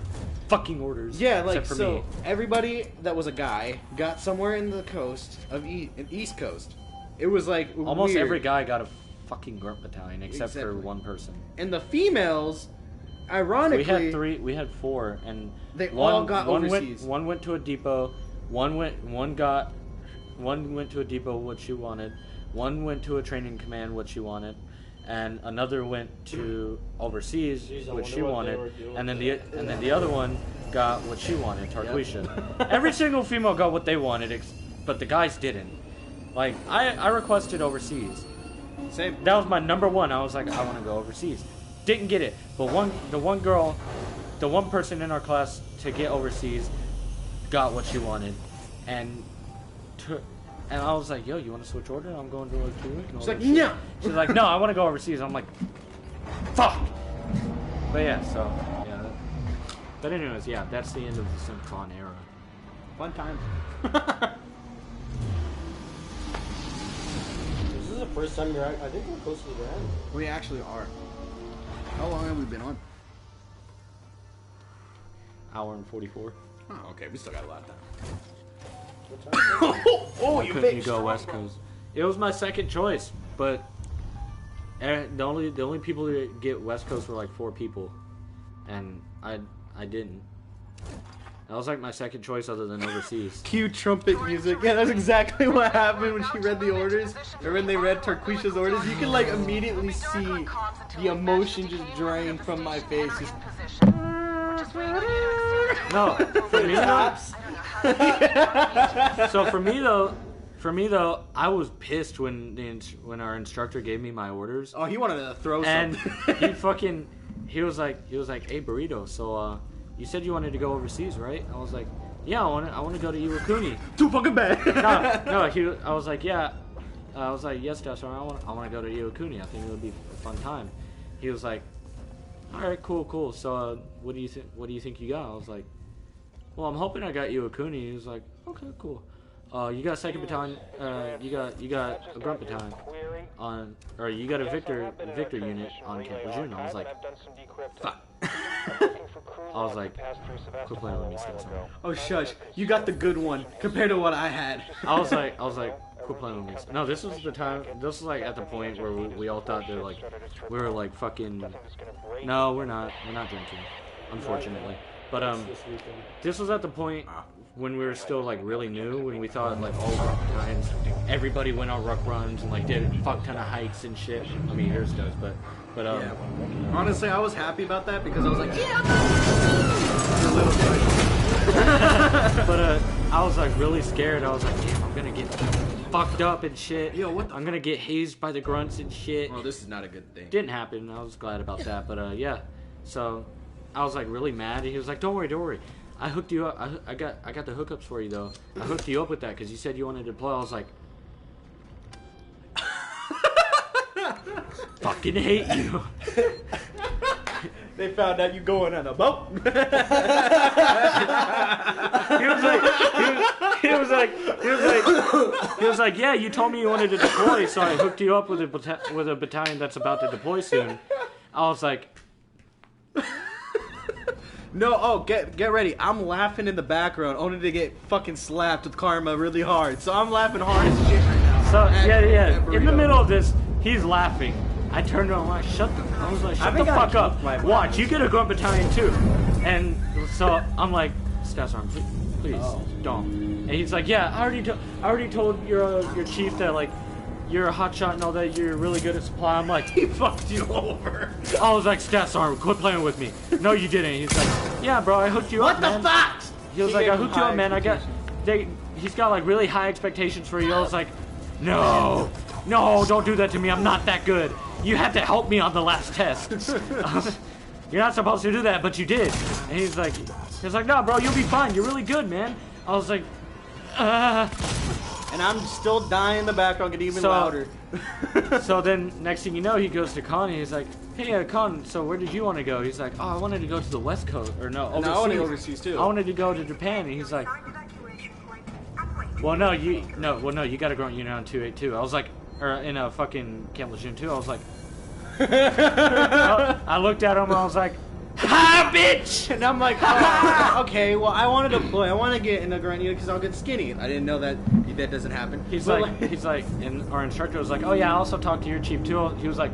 fucking orders. Yeah, like except for me. Everybody that was a guy got somewhere in the coast of East Coast. It was like almost weird. every guy got a fucking grunt battalion except for one person. And the females, ironically, we had 4, and they all got overseas. One went to a depot. One went to a depot what she wanted. One went to a training command what she wanted, and another went to overseas what she wanted, and then the other one got what she wanted, Tarquisha. Every single female got what they wanted, but the guys didn't. Like I requested overseas. Same. That was my number one. I was like, I want to go overseas. Didn't get it, but the one person in our class to get overseas got what she wanted, and I was like, yo, you want to switch order? I'm going to like 2 weeks. She's like, no. She's like, no, I want to go overseas. I'm like, fuck. But yeah, so yeah. But anyways, yeah, that's the end of the SimpCon era. Fun times. This is the first time I think we're close to the end. We actually are. How long have we been on? hour and 44. Oh, okay, we still got a lot of time. Why couldn't you go West Coast? It was my second choice, but the only people that get West Coast were like 4 people, and I didn't. That was like my second choice other than overseas. Cue trumpet music. Yeah, that's exactly what happened when she read the orders, or when they read Tarquisha's orders. You can like immediately see the emotion just drain from my face. Just... No, for me though. So for me though, I was pissed when our instructor gave me my orders. Oh, he wanted to throw and something. he was like, hey Burrito, so you said you wanted to go overseas, right? I was like, yeah, I want to go to Iwakuni. Too fucking bad. no, I was like, yeah. I was like, yes, Josh, I want to go to Iwakuni. I think it would be a fun time. He was like, all right, cool. So what do you think you got? I was like, well, I'm hoping I got Iwakuni. He was like, okay, cool. You got 2nd Battalion. You got a Grunt Battalion or you got a Victor unit on Camp Lejeune. I was like, fuck. I was like, quit playing with me, Stetson. Oh shush, you got the good one compared to what I had. I was like, quit playing with me. No, this was the time. This was like at the point where we all thought that like we were like fucking. No, we're not drinking, unfortunately. But this was at the point when we were still like really new, when we thought like all ruck times, everybody went on ruck runs and like did a fuck ton of hikes and shit. I mean, yours does, but yeah. Honestly, I was happy about that because I was like, yeah, but I was like really scared. I was like, damn, I'm gonna get fucked up and shit. Yo, what? I'm gonna get hazed by the grunts and shit. Well, this is not a good thing. Didn't happen. I was glad about that, but yeah. So I was like really mad. He was like, don't worry. I hooked you up. I got the hookups for you though. I hooked you up with that because you said you wanted to deploy. I was like, fucking hate you. They found out you going on a boat. He was like, yeah, you told me you wanted to deploy, so I hooked you up with a battalion that's about to deploy soon. I was like, no, get ready. I'm laughing in the background, only to get fucking slapped with karma really hard. So I'm laughing hard as shit right now. So yeah. In the middle of this, he's laughing. I turned around, I was like, shut the fuck up. Watch, you get a grunt battalion too. And so I'm like, Stassarm, please don't. And he's like, yeah, I already told your chief that like you're a hotshot and all that, you're really good at supply. I'm like, he fucked you over. I was like, Stassarm, quit playing with me. No, you didn't. He's like, yeah, bro, I hooked you up, man. What the fuck? He was like, I hooked you up, man. He's got like really high expectations for you. I was like, no, don't do that to me. I'm not that good. You had to help me on the last test. You're not supposed to do that, but you did. And he's like, no, bro, you'll be fine. You're really good, man. I was like, And I'm still dying in the background, get even louder. So then, next thing you know, he goes to Con, and he's like, hey, Con, so where did you want to go? He's like, oh, I wanted to go to the West Coast. Or no, overseas. No, I want to go overseas, too. I wanted to go to Japan. And he's like, well, no, you got to grunt unit on 282. I was like, or in a fucking Camp Lejeune 2. I was like, I looked at him, and I was like, ha, bitch! And I'm like, oh, okay, well, I want to deploy. I want to get in a grunt unit because I'll get skinny. I didn't know that doesn't happen. He's like, and our instructor was like, oh yeah, I also talked to your chief too. He was like,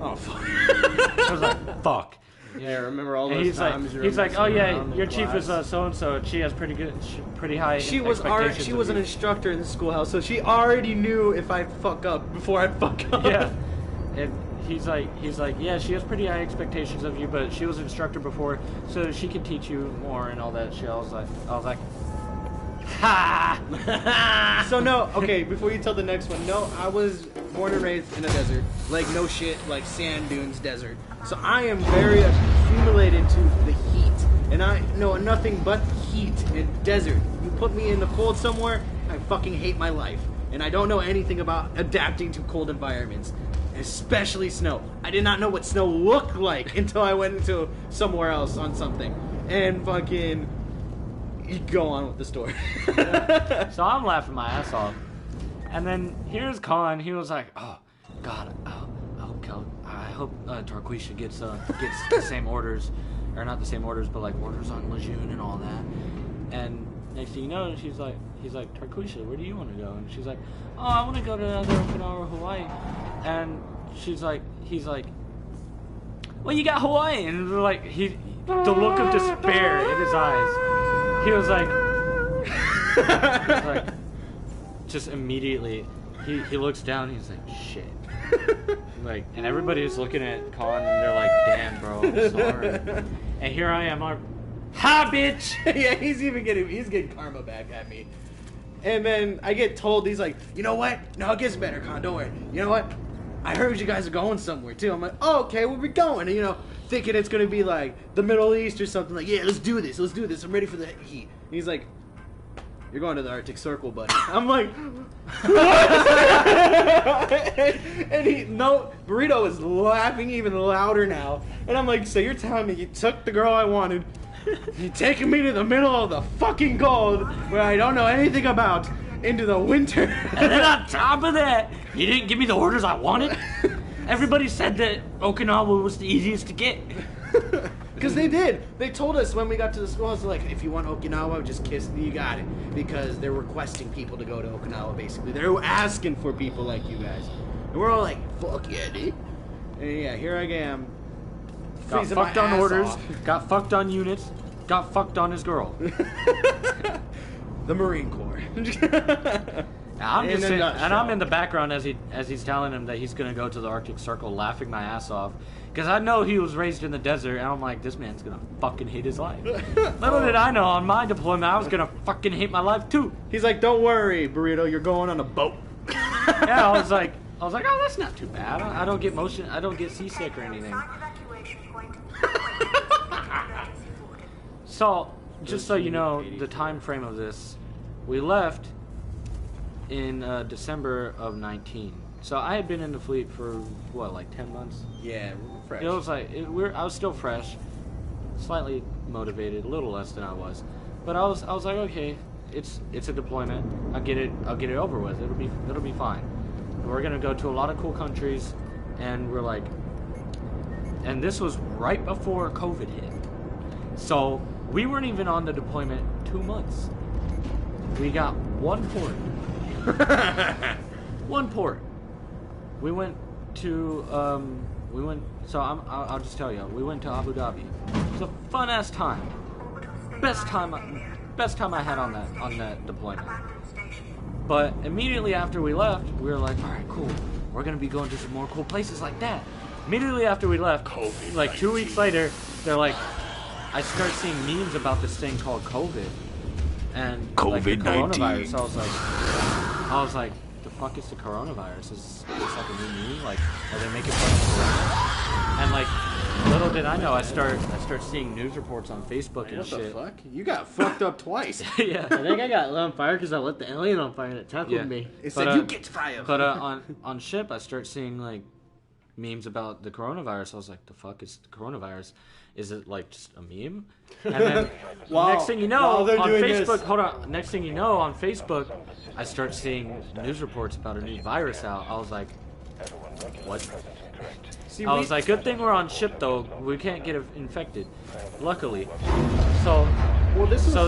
oh fuck. I was like, fuck. Yeah, I remember all those times. He's like, oh yeah, your chief is so and so. She has pretty high. She was an instructor in the schoolhouse, so she already knew if I fuck up before I fuck up. Yeah, and he's like, yeah, she has pretty high expectations of you, but she was an instructor before, so she can teach you more and all that shit. I was like, ha! So no, okay, before you tell the next one, no, I was born and raised in a desert. Like, no shit, like sand dunes desert. So I am very accumulated to the heat. And I know nothing but heat and desert. You put me in the cold somewhere, I fucking hate my life. And I don't know anything about adapting to cold environments. Especially snow. I did not know what snow looked like until I went into somewhere else on something. And fucking... You go on with the story. So I'm laughing my ass off. And then here's Con. He was like, oh, God, I hope Tarquisha gets the same orders. or not the same orders, but like orders on Lejeune and all that. And next thing you know, he's like, Tarquisha, where do you want to go? And she's like, oh, I want to go to either Okinawa or Hawaii. And he's like, well, you got Hawaii. And we're like, the look of despair in his eyes. He was like, just immediately, he looks down and he's like, shit. Like, and everybody's looking at Con and they're like, damn, bro, I'm sorry. And here I am, ha, bitch! Yeah, he's getting karma back at me. And then I get told, he's like, you know what? No, it gets better, Con, don't worry. You know what? I heard you guys are going somewhere, too. I'm like, oh, okay, where we going? And, you know, thinking it's going to be, like, the Middle East or something. Like, yeah, let's do this. I'm ready for the heat. And he's like, you're going to the Arctic Circle, buddy. I'm like, what? And Burrito is laughing even louder now. And I'm like, so you're telling me you took the girl I wanted, you're taking me to the middle of the fucking cold, where I don't know anything about, into the winter. And then on top of that, you didn't give me the orders I wanted? Everybody said that Okinawa was the easiest to get. Because they did. They told us when we got to the school, it's like, if you want Okinawa, just kiss me, you got it. Because they're requesting people to go to Okinawa, basically. They're asking for people like you guys. And we're all like, fuck yeah, dude. And yeah, here I am. Got fucked on orders, got fucked on units, got fucked on his girl. The Marine Corps. I'm in the background as he's telling him that he's gonna go to the Arctic Circle, laughing my ass off, because I know he was raised in the desert, and I'm like, this man's gonna fucking hate his life. Little did I know, on my deployment, I was gonna fucking hate my life too. He's like, don't worry, Burrito, you're going on a boat. Yeah, I was like, oh, that's not too bad. I don't get seasick or anything. So, just so you know, the time frame of this, we left in December of 19. So I had been in the fleet for what, like 10 months? Yeah, fresh. It was like I was still fresh, slightly motivated, a little less than I was, but I was like, okay, it's a deployment. I'll get it over with. It'll be fine. We're gonna go to a lot of cool countries, and we're like, and this was right before COVID hit, so we weren't even on the deployment 2 months. We got one port. One port. We went to so I'll just tell you, we went to Abu Dhabi. It was a fun ass time. Best time I had on that deployment. But immediately after we left, we were like, all right, cool. We're gonna be going to some more cool places like that. Immediately after we left, like 2 weeks later, they're like, I start seeing memes about this thing called COVID and like the coronavirus. I was like, the fuck is the coronavirus? Is this like a new meme? Like, are they making fun of corona? And like, little did I know, I start seeing news reports on Facebook and shit. What the fuck? You got fucked up twice. Yeah, I think I got lit on fire because I lit the alien on fire and it tackled me. It said, you get fire. But on ship, I start seeing like memes about the coronavirus. I was like, the fuck is the coronavirus? Is it like just a meme? And then next thing you know, on Facebook, hold on. Next thing you know, on Facebook, I start seeing news reports about a new virus out. I was like, what? I was like, good thing we're on ship though. We can't get infected, luckily. So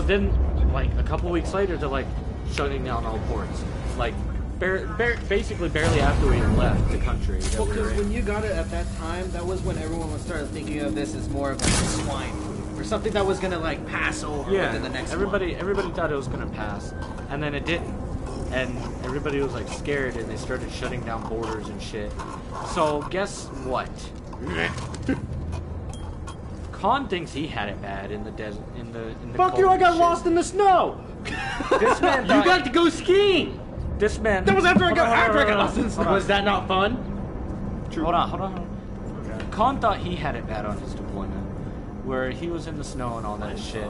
then, like a couple weeks later, they're like shutting down all ports. Like basically barely after we left the country. Well, because when you got it at that time, that was when everyone was started thinking of this as more of like swine flu or something that was gonna like pass over within the next everybody thought it was gonna pass, and then it didn't. And everybody was like scared, and they started shutting down borders and shit. So guess what? Khan thinks he had it bad in the desert, in the fuck you! I got lost in the snow. This man, you got to go skiing. This man. That was after I got lost in the snow. Was that not fun? True. Hold on. Okay. Khan thought he had it bad on his deployment, where he was in the snow and all that shit,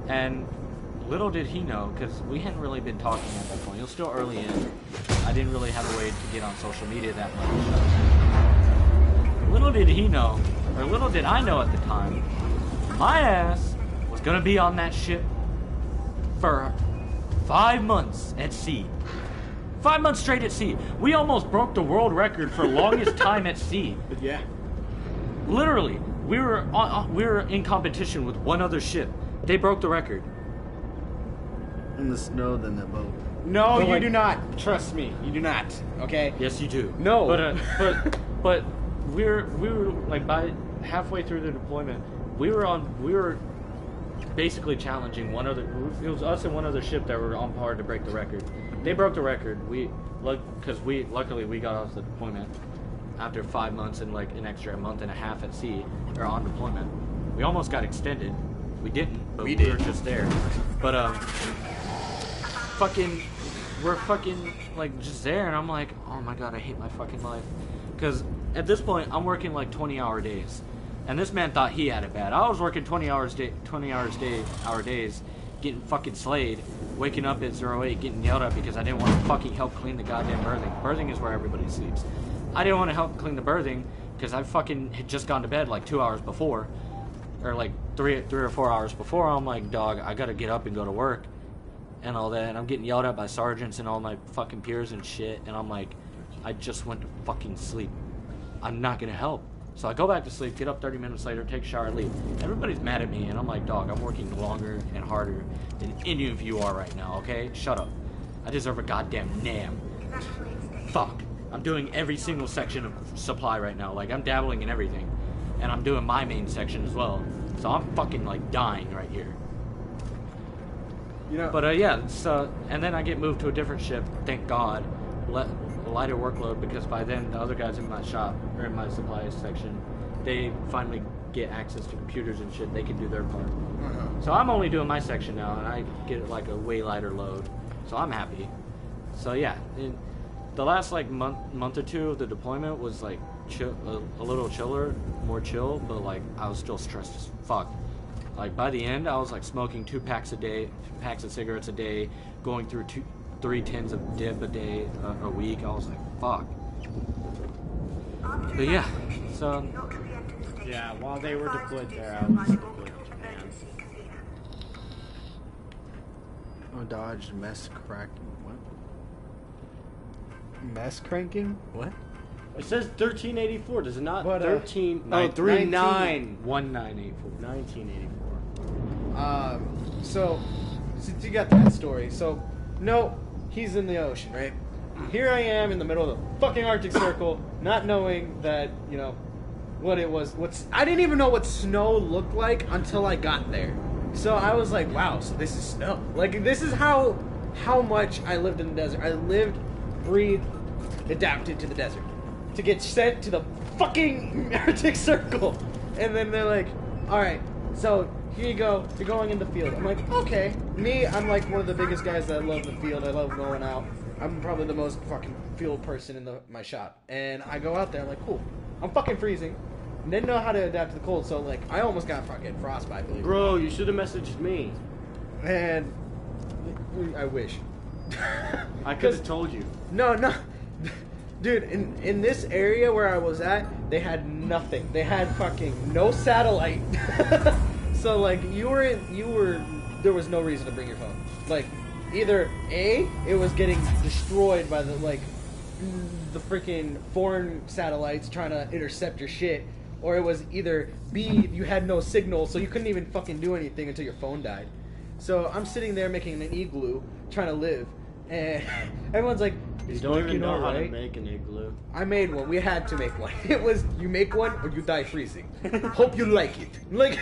and. Little did he know, because we hadn't really been talking at that point. It was still early in. I didn't really have a way to get on social media that much. Little did he know, or little did I know at the time, my ass was going to be on that ship for 5 months at sea. 5 months straight at sea. We almost broke the world record for longest time at sea. Yeah. Literally we were in competition with one other ship. They broke the record. In the snow than the boat. No, But, you like- do not. Trust me, you do not. Okay. Yes, you do. No. But we were like by halfway through the deployment, we were basically challenging one other. It was us and one other ship that were on par to break the record. They broke the record. Luckily we got off the deployment after 5 months and like an extra month and a half at sea or on deployment. We almost got extended. We didn't, but we were just there. But we're fucking like just there, and I'm like, oh my god, I hate my fucking life. Because at this point, I'm working like 20-hour days, and this man thought he had it bad. I was working 20 hour days, getting fucking slayed, waking up at 08, getting yelled at because I didn't want to fucking help clean the goddamn berthing. Berthing is where everybody sleeps. I didn't want to help clean the berthing because I fucking had just gone to bed like 2 hours before, or like three or 4 hours before. I'm like, dog, I gotta get up and go to work and all that, and I'm getting yelled at by sergeants and all my fucking peers and shit, and I'm like, I just went to fucking sleep. I'm not gonna help. So I go back to sleep, get up 30 minutes later, take a shower, leave. Everybody's mad at me, and I'm like, dog, I'm working longer and harder than any of you are right now, okay? Shut up. I deserve a goddamn NAM. Fuck. I'm doing every single section of supply right now. Like, I'm dabbling in everything. And I'm doing my main section as well. So I'm fucking, like, dying right here. You know, But, yeah, so, and then I get moved to a different ship, thank God. Lighter workload, because by then the other guys in my shop, or in my supply section, they finally get access to computers and shit. They can do their part. So I'm only doing my section now, and I get, like, a way lighter load. So I'm happy. So, yeah. The last like month or two of the deployment was like a little chiller, more chill, but like I was still stressed as fuck. Like by the end, I was like smoking 2 packs of cigarettes a day, going through 3 tins of dip a day, a week. I was like, fuck. But yeah, so Yeah, while they were deployed there, I was deployed to Japan. oh, dodged mess cracking. What? Mess cranking? What? It says 1384, does it not? But, 13. oh, 39. 1984. 1984. So, since you got that story, so, no, he's in the ocean, right? Here I am in the middle of the fucking Arctic Circle, not knowing that, you know, what it was. I didn't even know what snow looked like until I got there. So I was like, wow, so this is snow. Like, this is how much I lived in the desert. I lived, breathed, adapted to the desert. To get sent to the fucking Arctic Circle. And then they're like, alright, so here you go, you're going in the field. I'm like, okay. Me, I'm like one of the biggest guys that love the field. I love going out. I'm probably the most fucking field person in my shop. And I go out there, I'm like, cool. I'm fucking freezing. Didn't know how to adapt to the cold, so like, I almost got fucking frostbite, believe it or Bro, you should have messaged me. not. And I wish. I could have told you. No. Dude, in this area where I was at, they had nothing. They had fucking no satellite. So like there was no reason to bring your phone. Like either A, it was getting destroyed by the freaking foreign satellites trying to intercept your shit, or it was either B, you had no signal, so you couldn't even fucking do anything until your phone died. So I'm sitting there making an igloo, trying to live, and everyone's like, You "Is don't even cooking know how to alright?" make an igloo. I made one. We had to make one. It was you make one or you die freezing. Hope you like it. Like,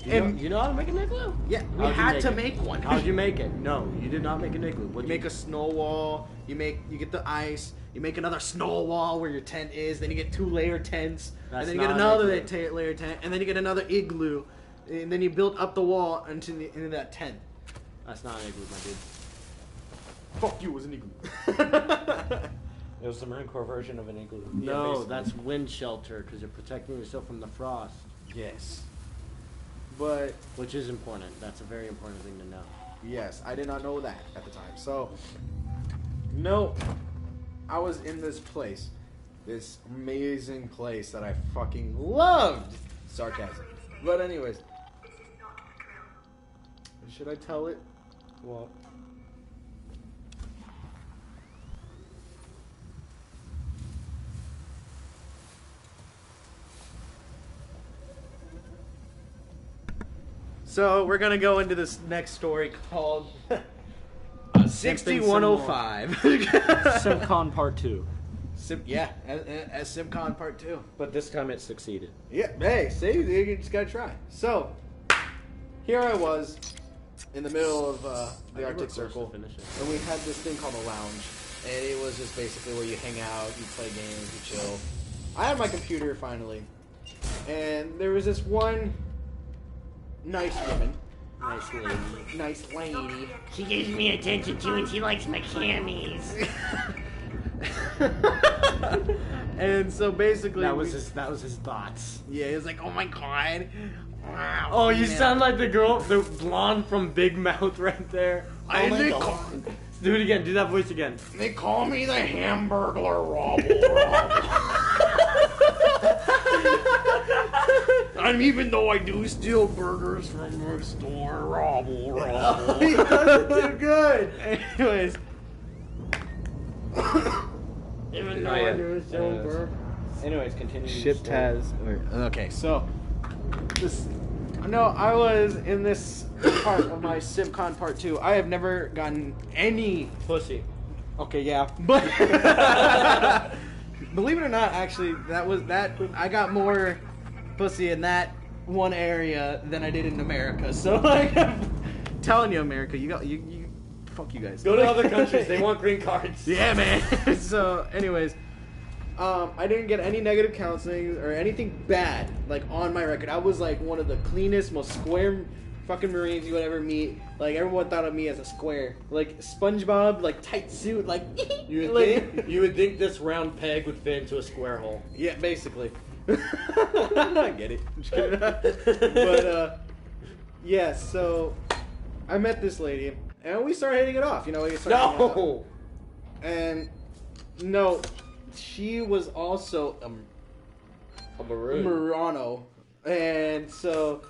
You know how to make an igloo? yeah, we How'd you had to it? make one. How'd you make it? No, you did not make an igloo. What You make a snow wall. You get the ice. You make another snow wall where your tent is. Then you get 2-layer tents. That's and then you get not an another igloo. layer tent. And then you get another igloo. And then you build up the wall into that tent. That's not an igloo, my dude. Fuck you, it was an igloo. it was the Marine Corps version of an igloo. No, basically. that's wind shelter because you're protecting yourself from the frost, Yes. But which is important. That's a very important thing to know. yes, I did not know that at the time. So, no, I was in this place. This amazing place that I fucking loved. Sarcasm. But anyways. Should I tell it? Well, So we're gonna go into this next story called 6105. SimCon Part 2. As SimCon Part 2. But this time it succeeded. Yeah, hey, see, you just gotta try. So, here I was in the middle of the Arctic Circle, and we had this thing called a lounge, and it was just basically where you hang out, you play games, you chill. I had my computer finally, and there was this one nice woman. Nice lady. She gives me attention too, and she likes my camis. And so basically, that was his thoughts. Yeah, he was like, "Oh my god." Oh, you sound like the girl, the blonde from Big Mouth right there. Oh my god. Do it again. Do that voice again. They call me the Hamburglar Robble. And even though I do steal burgers from the store, Robble. He does it too good. Anyways. Even though I do steal burgers. Anyways, continue. Shipped has. Okay, so I was in this part of my SimCon Part 2. I have never gotten any pussy. Okay, yeah, but believe it or not, actually, I got more pussy in that one area than I did in America. So like, I'm telling you, America, you fuck you guys. Go to other countries. They want green cards. Yeah, man. So, anyways. I didn't get any negative counseling or anything bad, like, on my record. I was, like, one of the cleanest, most square fucking Marines you would ever meet. Like, everyone thought of me as a square. Like, SpongeBob, like, tight suit, like... You would think this round peg would fit into a square hole. Yeah, basically. I get it. I'm just kidding. But, yeah, so... I met this lady, and we started hitting it off, you know? No! And... No... She was also a Maroon. Murano, and so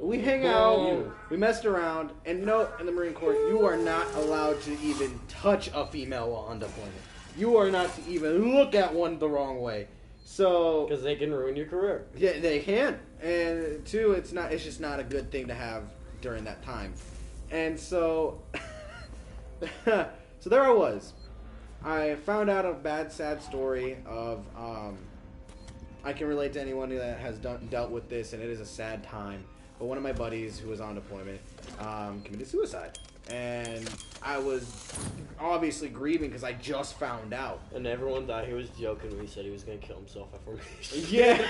we hang out, we messed around, and note in the Marine Corps, you are not allowed to even touch a female while on deployment. You are not to even look at one the wrong way. So because they can ruin your career. Yeah, they can, and two, it's just not a good thing to have during that time. And so, so there I was. I found out a bad, sad story of, I can relate to anyone that has dealt with this, and it is a sad time. But one of my buddies who was on deployment committed suicide. And I was obviously grieving because I just found out. And everyone thought he was joking when he said he was going to kill himself at formation. Yeah.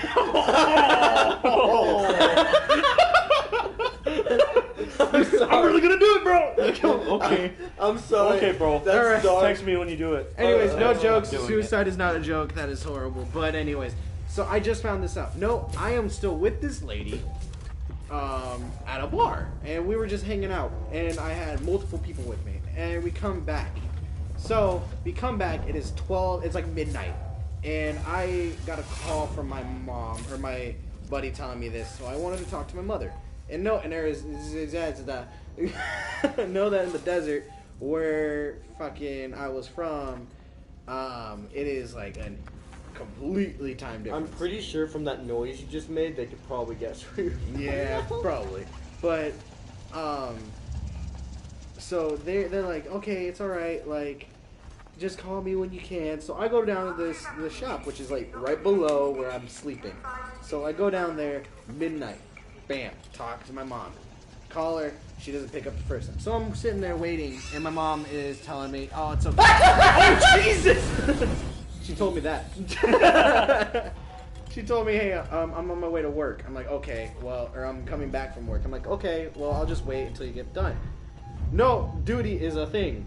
I'm really gonna do it, bro. Okay. I'm sorry. Okay, bro. That's dark. Text me when you do it. Anyways, no jokes. Suicide is not a joke. That is horrible. But anyways, so I just found this out. No, I am still with this lady at a bar, and we were just hanging out, and I had multiple people with me, and we come back. So we come back. It is 12. It's like midnight, and I got a call from my mom or my buddy telling me this. So I wanted to talk to my mother. And no, and there is that. Know that in the desert where fucking I was from, it is like a completely time difference. I'm pretty sure from that noise you just made, they could probably guess where you're from. Yeah, probably. But, so they're like, okay, it's all right. Like, just call me when you can. So I go down to the shop, which is like right below where I'm sleeping. So I go down there midnight. Bam, talk to my mom. Call her. She doesn't pick up the first time. So I'm sitting there waiting, and my mom is telling me, oh, it's okay. Oh, Jesus! She told me that. She told me, hey, I'm on my way to work. I'm like, okay, well, or I'm coming back from work. I'm like, okay, well, I'll just wait until you get done. No, duty is a thing.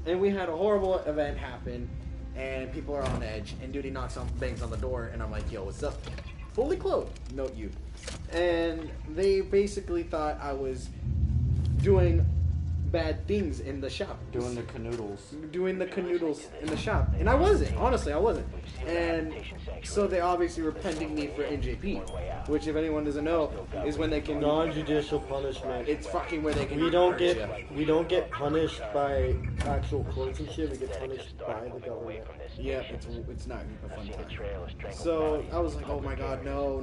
And we had a horrible event happen, and people are on edge, and duty bangs on the door, and I'm like, yo, what's up? Fully clothed, note you. And they basically thought I was doing bad things in the shop. Doing the canoodles. Doing the canoodles in the shop. And I wasn't. Honestly, I wasn't. And so they obviously were pending me for NJP. Which, if anyone doesn't know, is when they can... Non-judicial punishment. It's fucking where they can... We don't get punished by actual courts and shit. We get punished by the government. Yeah, it's not a fun time. So I was like, oh my god, no.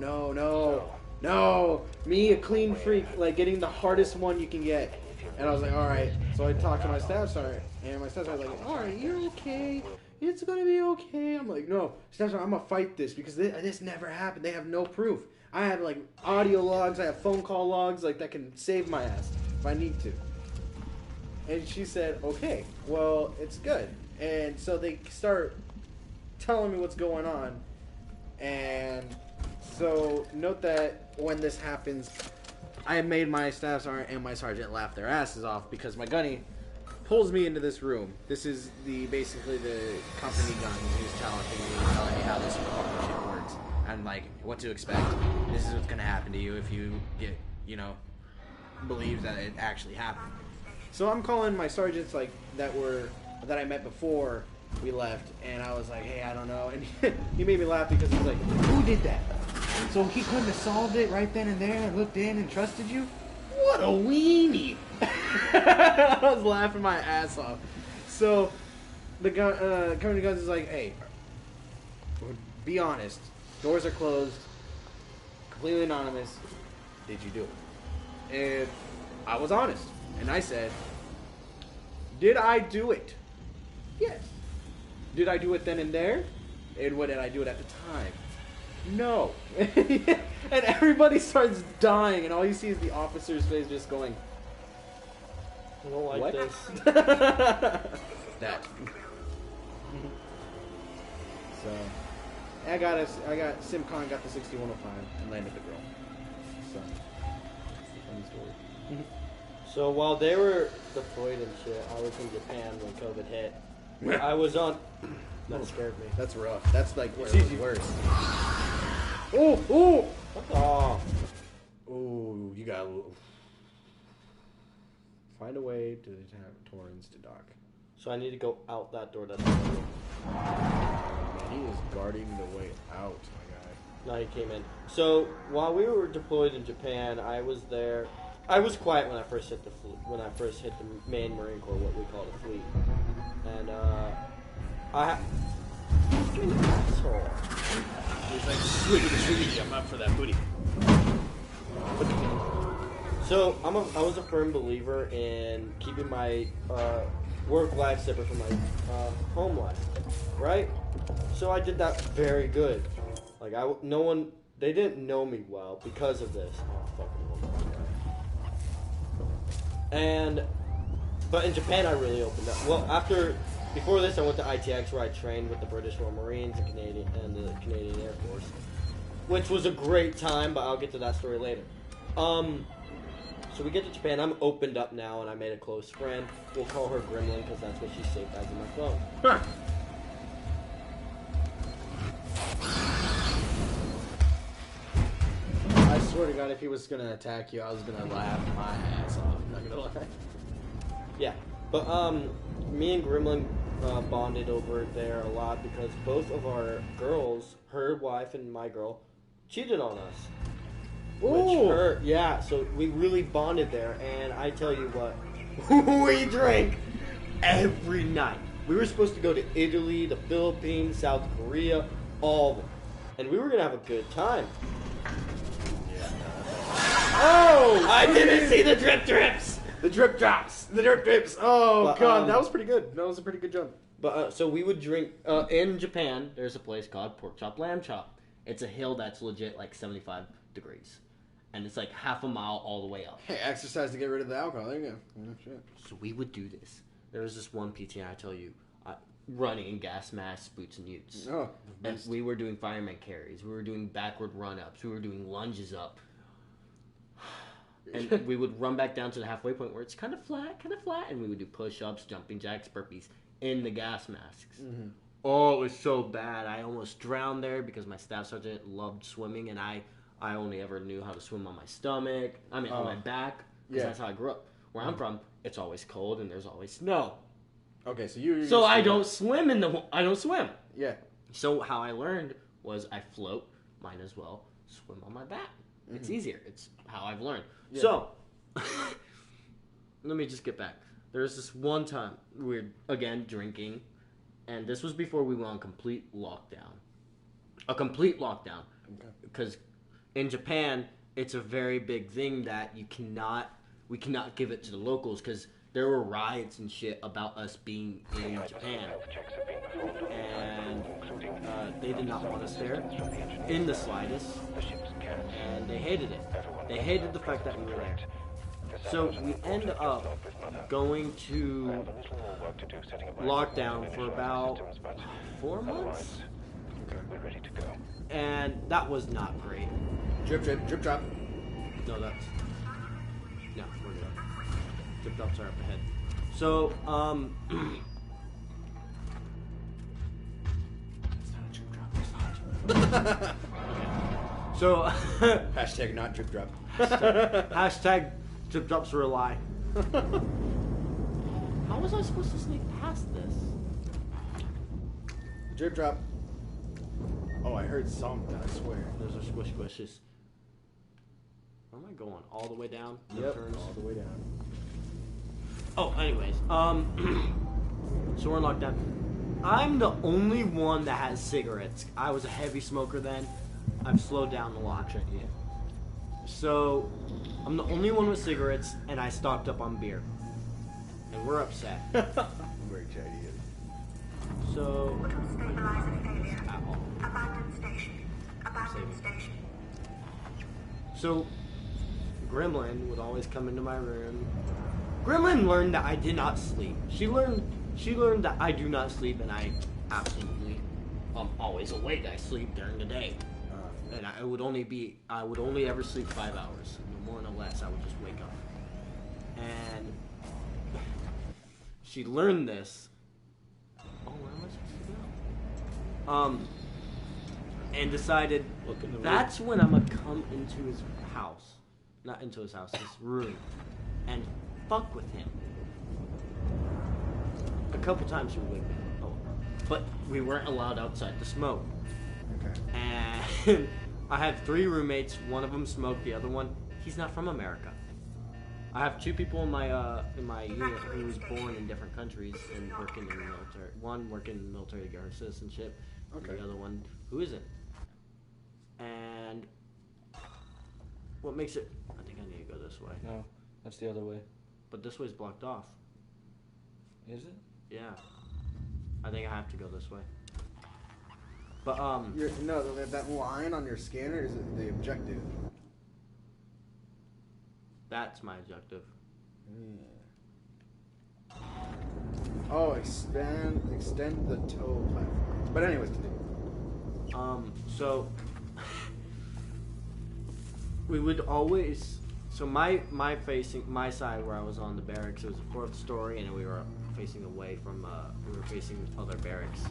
no, me, a clean freak, like getting the hardest one you can get. And I was like, all right. So I talked to my staff sergeant, and my staff sergeant was like, all right, you're okay. It's going to be okay. I'm like, no, staff sergeant, I'm going to fight this because this never happened. They have no proof. I have, like, audio logs. I have phone call logs, like, that can save my ass if I need to. And she said, okay, well, it's good. And so they start telling me what's going on. And so note that when this happens, I made my staff sergeant and my sergeant laugh their asses off because my gunny pulls me into this room. This is basically the company gun who's telling me how this fucking shit works and like what to expect. This is what's gonna happen to you if you get, believe that it actually happened. So I'm calling my sergeants like that I met before we left, and I was like, hey, I don't know. And he made me laugh because he was like, who did that? So he couldn't have solved it right then and there and looked in and trusted you? What a weenie! I was laughing my ass off. So the company guns is like, hey, be honest. Doors are closed. Completely anonymous. Did you do it? And I was honest. And I said, did I do it? Yes. Did I do it then and there? And what did I do it at the time? No. And everybody starts dying, and all you see is the officer's face just going, I don't like what? this. That. So, I got SimCon got the 6105 and landed the girl. So, that's the funny story. So while they were deployed and shit, I was in Japan when COVID hit. I was on. That scared me. That's rough. That's like where it was worse. Oh! Oh, you gotta find a way to have Torrens to dock. So I need to go out that door. That's Man, he is guarding the way out, my guy. No, he came in. So while we were deployed in Japan, I was there. I was quiet when I first hit the fleet. When I first hit the main Marine Corps, what we call the fleet, and asshole. He's like, swiggity, I'm up for that booty. So I was a firm believer in keeping my work life separate from my home life, right? So I did that very good. Like they didn't know me well because of this. Oh, fucking woman. But in Japan I really opened up. Well, before this I went to ITX where I trained with the British Royal Marines and the Canadian Air Force, which was a great time, but I'll get to that story later. So we get to Japan. I'm opened up now, and I made a close friend. We'll call her Gremlin because that's what she's saved as in my phone. Huh. I swear to God, if he was gonna attack you, I was gonna laugh my ass off. I'm not gonna lie. Yeah, but me and Gremlin bonded over there a lot because both of our girls, her wife and my girl, cheated on us. Ooh. Yeah, so we really bonded there, and I tell you what, we drank every night. We were supposed to go to Italy, the Philippines, South Korea, all of them, and we were gonna have a good time. Oh! I didn't see the drip drips! The drip drops! The drip drips! Oh, But, God, that was pretty good. That was a pretty good jump. But so we would drink in Japan. There's a place called Pork Chop Lamb Chop. It's a hill that's legit like 75 degrees, and it's like half a mile all the way up. Hey, exercise to get rid of the alcohol. There you go. Yeah, shit. So we would do this. There was this one PTI, I tell you, running in gas masks, boots, and utes. Oh, and we were doing fireman carries. We were doing backward run ups. We were doing lunges up. And we would run back down to the halfway point where it's kind of flat, and we would do push-ups, jumping jacks, burpees in the gas masks. Mm-hmm. Oh, it was so bad. I almost drowned there because my staff sergeant loved swimming, and I only ever knew how to swim on my stomach. I mean, on my back, because that's how I grew up. Where I'm from, it's always cold and there's always snow. Okay, so you. So I don't swim I don't swim. Yeah. So how I learned was I float. Might as well swim on my back. Mm-hmm. It's easier. It's how I've learned. Yeah. So, let me just get back. There's this one time we were, again, drinking, and this was before we went on complete lockdown. A complete lockdown. Because in Japan, it's a very big thing that we cannot give it to the locals because there were riots and shit about us being in Japan, and they did not want us there in the slightest, and they hated it. They hated the fact that we were there. So we end up going to lockdown for about 4 months. And that was not great. Drip, drip, drip, drop. No, we're good. Drip drops are up ahead. So, okay. So, Hashtag not drip drop. hashtag drip drops were a lie. How was I supposed to sneak past this? Drip drop. Oh, I heard something, I swear. Those are squish squishes. Where am I going? All the way down? Yep, Turns? all the way down. Oh, anyways, so we're in lockdown. I'm the only one that has cigarettes. I was a heavy smoker then. I've slowed down a lot. So, I'm the only one with cigarettes, and I stocked up on beer. And we're upset. I'm very excited. So, Auto stabilizer failure. at all. Abandoned station. Abandoned Saving. station. So, Gremlin would always come into my room. Gremlin learned that I did not sleep. She learned that I do not sleep, and I absolutely I'm always awake. I sleep during the day, and I would only ever sleep 5 hours, no more, no less. I would just wake up, and she learned this. Oh, where am I supposed to go? And decided that's when I'm gonna come into his house, not into his house, his room, and fuck with him. A couple times she would wake me up. Oh, but we weren't allowed outside to smoke. Okay. And I have 3 roommates. One of them smoked. The other one, he's not from America. I have 2 people in my unit who was born in different countries and working in the military. One working in the military to get her citizenship. Okay. And the other one who isn't. And what makes it? I think I need to go this way. No, that's the other way. But this way's blocked off. Is it? Yeah. I think I have to go this way. But that line on your scanner is the objective. that's my objective. Oh, extend the tow platform. But anyways, continue. So we would always. So my side where I was on the barracks, it was the 4th story, and we were facing away from we were facing other barracks,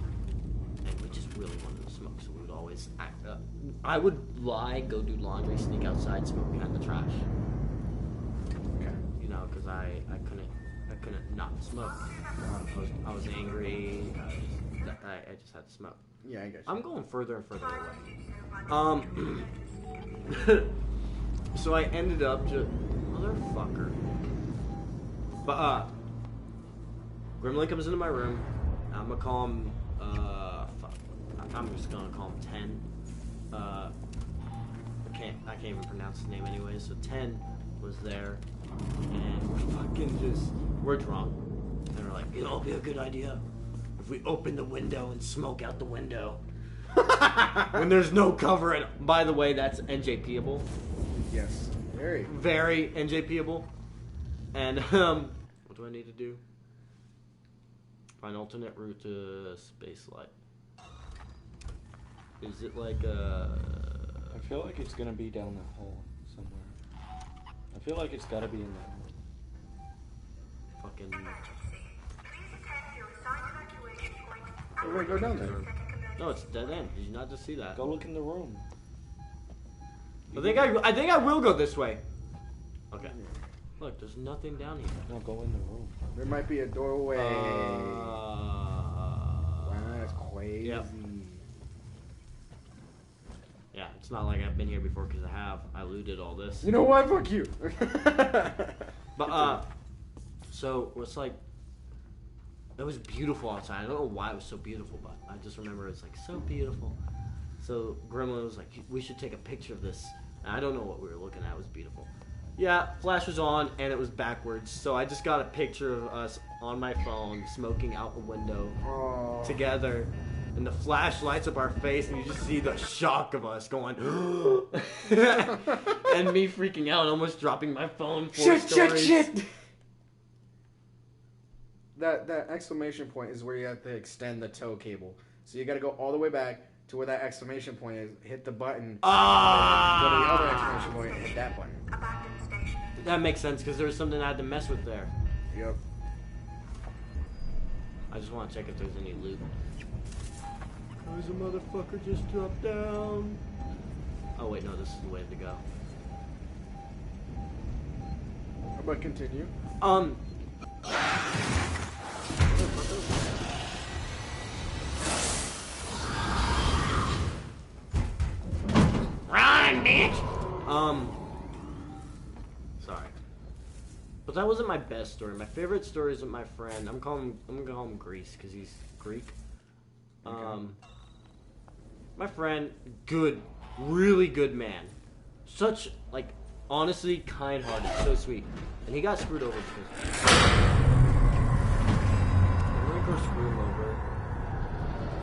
and we just really wanted to smoke. So we would always act up. I would lie, go do laundry, sneak outside, smoke behind the trash. Okay. You know, because I couldn't not smoke. I was angry. I just had to smoke. Yeah, I got you. I'm going further and further away. So I ended up just motherfucker. But Gremlin comes into my room. I'm gonna call him. Fuck. I'm just gonna call him 10. I can't even pronounce his name anyway. So 10 was there, and we're drunk, and we're like, it'll be a good idea if we open the window and smoke out the window. When there's no cover, and by the way, that's NJPable. Yes. Very NJPable. And what do I need to do? Find alternate route to space light. Is it like I feel like it's gonna be down the hall somewhere. I feel like it's gotta be in there. fucking? We're gonna go down there. No, it's dead end. Did you not just see that? Go look in the room. I think I will go this way. Okay. Look, there's nothing down here. No, go in the room. There might be a doorway. Wow, that's crazy. Yep. Yeah, it's not like I've been here before because I have. I looted all this. You know what? Fuck you. But so it's like it was beautiful outside. I don't know why it was so beautiful, but I just remember it's like so beautiful. So Gremlin was like, we should take a picture of this I don't know what we were looking at. It was beautiful. Yeah, flash was on, and it was backwards. So I just got a picture of us on my phone smoking out the window together. And the flash lights up our face, and you just see the shock of us going, and me freaking out, almost dropping my phone. Shit! That exclamation point is where you have to extend the tow cable. So you got to go all the way back to where that exclamation point is. Hit the button. Go to the other exclamation point and hit that button. That makes sense because there was something I had to mess with there. Yep. I just want to check if there's any loot. There's a motherfucker just dropped down. Oh wait, no, this is the way to go. How about continue? Run, bitch! Sorry. But that wasn't my best story. My favorite story is with my friend. I'm gonna call him Greece because he's Greek. Okay. My friend, good, really good man. Such, like, honestly kind-hearted, so sweet. And he got screwed over because we're gonna go screw him over,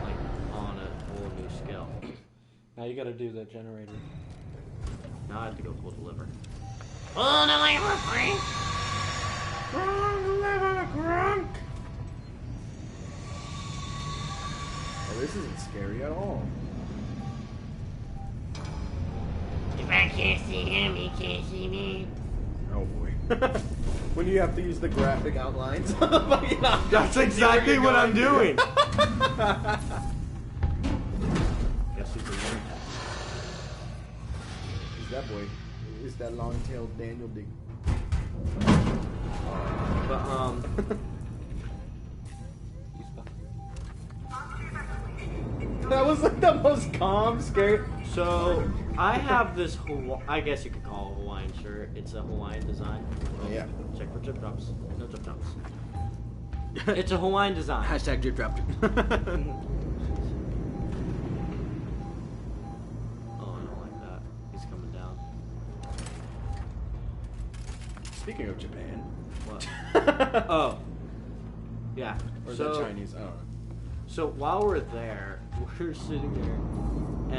like, on a whole new scale. Now you gotta do the generator. Now I have to go pull the liver. Pull the liver, Frank! Pull the liver, Grunk! Oh, this isn't scary at all. If I can't see him, he can't see me. Oh boy. When you have to use the graphic outlines. That's exactly what I'm doing. Guess who's the one? Who's that boy? Is that long-tailed Daniel Dig? But that was like the most calm, scary. so I have this I guess you could call it a Hawaiian shirt. It's a Hawaiian design. Oh, yeah. Check for drip drops. No drip drops. It's a Hawaiian design. Hashtag drip dropped. Oh, I don't like that. He's coming down. Speaking of Japan. What? Oh. Yeah. Or is that Chinese? I don't know. So while we're there, we're sitting there,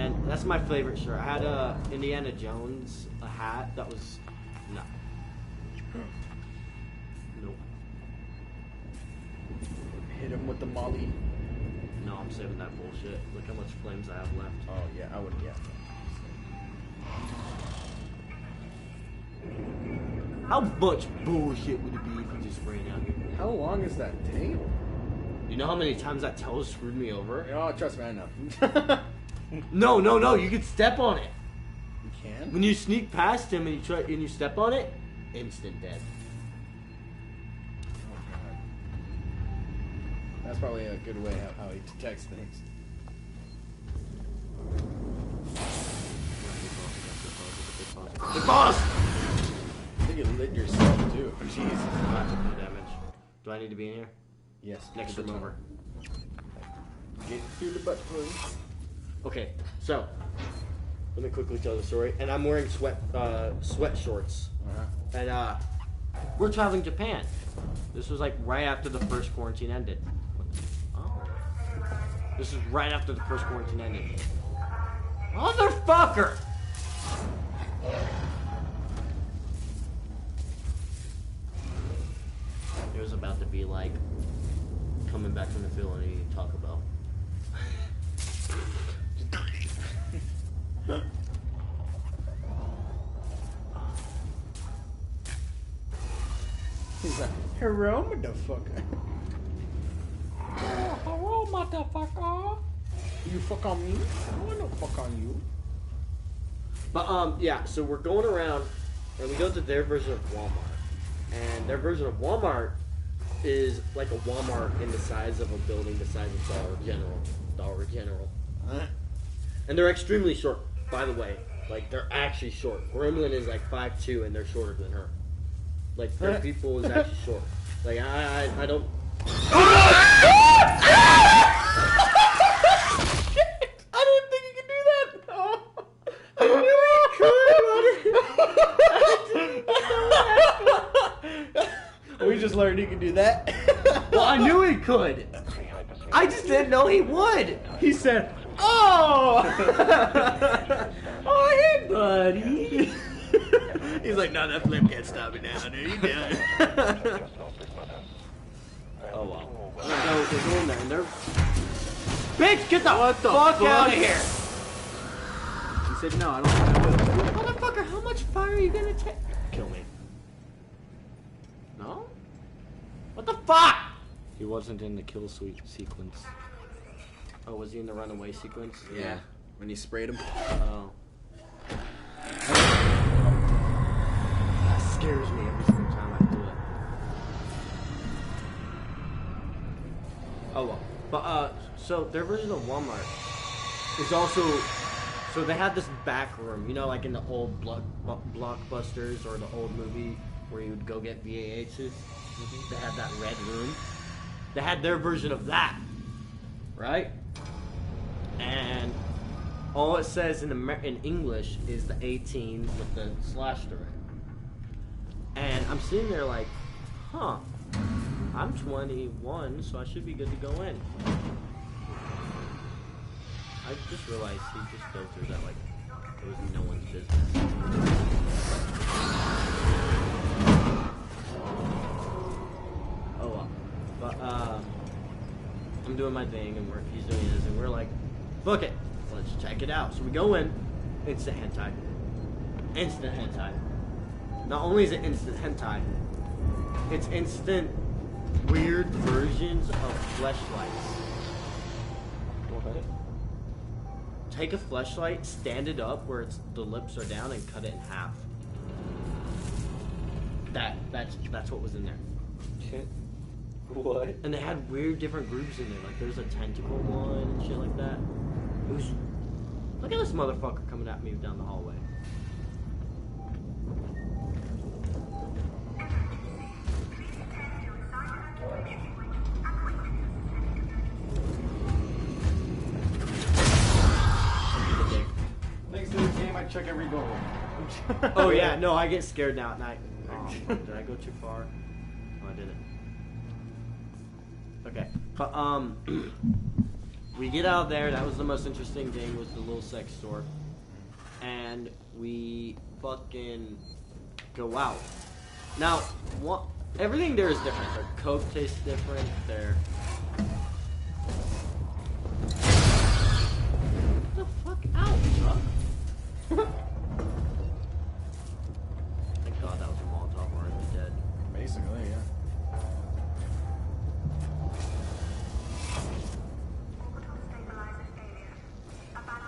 and that's my favorite shirt. I had a Indiana Jones hat that was nope. Hit him with the molly. No, I'm saving that bullshit. Look how much flames I have left. Oh yeah, I would. Yeah. How much bullshit would it be if you just ran out here? How long is that table? You know how many times that tail screwed me over? Oh, trust me, I know. No, you can step on it. You can? When you sneak past him and you step on it, instant dead. Oh god. That's probably a good way of how he detects things. The boss! I think you lit yourself too. Jesus. No damage. Do I need to be in here? Yes. Next room over. Get through the butt plug. Okay, so let me quickly tell the story. And I'm wearing sweat shorts. And we're traveling to Japan. This was like right after the first quarantine ended. Oh. This is right after the first quarantine ended. Motherfucker! It was about to be like coming back from the field and eating Taco Bell. He's like, hello, motherfucker. Oh, hello, motherfucker. You fuck on me? I want no fuck on you. But yeah, so we're going around and we go to their version of Walmart. And their version of Walmart is like a Walmart in the size of a building the size of Dollar General. And they're extremely short, by the way. Like, they're actually short. Gremlin is like 5'2", and they're shorter than her. Like, their people is actually short. Like, I don't... I didn't think you could do that. I knew he could. learned he could do that. Well, I knew he could. I just didn't know he would. He said, "Oh, Oh, hey, buddy. He's like, "No, that flip can't stop me now, dude. You done." Oh, wow. No, they're going there, and they're... Bitch, get the fuck out of here. He said, "No, I don't think I will." Motherfucker, how much fire are you gonna take? Kill me. No? What the fuck? He wasn't in the kill sequence. Oh, was he in the runaway sequence? Yeah, when he sprayed him. Oh. That scares me every single time I do it. Oh well. But, so their version of Walmart is also... So they had this back room, you know, like in the old blockbusters or the old movie where you would go get VHSs. They had that red room. They had their version of that, right? And all it says in English is the 18 with the slash through it. And I'm sitting there like, huh, I'm 21, so I should be good to go in. I just realized he just filters that like it was no one's business. Oh well. But I'm doing my thing and he's doing his and we're like, fuck it, let's check it out. So we go in, instant hentai. Instant hentai. Not only is it instant hentai, it's instant weird versions of fleshlights. Take a fleshlight, stand it up where the lips are down, and cut it in half. That's what was in there. Shit. What? And they had weird different groups in there. Like there's a tentacle one and shit like that. It was. Look at this motherfucker coming at me down the hallway. Thanks to this game, I check every door. Oh yeah, no, I get scared now at night. Oh, fuck, did I go too far? Oh, I didn't. Okay, but we get out there. That was the most interesting thing, was the little sex store, and we fucking go out. Now, everything there is different. Their Coke tastes different. Their Get the fuck out, Chuck. Thank God that was a Molotov or I'd be dead. Basically, yeah.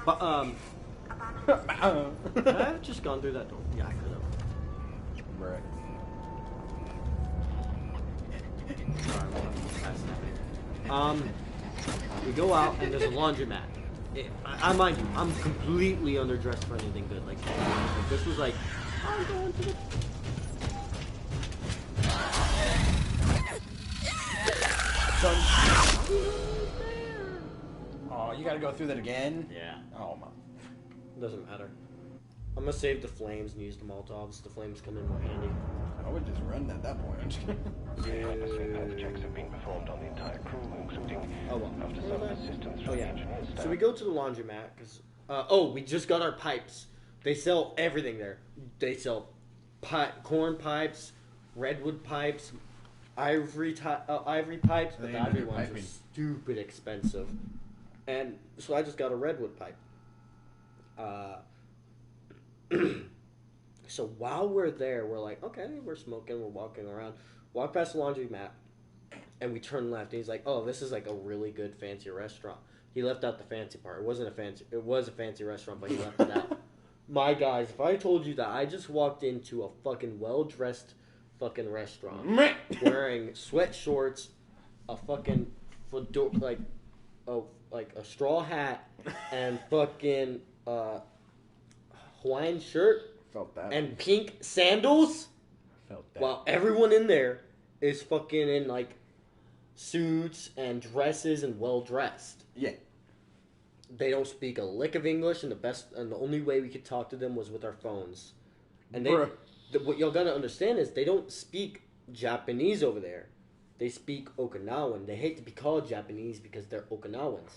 But could I have just gone through that door? Yeah, I could have. Right. Sorry, we go out and there's a laundromat. I mind you, I'm completely underdressed for anything good. Like this was like, I'm going to the. Oh, you gotta go through that again? Yeah. Oh my. Doesn't matter. I'm gonna save the flames and use the Molotovs. The flames come in more handy. I would just run at that point. I'm just kidding. Checks have been performed on the entire crew, including Oh well. after some assistance Oh from the yeah. engineers. So we go to the laundromat because we just got our pipes. They sell everything there. They sell corn pipes, redwood pipes, ivory pipes, but the ivory ones are stupid expensive. And so I just got a redwood pipe. So while we're there, we're like, okay, we're smoking, we're walking around, walk past the laundromat, and we turn left. And he's like, oh, this is like a really good fancy restaurant. He left out the fancy part. It was a fancy restaurant, but he left it out. My guys, if I told you that I just walked into a fucking well-dressed fucking restaurant, wearing sweat shorts, a fucking fedora, like a straw hat, and fucking Hawaiian shirt, Felt that. and pink sandals, Felt that. while everyone in there is fucking in like suits and dresses and well-dressed. Yeah. They don't speak a lick of English, and the only way we could talk to them was with our phones. And Bruh. what y'all gotta understand is they don't speak Japanese over there. They speak Okinawan. They hate to be called Japanese because they're Okinawans.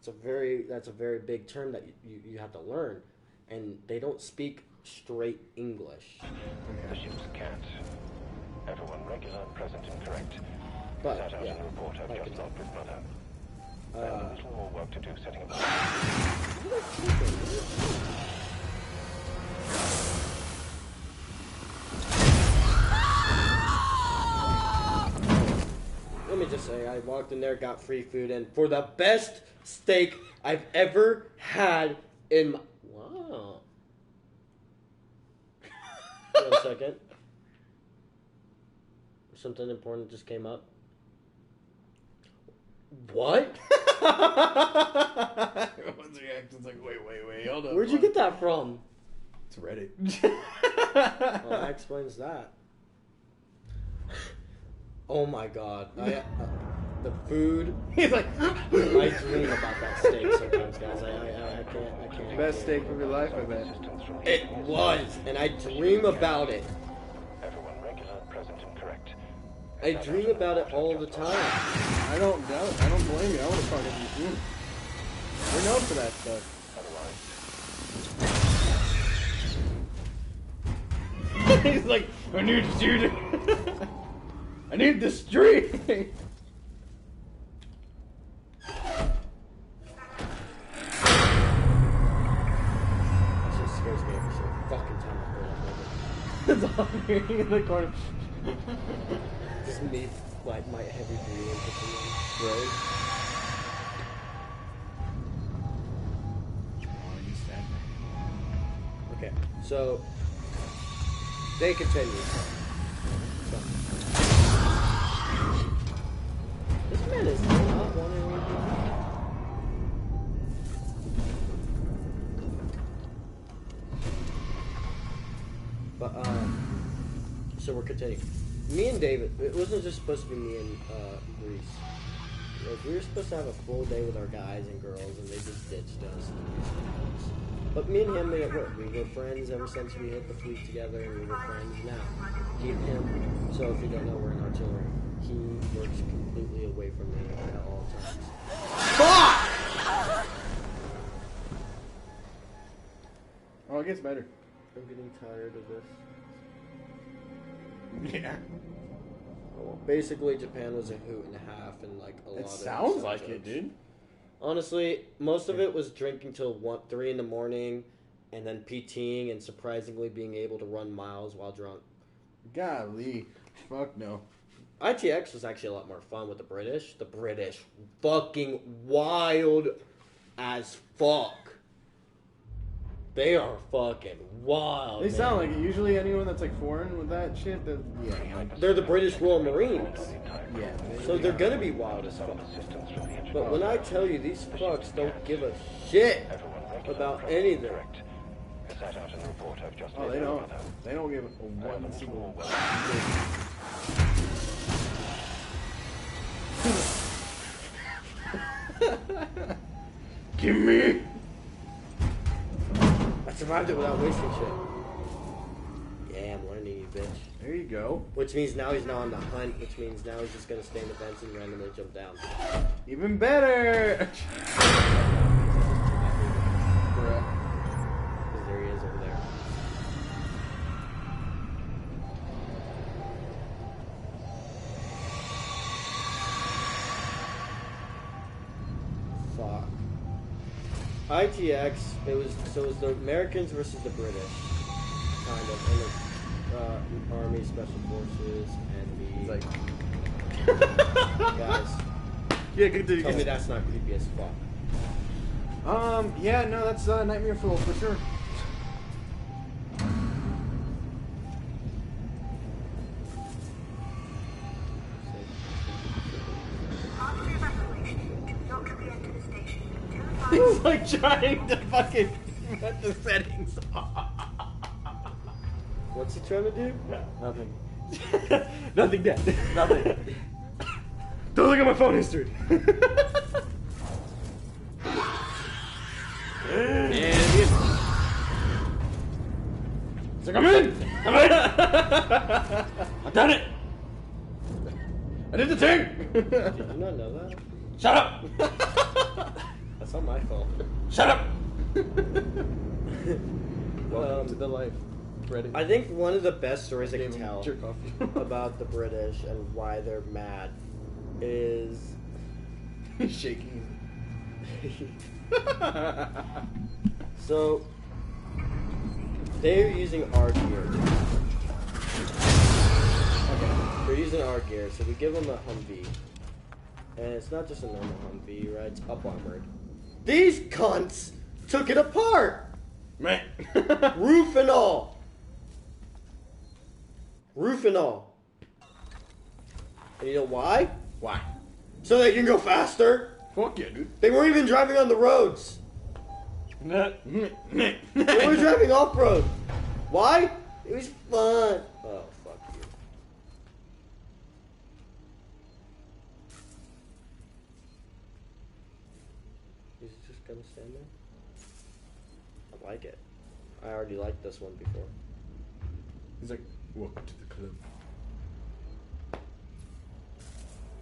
That's a very big term that you have to learn, and they don't speak straight English. The ship's cat. Everyone regular, present, and correct. But Sat out yeah, in the report I've like just left with Mother. A little more work to do setting up. Let me just say, I walked in there, got free food, and for the best steak I've ever had in my... Wow. 1 second. Something important just came up. What? Everyone's reaction's like, wait, hold on. Where'd you get that from? It's Reddit. Well, that explains that. Oh my god. The food. He's like, I dream about that steak sometimes, guys. I can't. best steak of your life, I bet. It was, and I dream about it. Everyone regular, present, and correct. I dream about it all the time. I don't blame you. I would have fucking you too. We're known for that stuff. He's like, I need to shoot. I need the street. This just scares me every single fucking time I hear that. That's all I'm hearing in the corner. Just me, like, my heavy breathing. Right? Okay, so they continue. So. This man is not wanting anything. But so we're continuing. Me and David, it wasn't just supposed to be me and Reese. Like, we were supposed to have a full day with our guys and girls, and they just ditched us. But me and him made it work. We were friends ever since we hit the fleet together, and we were friends now. He and him, so if you don't know, we're in artillery. He works completely away from me at all times. Fuck! Oh, it gets better. I'm getting tired of this. Yeah. Well, basically, Japan was a hoot and a half, and like a lot It of sounds like it, dude. Honestly, most of it was drinking till 3 in the morning, and then PTing, and surprisingly being able to run miles while drunk. Golly, fuck no. ITX was actually a lot more fun with the British. The British, fucking wild as fuck. They are fucking wild. They sound like it. Usually anyone that's like foreign with that shit, they're the British Royal Marines. Yeah. So they're gonna be wild as fuck. But when I tell you these fucks don't give a shit about anything. Oh, they don't. They don't give a one single. Give me. I survived it without wasting shit. Yeah, I'm learning, you bitch. There you go. Which means now he's not on the hunt, which means now he's just gonna stay in the vents and randomly jump down. Even better. Correct. Because there he is over there. Fuck. ITX, it was the Americans versus the British, kind of, and the Army, Special Forces, and the guys. Yeah, continue. Tell me that's not creepy as fuck. Yeah, no, that's Nightmare Fuel for sure. After evacuation, dock at the end of the station. He's like trying to fucking put the settings on. What's he trying to do? Nothing. Nothing, Dad. Nothing. Don't look at my phone history. And it's like, I'm in! I'm in! I done it! I did the thing! Did you not know that? Shut up! That's not my fault. Shut up! Welcome to the life. Ready? I think one of the best stories I can Gave him tell jerk off. about the British and why they're mad is shaking. So they're using our gear. Okay, they're using our gear, so we give them a Humvee, and it's not just a normal Humvee, right? It's up armored. These cunts took it apart, Man. roof and all. Roof and all. And you know why? Why? So they can go faster. Fuck yeah, dude. They weren't even driving on the roads. They were driving off-road. Why? It was fun. Oh, fuck you. Is it just gonna stand there? I like it. I already liked this one before. He's like, welcome to the club.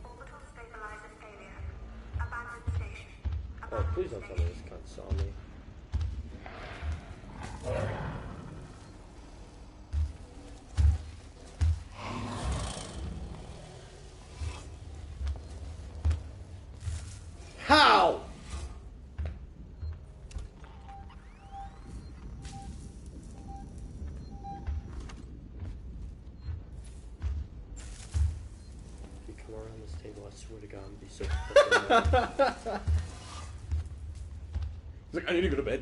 Orbital stabilizer failure. Abandoned station. Oh, please don't tell me this cunt saw me. How? If you come around this table, I swear to God, I'm gonna be so fucking mad. He's like, I need to go to bed.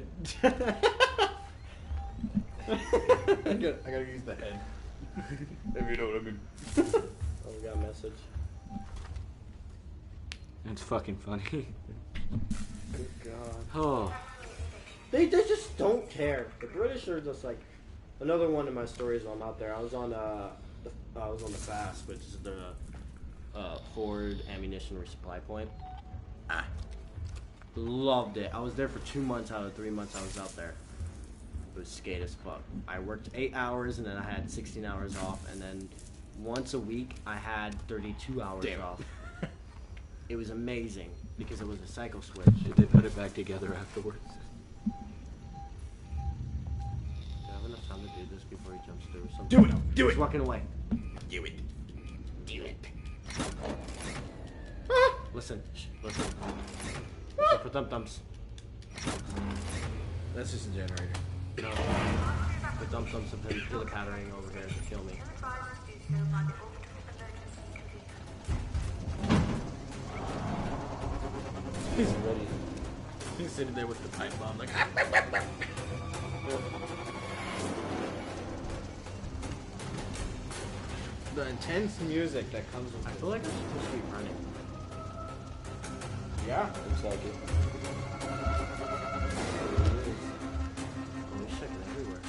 I gotta use the head. If you know what I mean. Oh, we got a message. It's fucking funny. Good God. Oh. They just don't care. The British are just like another one of my stories while I'm out there. I was on the FAST, which is the Ford ammunition resupply point. Loved it. I was there for 2 months out of 3 months I was out there. It was skate as fuck. I worked 8 hours and then I had 16 hours off, and then once a week I had 32 hours off. It was amazing because it was a cycle switch. Did they put it back together afterwards? Do I have enough time to do this before he jumps through something? Do it! Do He's it! walking away. Do it! Do it! Listen. Listen. Listen for thump-thumps. That's just a generator. No. The thump-thumps have been pitter-pattering over here to kill me. He's ready. He's sitting there with the pipe bomb, like. The intense music that comes with I it. feel like I'm supposed to be running. Yeah. Looks like it. There's checking everywhere.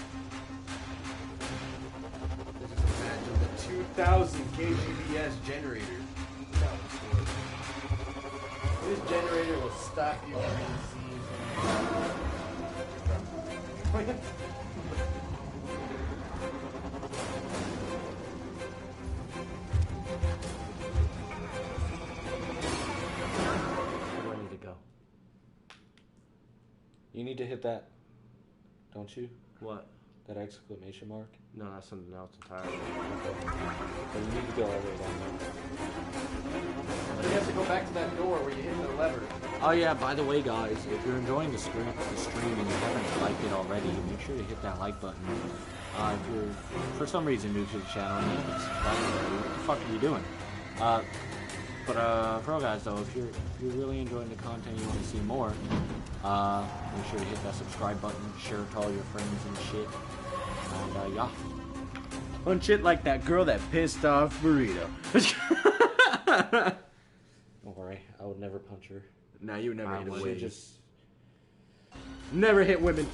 Imagine the 2000 kgbs generator. This generator will stop you from seeing. Where do I need to go? You need to hit that, don't you? What? That exclamation mark. No, that's something else entirely. But you need to go all the way down You have to go back to that door where you hit the lever. there. Oh yeah, by the way guys, if you're enjoying the stream and you haven't liked it already, make sure to hit that like button. If you're, for some reason, new to the channel and you haven't subscribed already, what the fuck are you doing? But for all guys though, if you're really enjoying the content, you want to see more, make sure to hit that subscribe button, share it to all your friends and shit. And yeah. On shit like that girl that pissed off Burrito. Don't worry, I would never punch her. Nah, you would never hit a She wave. just Never hit women.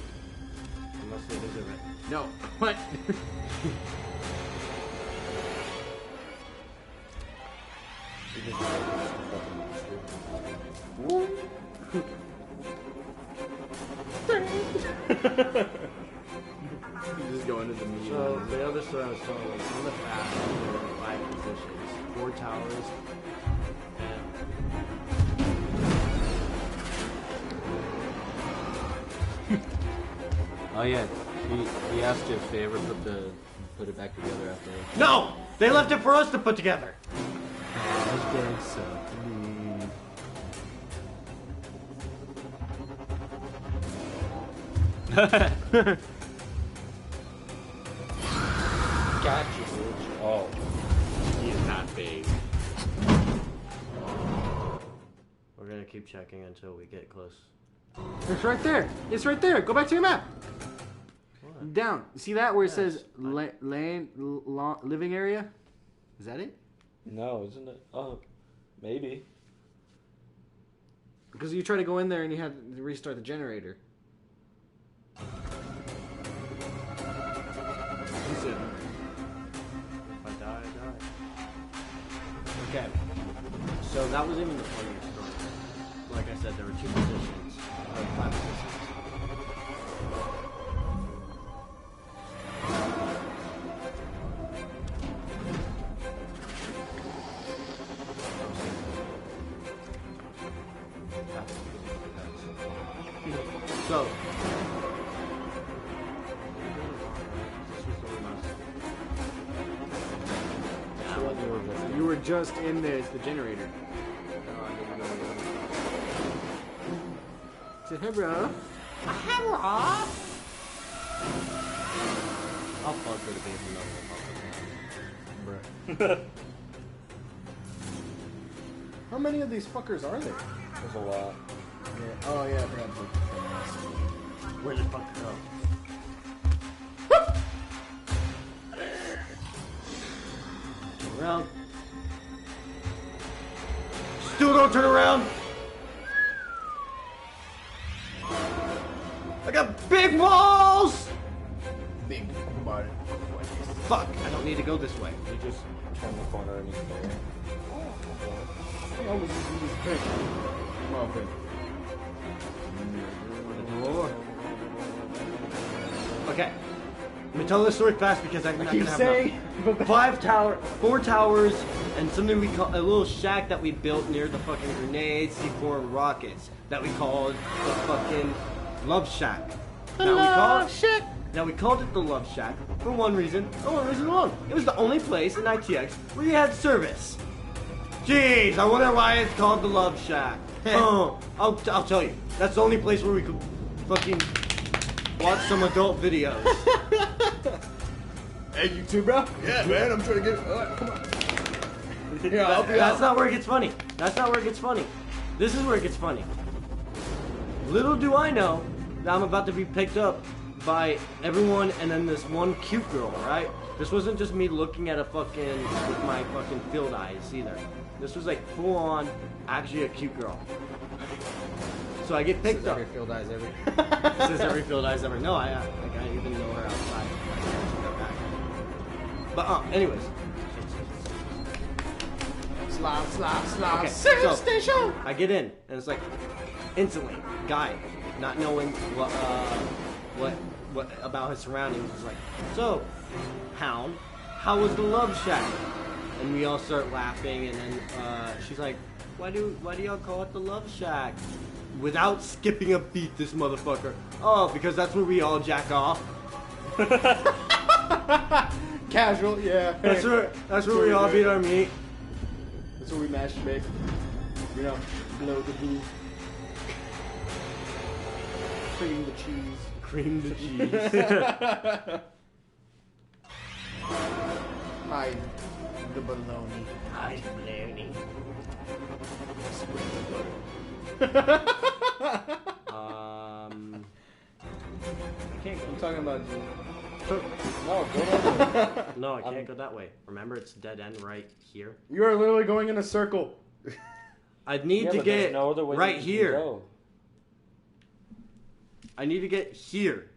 Unless they deserve it. No. What? she just You just go into the media. So the other story I was telling was on the fast, 5 positions. 4 towers. Oh yeah, he asked you if they ever put it back together after. No! They left it for us to put together! Gotcha, bitch. Oh. He is not big. We're gonna keep checking until we get close. It's right there. It's right there. Go back to your map. What? Down. See that where it says living area? Is that it? No, isn't it? Oh, maybe. Because you try to go in there and you had to restart the generator. He said, if I die, I die. Okay. So that was even the funniest story. Like I said, there were 2 positions. Or 5 positions. So, you were just in the generator. Said, hey, bro. Hey, bro. I'll fuck with the baby. Bruh. How many of these fuckers are there? There's a lot. Yeah. Oh, yeah, I forgot to Where the fuck go? Turn around. Still don't turn around. I got big walls. Big body. Fuck! I don't need to go this way. You just turn the corner and he's there. I always use this pick. Come on, pick. Okay. Let me tell this story fast because I'm not keep gonna have saying. 4 towers, and something we call a little shack that we built near the fucking grenades, C4, and rockets that we called the fucking Love Shack. Now we called it the Love Shack for one reason, and one reason alone. It was the only place in ITX where you had service. Jeez, I wonder why it's called the Love Shack. Oh, I'll tell you. That's the only place where we could fucking watch some adult videos. Hey, you too, bro? Yeah, man, I'm trying to get... come on. Yeah, I'll be That's not where it gets funny. That's not where it gets funny. This is where it gets funny. Little do I know that I'm about to be picked up by everyone and then this one cute girl, right? This wasn't just me looking at a fucking, with my fucking field eyes either. This was like full on, actually a cute girl. So I get picked up. Every field eyes ever. Says every field eyes ever. No, I even know her outside. But anyways. Slop. Okay, Service so station. I get in and it's like instantly, guy, not knowing what about his surroundings, was like, so, Hound, how was the Love Shack? And we all start laughing, and then she's like, why do y'all call it the Love Shack? Without skipping a beat, this motherfucker. Oh, because that's where we all jack off. Casual, yeah. That's where we all beat our meat. That's where we masturbate. You know, blow the boo. Cream the cheese. Cream the cheese. Hide the bologna. Hide the bologna. I can't go. I'm talking about... No, go that No, I can't go that way. Remember, it's dead end right here. You are literally going in a circle. I need to get no other way right you can here. go. I need to get here.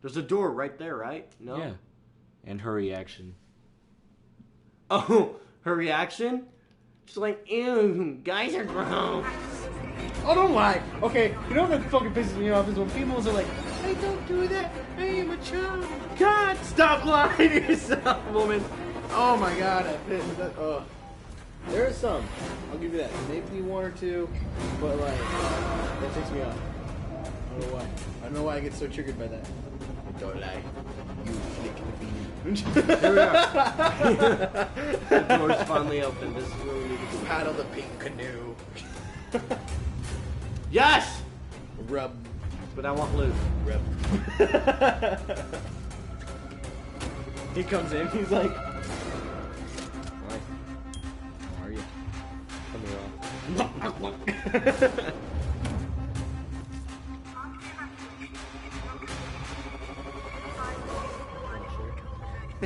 There's a door right there, right? No? Yeah. And her reaction. Oh, her reaction? She's like, ew, guys are gross. Oh, don't lie. Okay, you know what fucking pisses me off is when females are like, I don't do that. I am a child. God, stop lying to yourself, woman. Oh my god, I fit. Oh. There are some. I'll give you that. Maybe one or two, but like that takes me off. I don't know why. I don't know why I get so triggered by that. Don't lie. You flick the bean. Here we are. The door's finally open. This is where we need to go. Paddle the pink canoe. Yes! Rub. But I want loot. Rub. He comes in, he's like, "Hi. How are you?" Come here.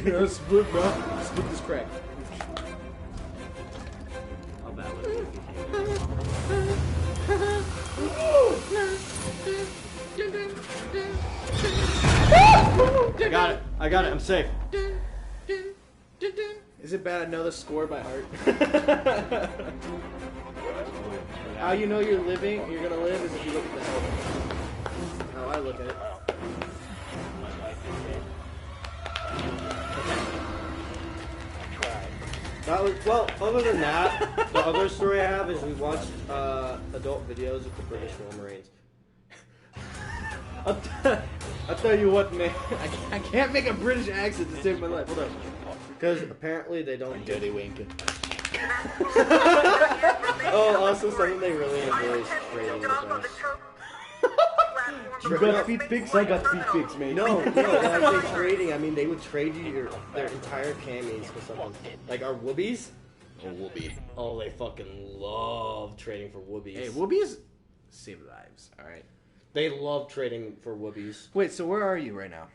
Yeah, split, bro. Split this crack. How bad would it be if you came in? I got it. I'm safe. Is it bad I know the score by heart? How you know you're living, you're gonna live is if you look at the health. How I look at it. That was, well, other than that, the other story I have is we watched adult videos of the British War Marines. I'll tell you what, man. I can't make a British accent to save my life. Hold on. Because apparently they don't Dirty wink. Oh, also something they really enjoy is trading with us. You got feet pics? I got feet pics, man. No, when I say trading, I mean they would trade you their entire camis for something. Like our whoobies. Oh, whoopee. Oh, they fucking love trading for whoobies. Hey, whoopies save lives. All right. They love trading for whoobies. Wait, so where are you right now?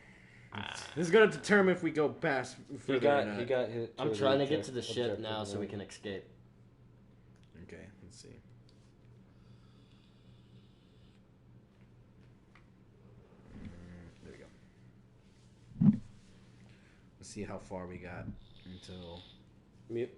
This is gonna determine if we go past further or not. He got hit. I'm trying to get to the ship now so we can escape. Okay, let's see. There we go. Let's see how far we got until. Mute.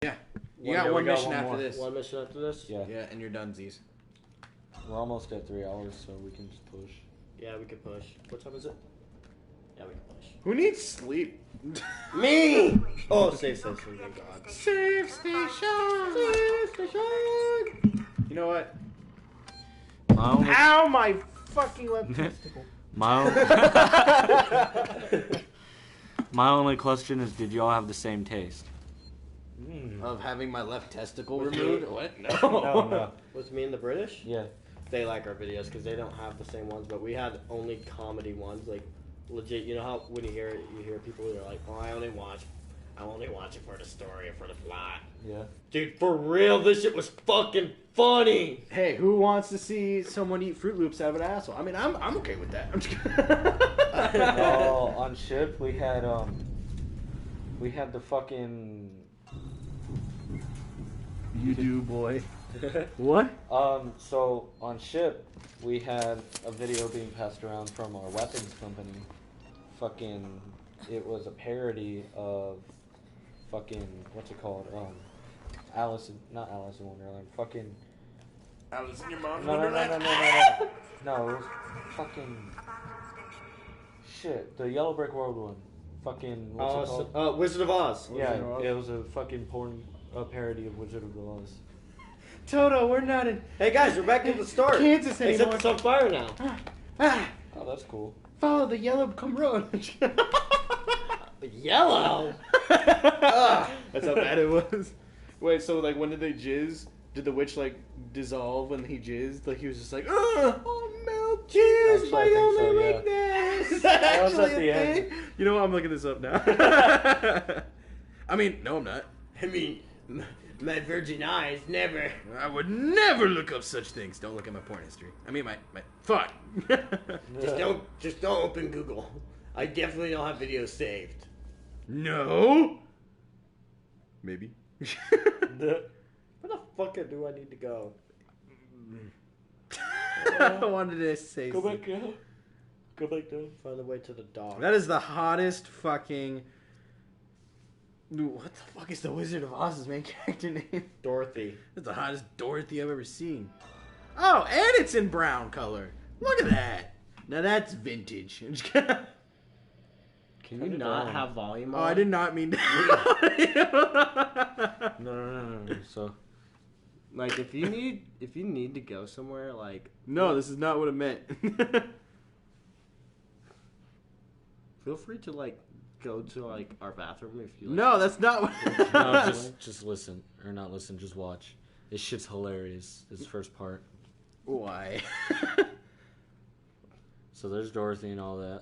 Yeah. You got one mission after this. One mission after this? Yeah. Yeah, and you're dunsies. We're almost at 3 hours, so we can just push. Yeah, we can push. What time is it? Yeah, we can push. Who needs sleep? Me! Oh, safe station, thank God. Safe station! Safe station! You know what? Ow, my fucking left testicle. My only question is, did y'all have the same taste? Of having my left testicle removed? What? No. No. Was me and the British? Yeah. They like our videos because they don't have the same ones, but we had only comedy ones. Like, legit, you know how when you hear people who are like, oh, I only watch it for the story or for the plot. Yeah. Dude, for real, this shit was fucking funny. Hey, who wants to see someone eat Fruit Loops out of an asshole? I mean, I'm okay with that. I'm just No, on ship we had the fucking. You do, boy. What? So on ship we had a video being passed around from our weapons company. Fucking, it was a parody of fucking, what's it called? Not Alice in Wonderland. Fucking. Alice in your mom's No, Wonderland? No, it was fucking. Shit, the Yellow Brick Road one. Fucking, what's it called? Wizard of Oz. Yeah, it was a fucking parody of Wizard of Oz. Toto, we're not in. Hey guys, we're back to the start. Kansas anymore. Except it's on fire now. Oh, that's cool. Follow the yellow, come run. Yellow. That's how bad it was. Wait, so like when did they jizz? Did the witch like dissolve when he jizzed? Like he was just like, oh, milk jizz, Actually, my I think only so, yeah. weakness. Is that That was actually at the a end. thing? You know what? I'm looking this up now. I mean, no, I'm not. I mean, my virgin eyes never. I would never look up such things. Don't look at my porn history. I mean, my fuck. Just don't open Google. I definitely don't have videos saved. No. Maybe. Where the fuck do I need to go? I wanted to say Go back down. Go back down. Find the way to the dog. that is the hottest fucking. Dude, what the fuck is the Wizard of Oz's main character name? Dorothy. That's the hottest Dorothy I've ever seen. Oh, and it's in brown color. Look at that. Now that's vintage. Can you not have volume on? Oh, I did not mean to. No. So, Like, if you need to go somewhere, like... No, this is not what it meant. Feel free to, like, go to, like, our bathroom if you like. No, that's not what... no, just listen. Or not listen, just watch. This shit's hilarious, this first part. Why? So there's Dorothy and all that.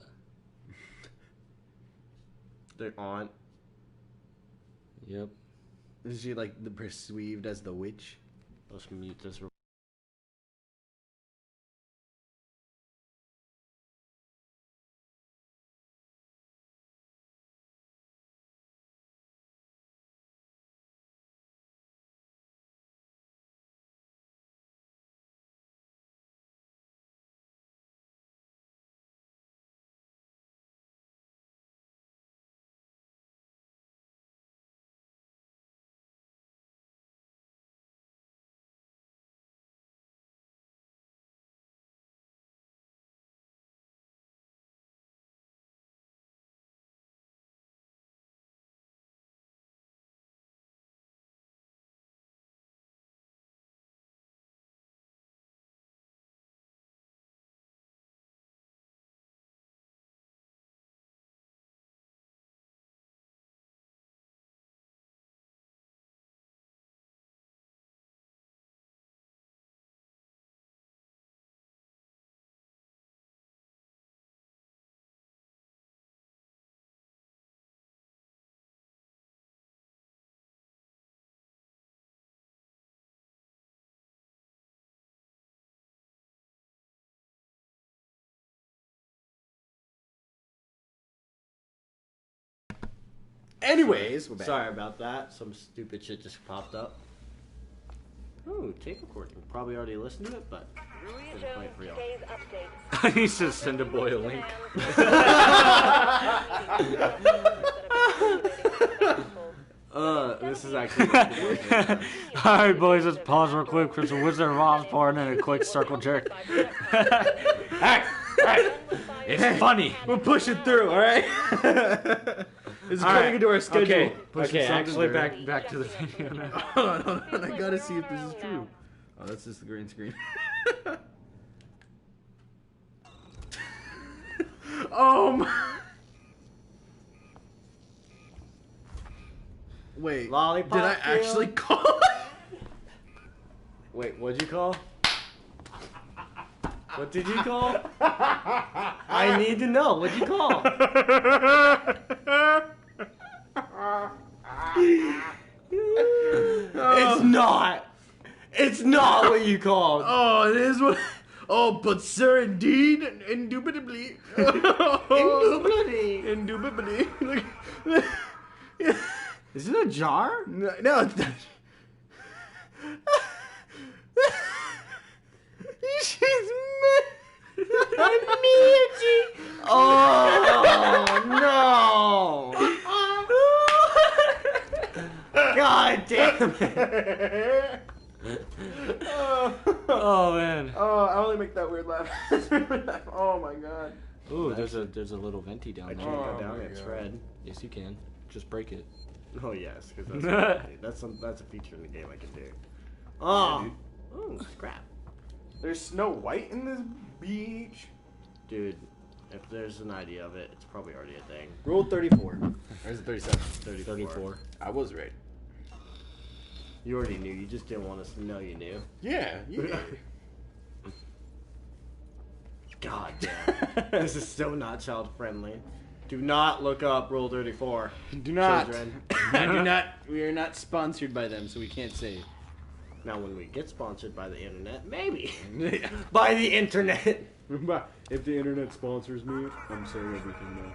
Their aunt. Yep. Is she, like, perceived as the witch? Let's mute this. Anyways, we're back. Sorry about that. Some stupid shit just popped up. Oh, tape recording. Probably already listened to it, but didn't play it for y'all. I need to send a boy a link. This is actually... Alright, boys, let's pause real quick for some Wizard of Oz porn and a quick circle jerk. Hey! It's funny. We'll push it through, alright? It's coming into our schedule. Okay, actually, back to the video now. Hold on. I gotta see if this is true. Oh, that's just the green screen. Oh my... Wait, Lollipop did I actually call? Wait, what'd you call? What did you call? I need to know. What'd you call? It's not. It's not what you called. Oh, it is what... Oh, but sir, indeed, indubitably. Indubitably. Look. Is it a jar? No, it's not. She's Oh no! God damn it! Oh man. Oh, I only make that weird laugh. Oh my god. Ooh, there's a little venti down I there. can't go down. It's red. Yes, you can. Just break it. Oh yes, because that's a feature in the game I can do. Oh, scrap. There's Snow White in this beach. Dude, If there's an idea of it, it's probably already a thing. Rule 34. Or is it 37? 34. I was right. You already knew. You just didn't want us to know you knew. Yeah. God damn. This is so not child friendly. Do not look up Rule 34. Do not. Children. Do not. We are not sponsored by them, so we can't say it. Now, when we get sponsored by the internet, maybe. By the internet. If the internet sponsors me, I'm saying everything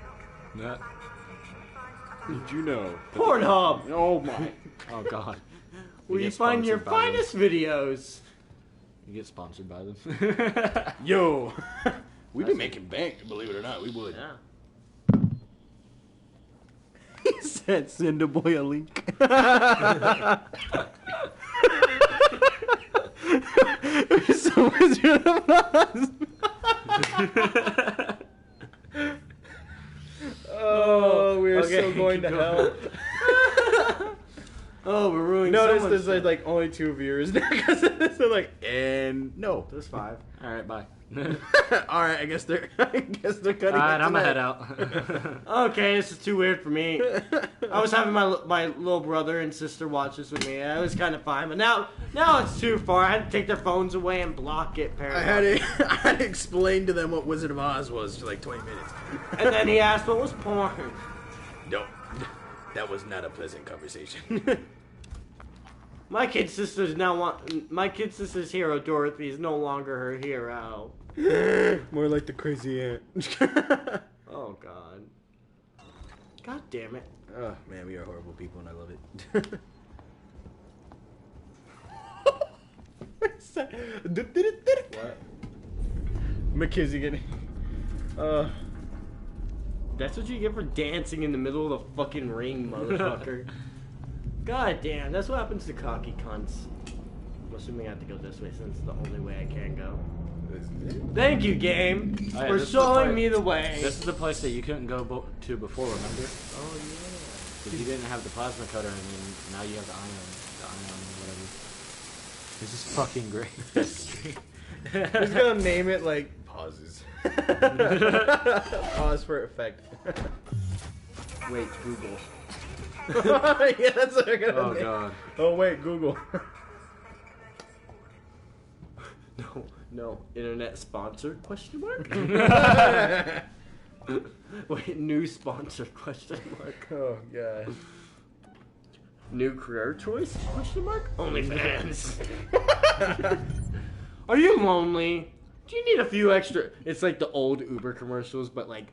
now. Did you know? Pornhub. Oh my. Oh God. Where you get find your sponsored by them. finest videos. You get sponsored by them. Yo. We've been making bank, believe it or not. We would. Yeah. He said, send a boy a link. So Wizard of Oz. Oh, we're Okay, so going to keep hell. Oh, we're ruining Notice someone's there's stuff. like only 2 viewers now because they're like, and no. There's 5. All right, bye. All right, I guess they're cutting. All right, it I'm gonna tonight. head out. Okay, this is too weird for me. I was having my little brother and sister watch this with me. It was kind of fine, but now it's too far. I had to take their phones away and block it. I had to explain to them what Wizard of Oz was for like 20 minutes. And then he asked, "What was porn?" No, that was not a pleasant conversation. My kid sister's hero Dorothy is no longer her hero. More like the crazy aunt. Oh God. God damn it. Oh man, we are horrible people, and I love it. What? McKinsey getting. That's what you get for dancing in the middle of the fucking ring, motherfucker. God damn, that's what happens to cocky cunts. I'm assuming I have to go this way since it's the only way I can go. Thank you, game, Oh, yeah, for this is the showing place- me the way. This is the place that you couldn't go to before, remember? Oh yeah. Because you didn't have the plasma cutter, and then now you have the ion whatever. This is fucking great. He's gonna name it like pauses. Pause for effect. Wait, Google. Yeah, that's what they're gonna Oh name. God. Oh wait, Google. No. Internet sponsored? Question mark. Wait, new sponsor? Question mark. Oh god. New career choice? Question mark. OnlyFans. Are you lonely? Do you need a few extra? It's like the old Uber commercials, but like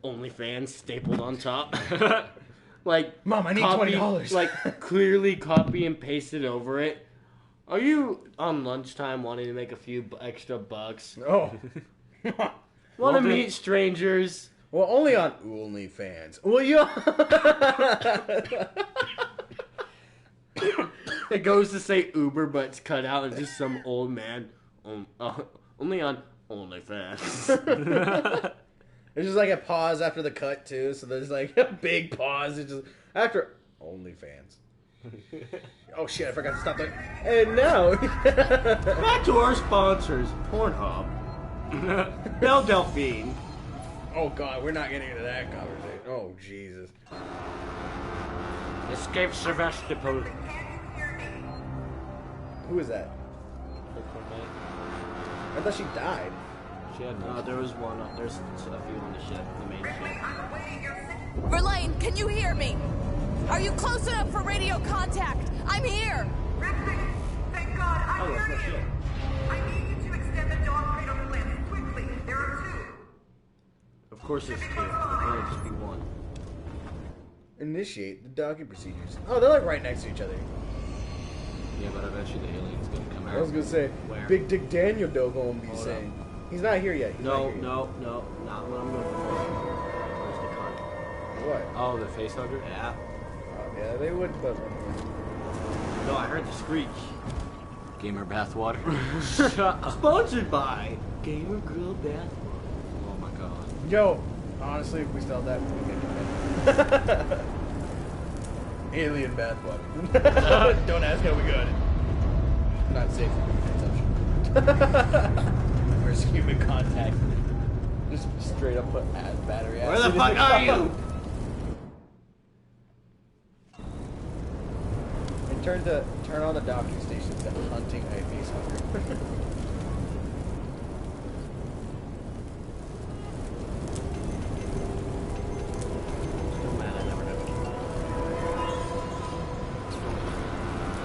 OnlyFans stapled on top. Like, Mom, I need $20. Like, clearly copy and pasted over it. Are you on lunchtime wanting to make a few extra bucks? Oh. Want to meet strangers? Well, only on OnlyFans. Well, you. It goes to say Uber, but it's cut out and just some old man. Only on OnlyFans. There's just like a pause after the cut too, so there's like a big pause. It's just after OnlyFans. Oh shit! I forgot to stop that. And now Back to our sponsors, Pornhub, Belle Delphine. Oh god, we're not getting into that conversation. Oh Jesus. Escape Sevastopol. Who is that? I thought she died. She had No, there was one. There's a few on the ship, the main ship. Verlaine, can you hear me? Are you close enough for radio contact? I'm here. Thank God, I Oh, that's heard my you. ship. I need you to extend the dog crate on the list quickly. There are 2. Of course there's 2. There can only just be 1. Initiate the docking procedures. Oh, they're like right next to each other. Yeah, but eventually the alien's gonna come out. I was gonna say, Where? Big Dick Daniel though gonna be Hold saying. He's not here yet. He's not No, here yet. not what I'm looking for. Where's the cunt? What? Oh, the face hugger? Yeah. Oh, yeah, they would, but. No, I heard the screech. Gamer bathwater. Sponsored by Gamer Grill Bath. Oh my god. Yo, honestly, if we sell that, we can do it. Alien bathwater. Don't ask how we got it. Not safe for human consumption. Where's human contact? Just straight up put battery acid. Where the in fuck are you? And turn on the docking stations to hunting face hunger.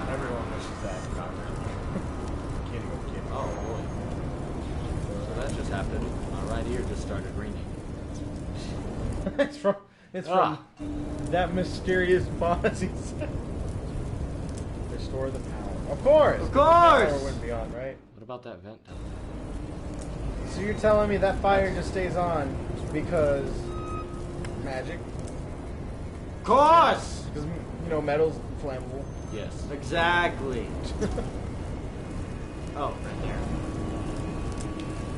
Everyone wishes that. Kidding, I'm kidding. Oh boy. So that just happened. My right ear just started ringing. It's from that mysterious boss. He said. Restore the power. Of course. Of The power course. wouldn't be on, right? What about that vent? So you're telling me that fire just stays on because magic? Of course. Because metal's flammable. Yes. Exactly. Oh, right there.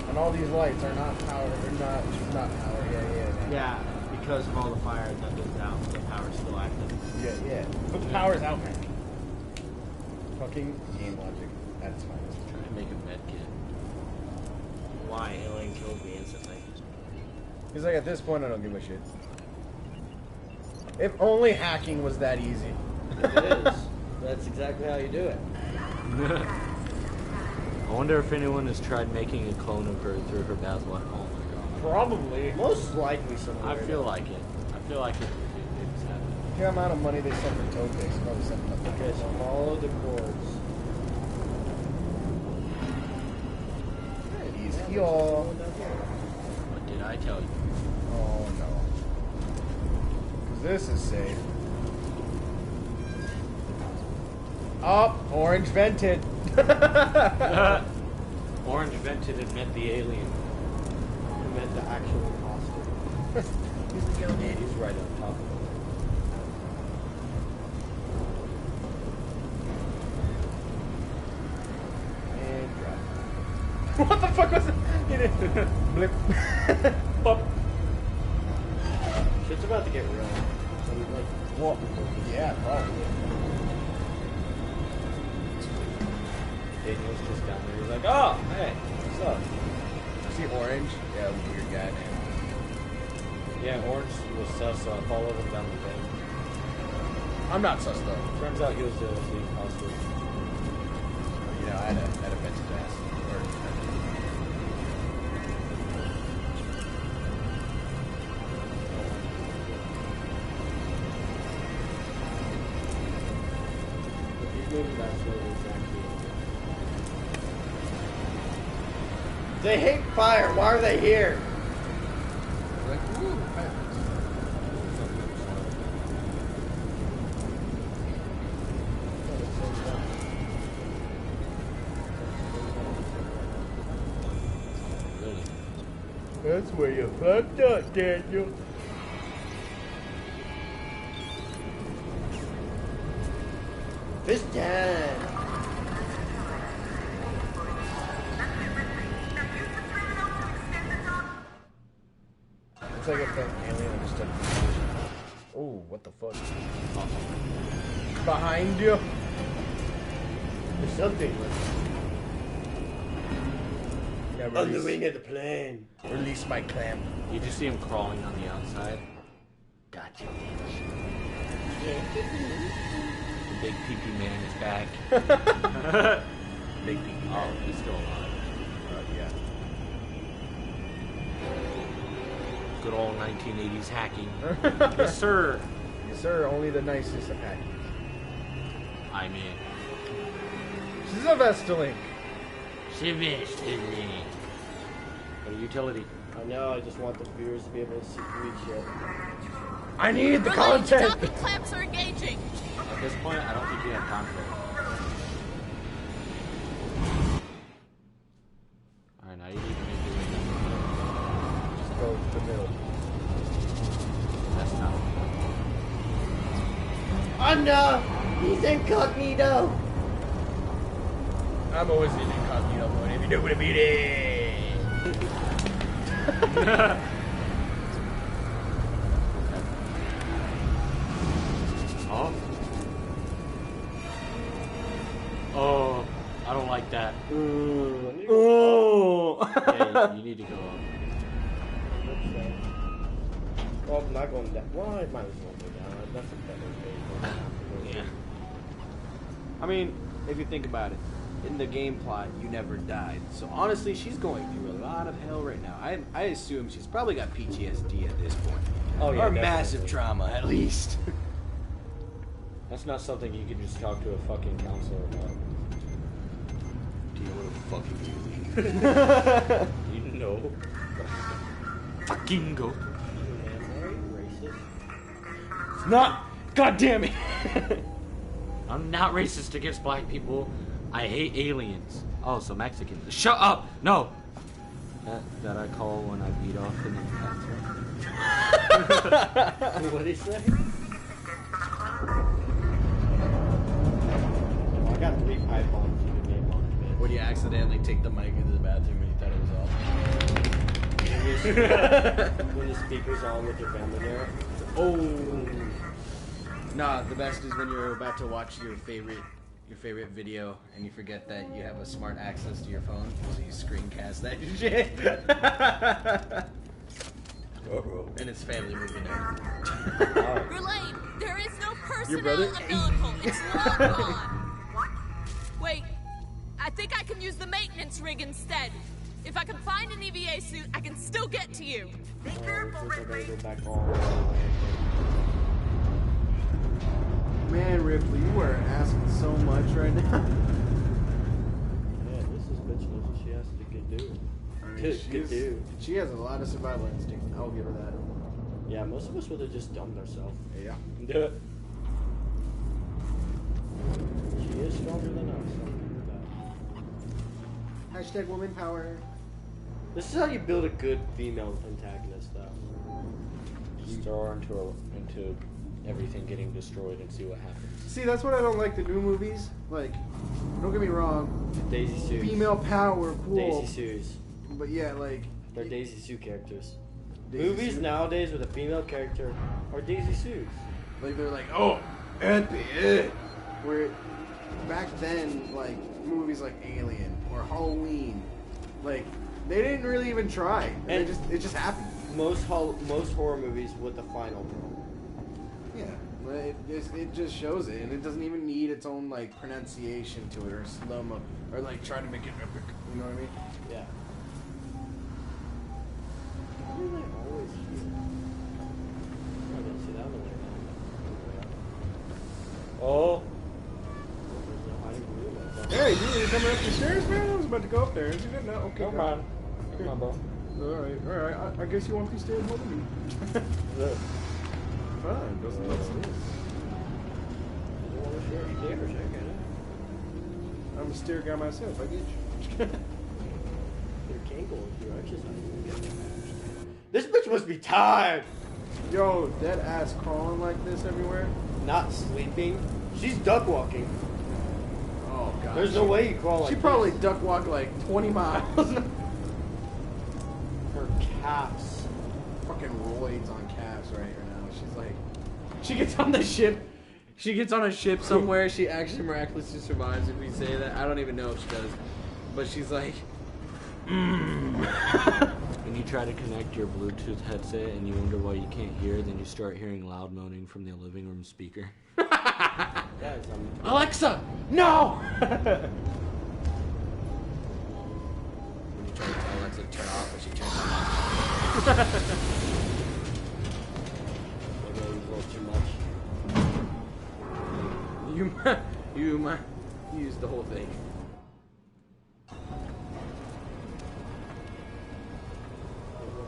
And all these lights are not power. They're not power. Yeah. Yeah, because of all the fire that goes out, the power's still active. Yeah. But the power's out, man. Fucking game logic at its finest. Trying to make a med kit. Why? Alien killed me instantly. He's like, at this point, I don't give a shit. If only hacking was that easy. It is. That's exactly how you do it. I wonder if anyone has tried making a clone of her through her bathwater. Oh my god. Probably. Most likely somewhere. I feel like it. I feel like it's happening. The amount of money they sent for toe picks, probably sent them. Okay, so follow the cords. He's here. What did I tell you? Oh no. Because this is safe. Oh, orange vented. Orange vented and met the alien. I meant the actual imposter. He's the guy. Man, he's right on top of it. And drop. What the fuck was it? He did blip. Pop. Shit's about to get real. So we like. What? Yeah, probably. Daniel's just down there. He's like, oh, hey, what's up? See orange? Yeah, weird guy, man. Yeah, Orange was sus, so I followed him down the thing. I'm not sus though. Turns out he was the imposter. I had a vented ass. If he's moving that slowly, it's actually. They hate fire. Why are they here? Like, ooh, Really? that's where you fucked up, Daniel. This time. It's like if an alien just took. Oh, what the fuck? Behind you. There's something. Yeah, On the wing of the plane. Release my clamp. You just see him crawling on the outside. Gotcha. The big pee-pee man is back. Big pee-pee. Oh, he's still alive. Yeah. Good old 1980s hacking. Yes, sir. Yes, sir. Only the nicest of hackers. I'm in. She's a Vestalink. Sylvester. What a utility. I know, I just want the viewers to be able to see read shit. I need the Related content. docking clamps are engaging. At this point, I don't think you have conflict. Alright, now you need to make it. Just go to the middle. That's not. Anna! He's incognito! I'm always in incognito mode. If you know what I mean. Oh. Oh, I don't like that. Oh! Yeah, you need to go up. Well, I'm not going down. Well, I might as well go down. That's a better way. Yeah. I mean, if you think about it, in the game plot, you never died. So honestly, she's going through a lot of hell right now. I assume she's probably got PTSD at this point. Oh, yeah, or definitely. massive trauma, at least. That's not something you can just talk to a fucking counselor about. Deal with a fucking alien. You know. Fucking go. Racist. Not. God damn it. I'm not racist against black people. I hate aliens. Oh, so Mexicans. Shut up! No! That I call when I beat off in the bathroom. What did he say? I got 3 pipe bombs you can name on it. When you accidentally take the mic into the bathroom and you thought it was off. When the speaker's on with your family there. Oh. Nah, the best is when you're about to watch your favorite video and you forget that you have a smart access to your phone, so you screencast that shit. And it's family movie night. Verlaine, there is no Your personnel brother? available. It's long gone. What? Wait, I think I can use the maintenance rig instead. If I can find an EVA suit, I can still get to you. Be careful, Ripley. Go back all Man, Ripley, you are asking so much right now. Yeah, this is bitch knows what she has to do. She has a lot of survival instinct. I'll give her that. Yeah, most of us would have just dumbed ourselves. Yeah. Do it. She is stronger than us. Hashtag woman power. This is how you build a good female antagonist, though. Just throw her into everything getting destroyed and see what happens. See, that's what I don't like the new movies. Like, don't get me wrong. Daisy Sue. Female power, cool. Daisy Sue's. But yeah, like. They're Daisy Sue characters. Daisy Movies Sue? nowadays with a female character are Daisy Sue's. Like, they're like, oh, epic. Where back then, like, movies like Alien or Halloween, like, they didn't really even try. And it just happened. Most horror movies with the final girl. Yeah, but it just shows it, and it doesn't even need its own like pronunciation to it or slow mo or like try to make it epic. You know what I mean? Yeah. Why do they always here? I didn't see that one there. Oh. Hey, you coming up the stairs, man? I was about to go up there. You didn't know? Okay, Come on. Come on, bro. All right. I guess you want these stairs more than me. Fine, doesn't make sense. You want to share stairs, I get it. I'm a stair guy myself. I get you. Your Kangol, your exercise. This bitch must be tired. Yo, dead ass crawling like this everywhere. Not sleeping. She's duck walking. Oh god. There's no way you crawl like She this. probably duck walked like 20 miles. Her calves. Fucking roids on calves right now. She's like, she gets on the ship. She gets on a ship somewhere. She actually miraculously survives. If we say that, I don't even know if she does. But she's like, When you try to connect your Bluetooth headset and you wonder why you can't hear, then you start hearing loud moaning from the living room speaker. That is Alexa, no! When you try to tell Alexa to turn off, but she turns on. Maybe I use a little too much. You used the whole thing.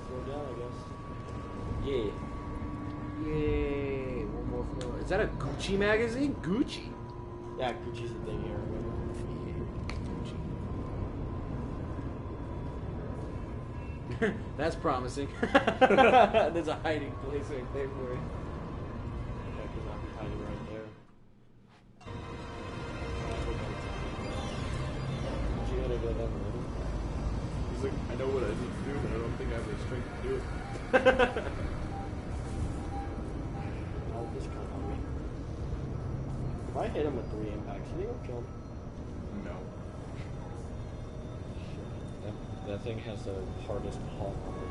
Throw down, I guess. Yeah. Yay! One more floor. Is that a Gucci magazine? Gucci. Yeah, Gucci's the thing here, remember? Gucci. That's promising. There's a hiding place right there for it. Yeah, because I'll be hiding right there. She gotta go down the middle. He's like, I know what I need to do, but I don't think I have the strength to do it. I'll just count on me. If I hit him with 3 impacts, you think I'll kill him? No. That thing has the hardest palm on the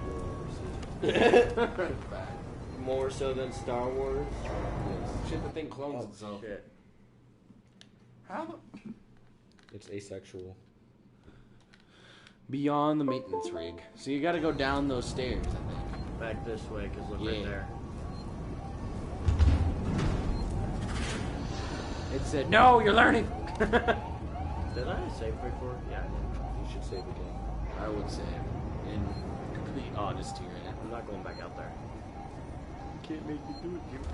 ever seen. Bad. More so than Star Wars? Shit, the thing clones Oh, itself. shit. How the... It's asexual. Beyond the maintenance rig. So you gotta go down those stairs, I think. Back this way, because look right there. It said, no, you're learning! Did I save before? Yeah, I did. You should save again. I would say, in complete honesty, right? I'm not going back out there. Can't make you do it, Jimmy.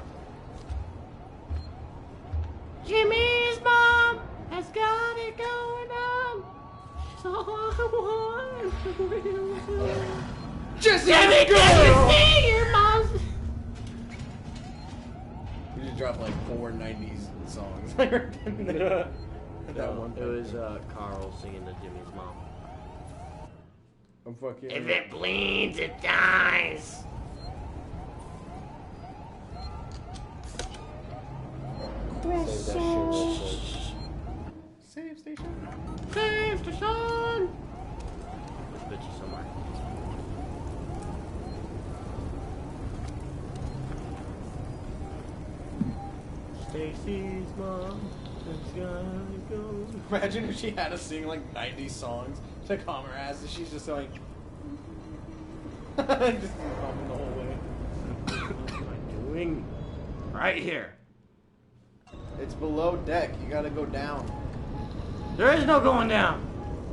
Jimmy's mom has got it going on. So I want. Just Jimmy, can you see your mom's? We just dropped like 4 90s songs. That one. It was Carl singing to Jimmy's mom. I'm fucking. If it bleeds, it dies. Save that shit real quick. Save station. Save station. This bitch is somewhere. Stacy's mom has gotta go. Imagine if she had to sing like 90 songs to calm her ass, and she's just like. just bumping the whole way. What am I doing? Right here. It's below deck. You gotta go down. There is no going down.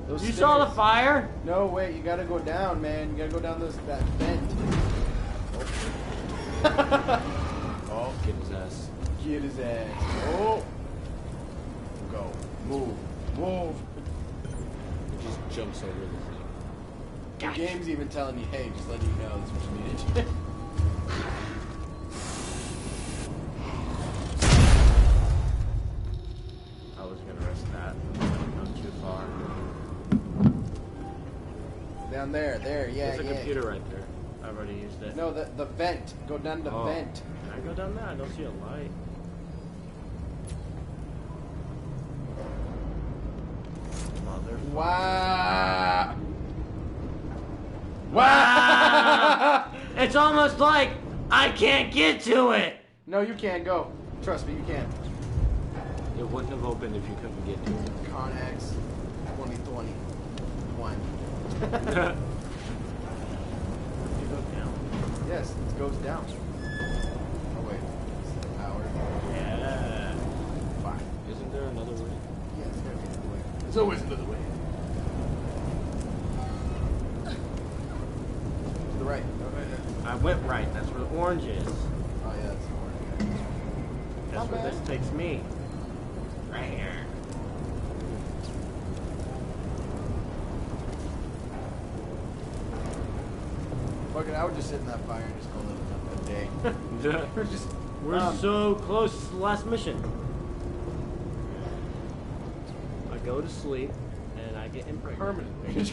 Those You saw the stairs. fire? No, wait. You gotta go down, man. You gotta go down that vent. Oh, get his ass. Get his ass. Oh. Go. Move. Move. It just jumps over the thing. The game's even telling you, hey, just letting you know that's what you needed to do. I was gonna risk that. Not too far. Down there. There. Yeah, There's a computer right there. I've already used it. No, the vent. Go down the vent. Can I go down there? I don't see a light. Motherfucker. Wow. Wow! It's almost like I can't get to it. No, you can't go. Trust me, you can. It wouldn't have opened if you couldn't get to it. Connex 2021. You go down. Yes, it goes down. Oh wait, it's the power. Yeah. Fine. Isn't there another way? Yeah, it's gotta be another way. There's always another way. To the right. I went right. That's where the orange is. Oh yeah, that's the orange. That's Not where bad. this takes me. Right here. Fuck it, I would just sit in that fire and just call it a day. We're just. We're so close to the last mission. I go to sleep and I get impregnated. Permanently.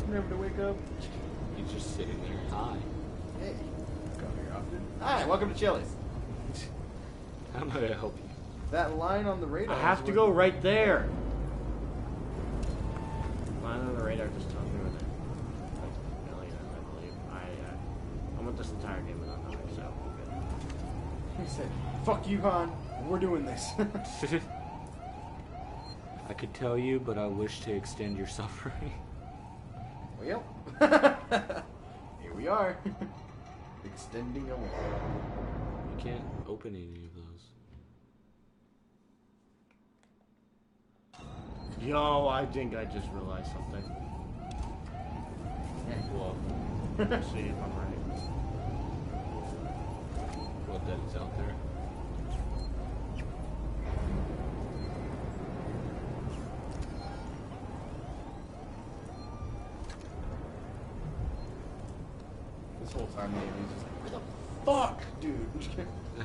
Never to wake up. He's just sitting there. Hi. Hey, come here often. Hi, welcome to Chili's. How am I gonna help you? That line on the radar. I have is to where- go right there. Line on the radar just tells me where the million is, I believe. I want this entire game without knowing, so I'm good. He said, "Fuck you, Han. We're doing this." I could tell you, but I wish to extend your suffering. Well, here we are, extending away. You can't open any of those. Yo, I think I just realized something. Well, Let's see if I'm right. what that is out there. This whole time, he's just like, "What the fuck, dude?"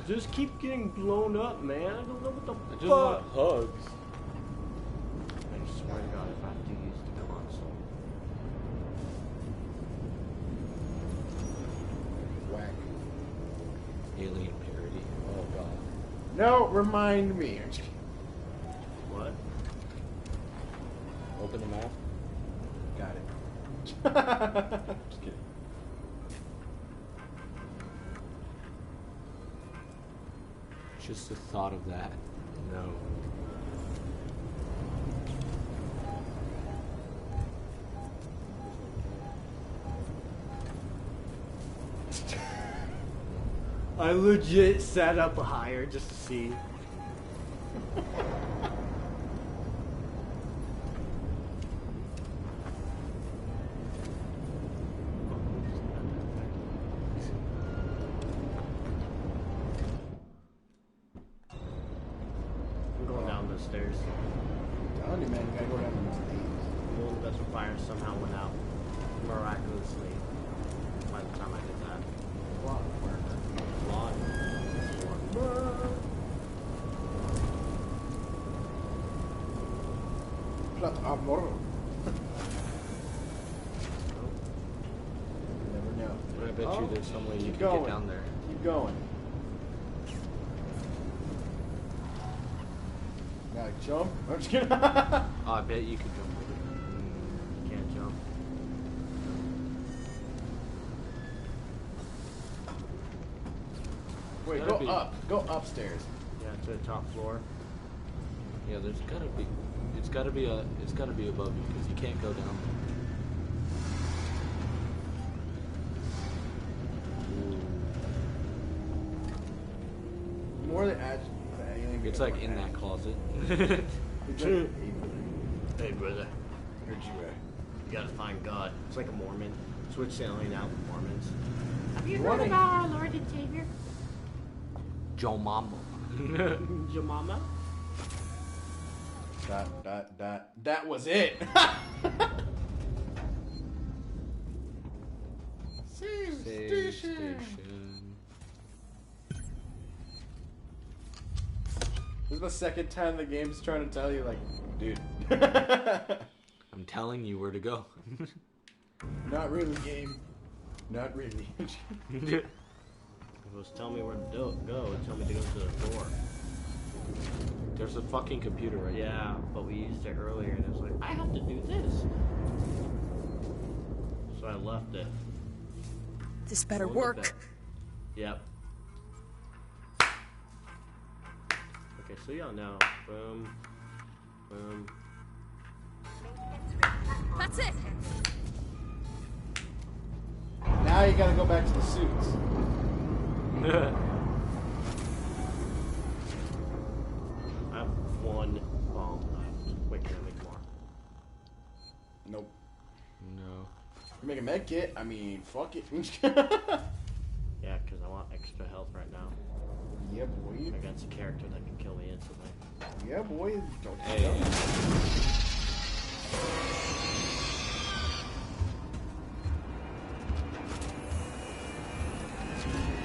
Just keep getting blown up, man. I don't know what the I fuck. just want hugs. I swear to God, if I have to use the console. Whack. Alien parody. Oh god. No, remind me. What? Open the map. Got it. Just kidding. Just the thought of that. No. I legit sat up higher just to see. I'm going down the stairs. I'm telling you, man, you gotta go down the stairs. The old vessel fire somehow went out miraculously by the time I did that. Lot. Plot amor. You never know. But I bet you there's some way you Keep can going. get down there. Keep going. Now jump. I'm just kidding. Oh, I bet you could jump over it. You can't jump. Wait, Gotta go be- up. Go upstairs. Yeah, to the top floor. Yeah, there's gotta be. It's gotta be above you because you can't go down. The more they add, It's like in that closet. Hey, brother. Heard you gotta find God. It's like a Mormon. Switch sailing out with Mormons. Have you heard about our Lord and Savior? Joe Mama. Your mama? That was it. Save station. This is the second time the game's trying to tell you, like, dude. I'm telling you where to go. Not really, game. Not really. It was telling me where to go. It told me to go to the door. There's a fucking computer right there. Yeah, but we used it earlier and it was like, I have to do this. So I left it. This better Closed it work. back. Yep. Okay, so y'all know. Boom. Boom. That's it. Now you gotta go back to the suits. I have one bomb left. Wait, can I make more? Nope. No. You make a med kit? I mean, fuck it. Yeah, because I want extra health right now. Yeah, boy. Against a character that can kill me instantly. Yeah, boy. Don't you Hey. know?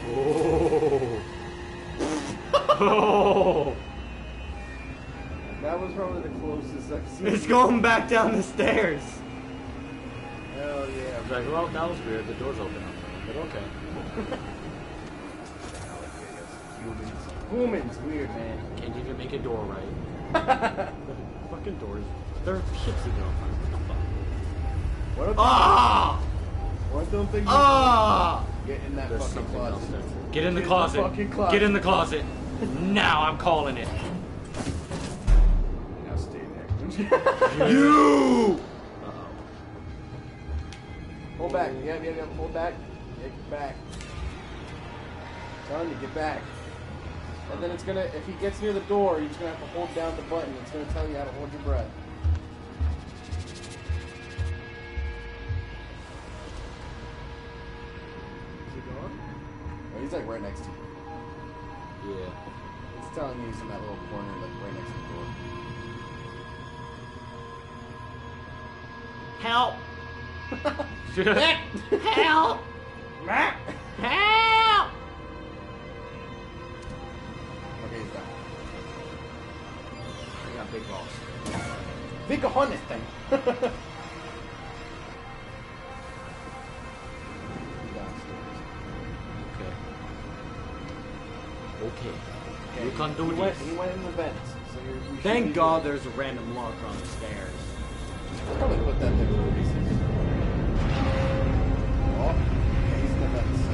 Oh. Oh. That was probably the closest I've seen. It's going back down the stairs. Hell yeah. I was like, well, that was weird. The door's open up. But okay. Humans, weird, man. Can't even make a door right. Fucking doors. They're ships even on fire. What the fuck? What don't Ah! What don't think Ah! Get in that There's fucking something closet. else there. Get in the Get in the closet. fucking closet. Get in the closet. Now I'm calling it. Now stay there. You! Uh-oh. Hold back. Yeah. Hold back. Yeah, get back. Telling you, get back. And then it's gonna, if he gets near the door, you're just gonna have to hold down the button. It's gonna tell you how to hold your breath. Is he gone? Oh, he's like right next to you. Yeah. It's telling you he's in that little corner, like right next to the door. Help! Help! Help! Okay, he's done. I got big balls. Big cojones thing. He's downstairs. Okay. You can do this. He went in the vents. So you should Thank be God good. there's a random marker on the stairs. Probably put that there for a reason. Oh, yeah, he's in the vents. So.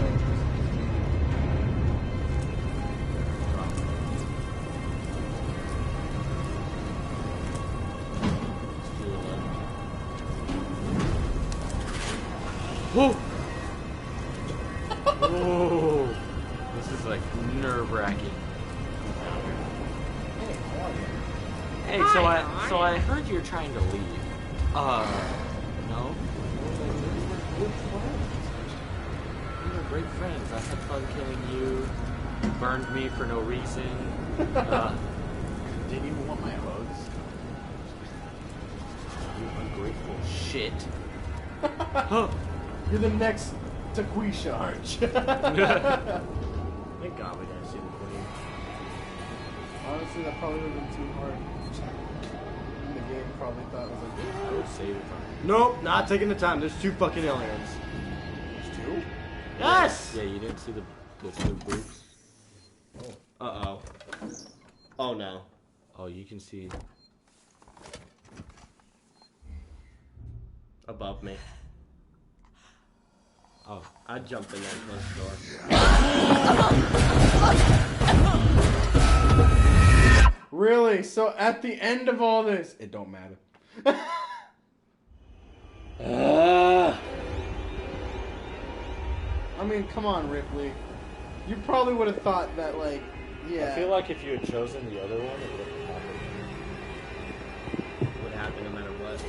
Oh! Oh! This is like nerve-wracking. Hey, so I heard you're trying to leave. No? We were great friends. I had fun killing you. You burned me for no reason. Didn't even want my hugs. You ungrateful shit. You're the next Taquisha, aren't you? Thank God we didn't see the queen. Honestly, that probably would have been too hard. And the game probably thought it was like, I would save it. Nope, not taking the time. There's 2 fucking aliens. there's 2? Yes! Yeah, you didn't see the 2 boobs? Uh-oh. Oh, no. Oh, you can see. Above me. Oh. I jumped in there and closed the door. Really? So at the end of all this, it don't matter. I mean, come on, Ripley. You probably would have thought that, like, yeah. I feel like if you had chosen the other one, it would have happened. It would happen no matter what.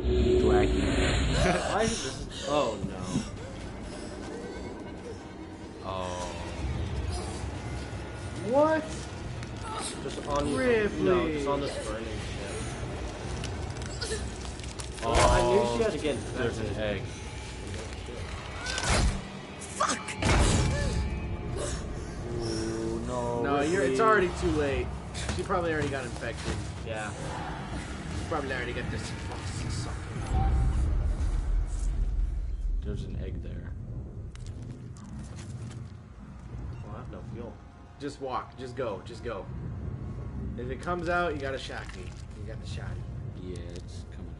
Dwacky. Why is this? Oh, no. Oh. What? Just on Ripley. No, just on this burning ship. Oh, I knew she had to get. There's an egg. Fuck! Ooh, no. No, it's already too late. She probably already got infected. Yeah. She probably already got this. There's an egg there. Well, I have no fuel. Just walk. Just go. Just go. If it comes out, you got a shotty. You got the shotty. Yeah, it's coming.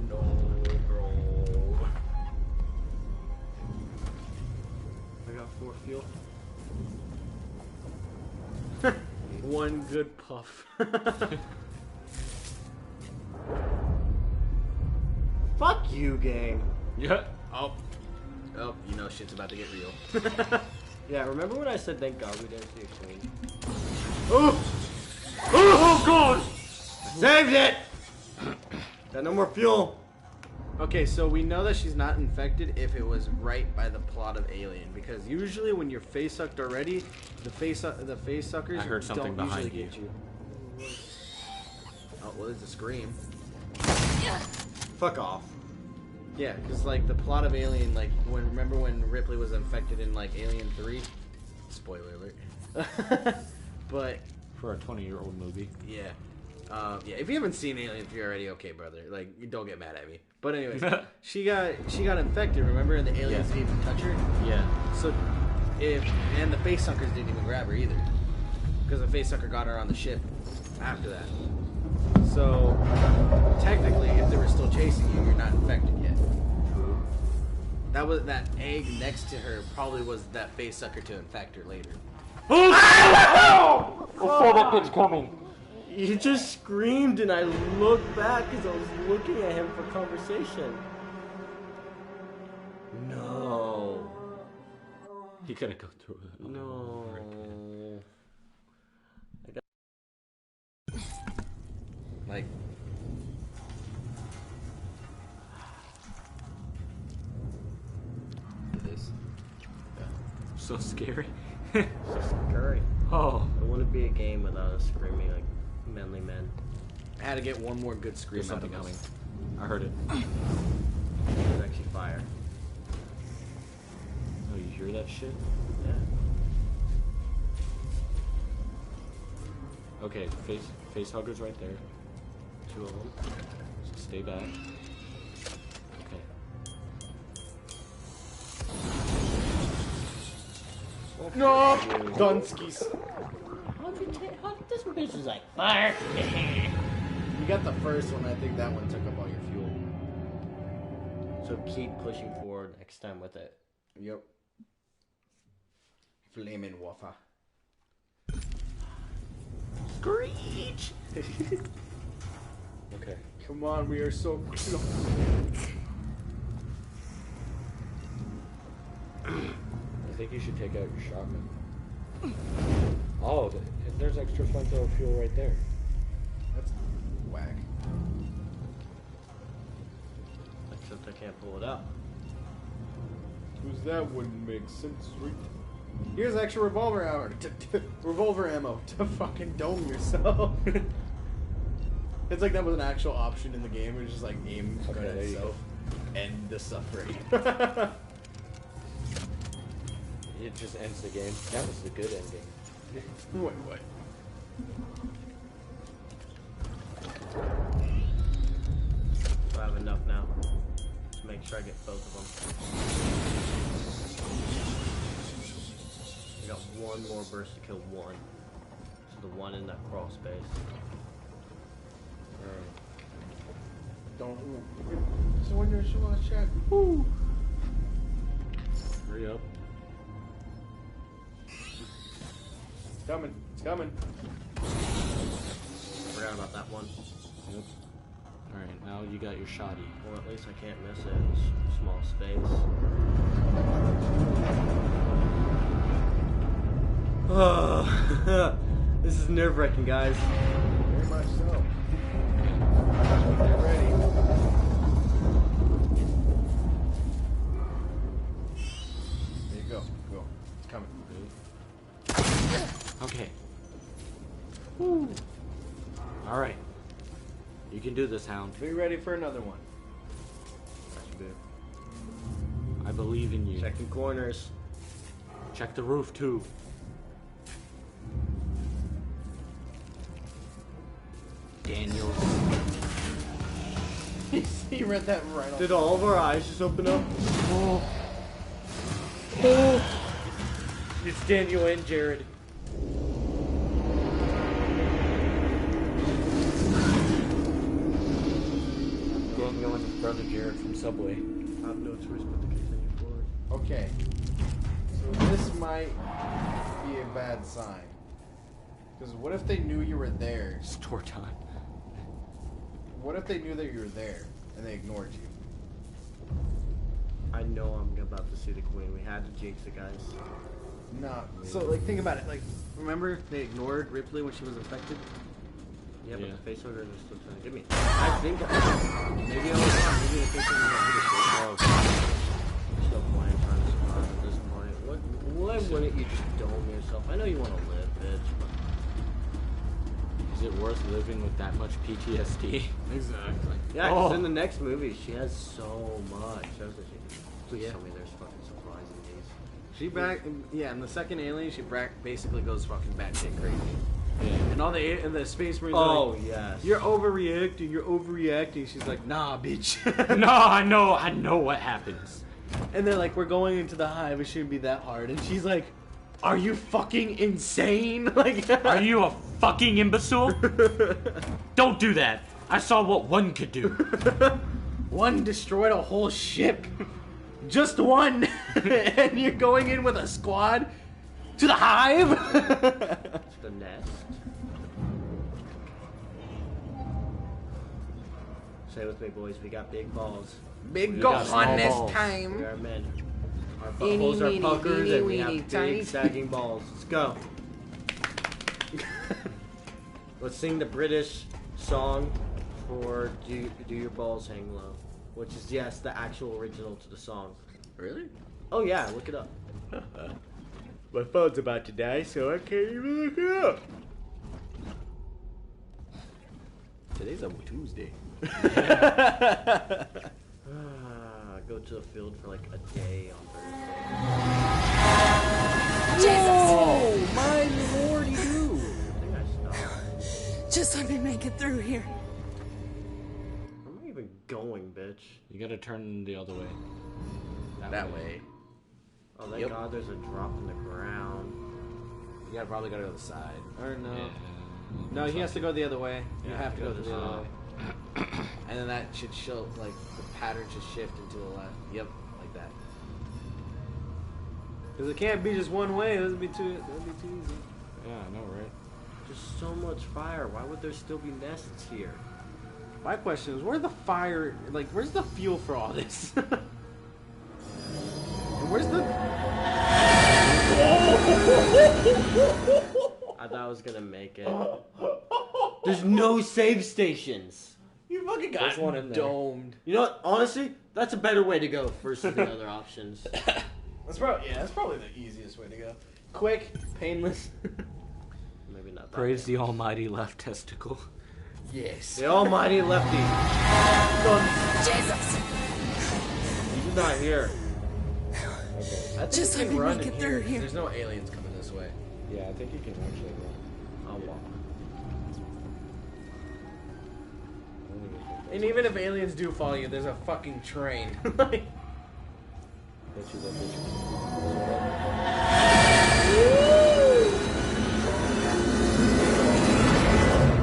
No, bro. I got 4 fuel. One good puff. Fuck you, game. Yeah. Oh, you know shit's about to get real. Yeah, remember when I said thank God we didn't see a queen? Oh God! Saved it! Got no more fuel. Okay, so we know that she's not infected if it was right by the plot of Alien, because usually when you're face sucked already, the face suckers I heard something don't behind usually you. get you. Oh well, it's a scream. Fuck off. Yeah, because like the plot of Alien, like remember when Ripley was infected in like Alien 3? Spoiler alert. But For a 20-year-old movie. yeah. Yeah, if you haven't seen Alien 3 already, okay, brother. Like, you don't get mad at me. But anyways, she got infected, remember? And the aliens didn't even touch her. Yeah. So, and the face suckers didn't even grab her either, because the face sucker got her on the ship after that. So, technically, if they were still chasing you, you're not infected yet. That egg next to her probably was that face sucker to infect her later. I saw that bitch coming. You just screamed and I looked back because I was looking at him for conversation. No. He couldn't go through it. No. Like, this. So scary. So scary. Oh. It wouldn't be a game without us screaming like manly men. I had to get one more good scream There's out of something this. coming. I heard it. It's actually fire. Oh, you hear that shit? Yeah. Okay, face huggers right there. 2 of them. So stay back. Okay. No! Dunskies. This bitch is like fire. You got the first one, I think that one took up all your fuel. So keep pushing forward next time with it. Yep. Flaming waffle. Screech! Okay. Come on, we are so close. I think you should take out your shotgun. Oh, there's extra flamethrower fuel right there. That's whack. Except I can't pull it out. Who's that wouldn't make sense, right? Here's extra revolver ammo revolver ammo to fucking dome yourself. It's like that was an actual option in the game. It was just like aim gun at itself. End the suffering. It just ends the game. That was the good ending. Wait, what? I have enough now to make sure I get both of them. I got one more burst to kill one. So the one in that crawl space. Don't. So when you're shooting shot. Woo! Hurry up. It's coming. It's coming. Forgot about that one. Yep. Alright, now you got your shoddy. Well, at least I can't miss it. It's small space. Oh, this is nerve-wracking, guys. Very much so. Get ready. There you go. Go. It's coming. Okay. Woo. Alright. You can do this, Hound. Be ready for another one. That's good. I believe in you. Checking corners. Check the roof, too. Daniels. He read that right off. Did all of our eyes just open up? Oh. Oh. It's Daniel and Jared. Daniel and his brother Jared from Subway. I have no choice but to continue forward. Okay. So this might be a bad sign. Because what if they knew you were there? Store time. What if they knew that you were there and they ignored you? I know I'm about to see the queen. We had to jinx it, guys. Not really. So, like, think about it. Like, remember they ignored Ripley when she was infected? Yeah, but Yeah. the facehuggers are still trying to get me. I think maybe I was wrong. Maybe the facehuggers are really good. There's no point in trying to survive at this point. Why wouldn't you just dome yourself? I know you want to live, bitch, but Is it worth living with that much PTSD? Exactly. yeah, because in the next movie she has so much. Please tell me there's fucking supplies in these. She in the second Alien, she basically goes fucking batshit crazy. Yeah. And all the Space Marines are like, yes. you're overreacting. She's like, nah, bitch. No, I know what happens. And they're like, we're going into the hive, it shouldn't be that hard. And she's like, are you fucking insane? Like, Are you a fucking imbecile? Don't do that. I saw what one could do. one destroyed a whole ship. Just one. And you're going in with a squad to the hive? The nest. Say with me, boys. We got big balls. Big got small on this balls. time. We are men. Our Eeny, buttholes are meeny, puckers, meeny, and we weeny, have tiny. big sagging balls. Let's go. Let's sing the British song for "Do Your Balls Hang Low," which is the actual original to the song. Really? Oh yeah, look it up. My phone's about to die, so I can't even look it up. Today's a Tuesday. Go to the field for like a day on Thursday. Jesus! Oh, my lordy dude. I think I stopped. Just let me make it through here. Where am I even going, bitch? You gotta turn the other way. That way. Oh, thank Yep. God there's a drop in the ground. Yeah, probably gotta go to the side. Or no. Yeah. No, he has to go the other way. You Yeah, have to go go the this other way. And then that should show, like, the pattern should shift into the left. Yep, like that. Because it can't be just one way. That would be too easy. Yeah, I know, right? There's so much fire. Why would there still be nests here? My question is, where's the fire? Like, where's the fuel for all this? And where's the? I thought I was gonna make it. There's no save stations. You fucking got There's one in there. domed. You know what? Honestly, that's a better way to go versus the other options. That's probably the easiest way to go. Quick, painless. Maybe not. That Praise the almighty left testicle. Yes. The almighty lefty. Jesus! He's not here. I think Just we let can me run make in it here. through here. There's no aliens coming this way. Yeah, I think you can actually run. I'll walk. And even if aliens do follow you, there's a fucking train. Bet you that bitch.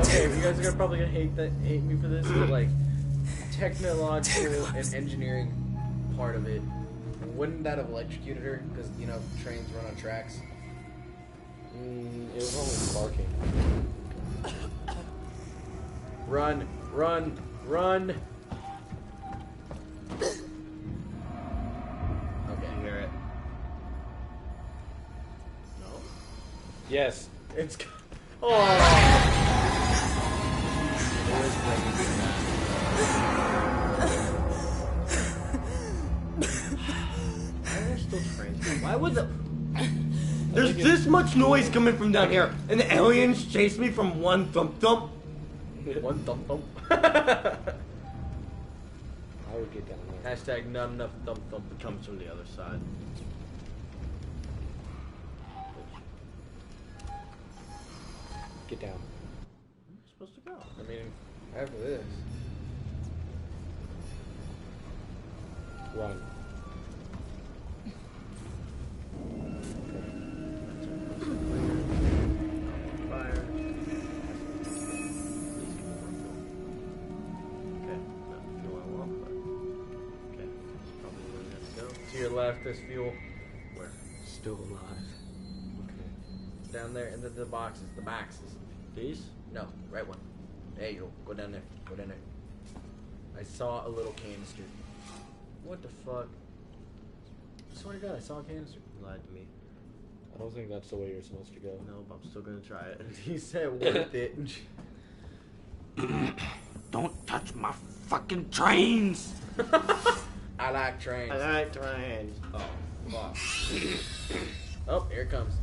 Okay, you guys are probably gonna hate me for this, but like technological and engineering part of it, wouldn't that have electrocuted her? Because you know trains run on tracks. It was only sparking. Run, run, run. Okay, Hear it. Yes. it's. Oh. Why would the... There's this much noise coming from down here, and the aliens chase me from one thump thump. One thump thump. I would get down there. Hashtag not enough thump thump. It comes from the other side. Get down. Where am I supposed to go? I mean, after this. Run. Fire. Okay, not the fuel I want, but okay. That's probably where we have to go. To your left, there's fuel. Where? Still alive. Okay. Down there, and then the boxes. The boxes. These? No, right one. There you go. Go down there. Go down there. I saw a little canister. What the fuck? I swear to God, I saw a canister. You lied to me. I don't think that's the way you're supposed to go. No, but I'm still gonna try it. He said worth it. Don't touch my fucking trains! I like trains. I like trains. Oh, fuck. Oh, here it comes.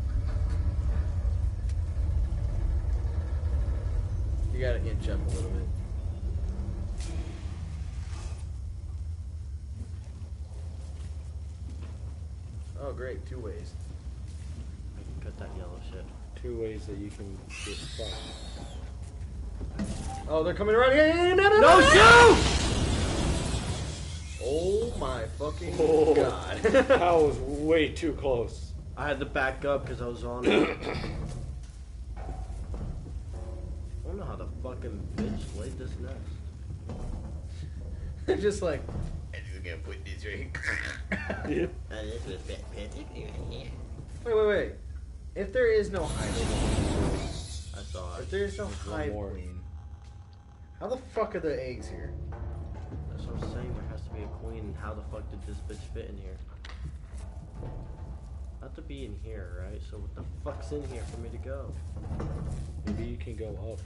You gotta inch up a little bit. Oh, great. 2 ways. I can cut that yellow shit. 2 ways that you can get fucked. Oh, they're coming around here. No, No, shoot! Oh my fucking Oh. God. That was way too close. I had to back up because I was on it. I don't know how the fucking bitch laid this nest. They're just like, I'm just gonna put this right. Wait. If there is no hive, I saw if it. there is no There's one hive more. queen, how the fuck are the eggs here? That's what I'm saying. There has to be a queen. How the fuck did this bitch fit in here? Have to be in here, right? So what the fuck's in here for me to go? Maybe you can go up.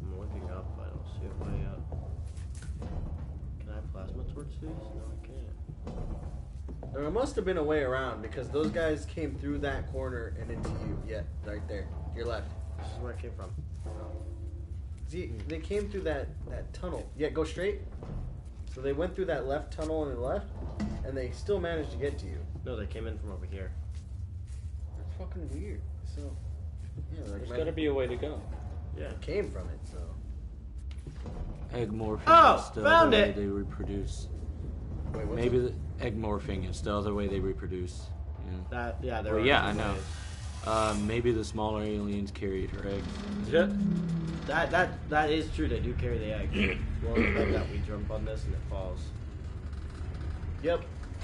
I'm looking up. I don't see a way up. Can I have plasma torch these? No, I can't. There must have been a way around because those guys came through that corner and into you. Yeah, right there. To your left. This is where I came from. See, they came through that tunnel. Yeah, go straight. So they went through that left tunnel on the left, and they still managed to get to you. No, they came in from over here. That's fucking weird. So, yeah, There's gotta be a way to go. Yeah. It came from it, so. Egg morphing Oh, is the found other way it! they reproduce. Wait, what's Maybe the egg morphing is the other way they reproduce. Yeah, there Well, are yeah, two I know. ways. Maybe the smaller aliens carried her egg. That is true. They do carry the egg. Well, the fact that we jump on this and it falls. Yep.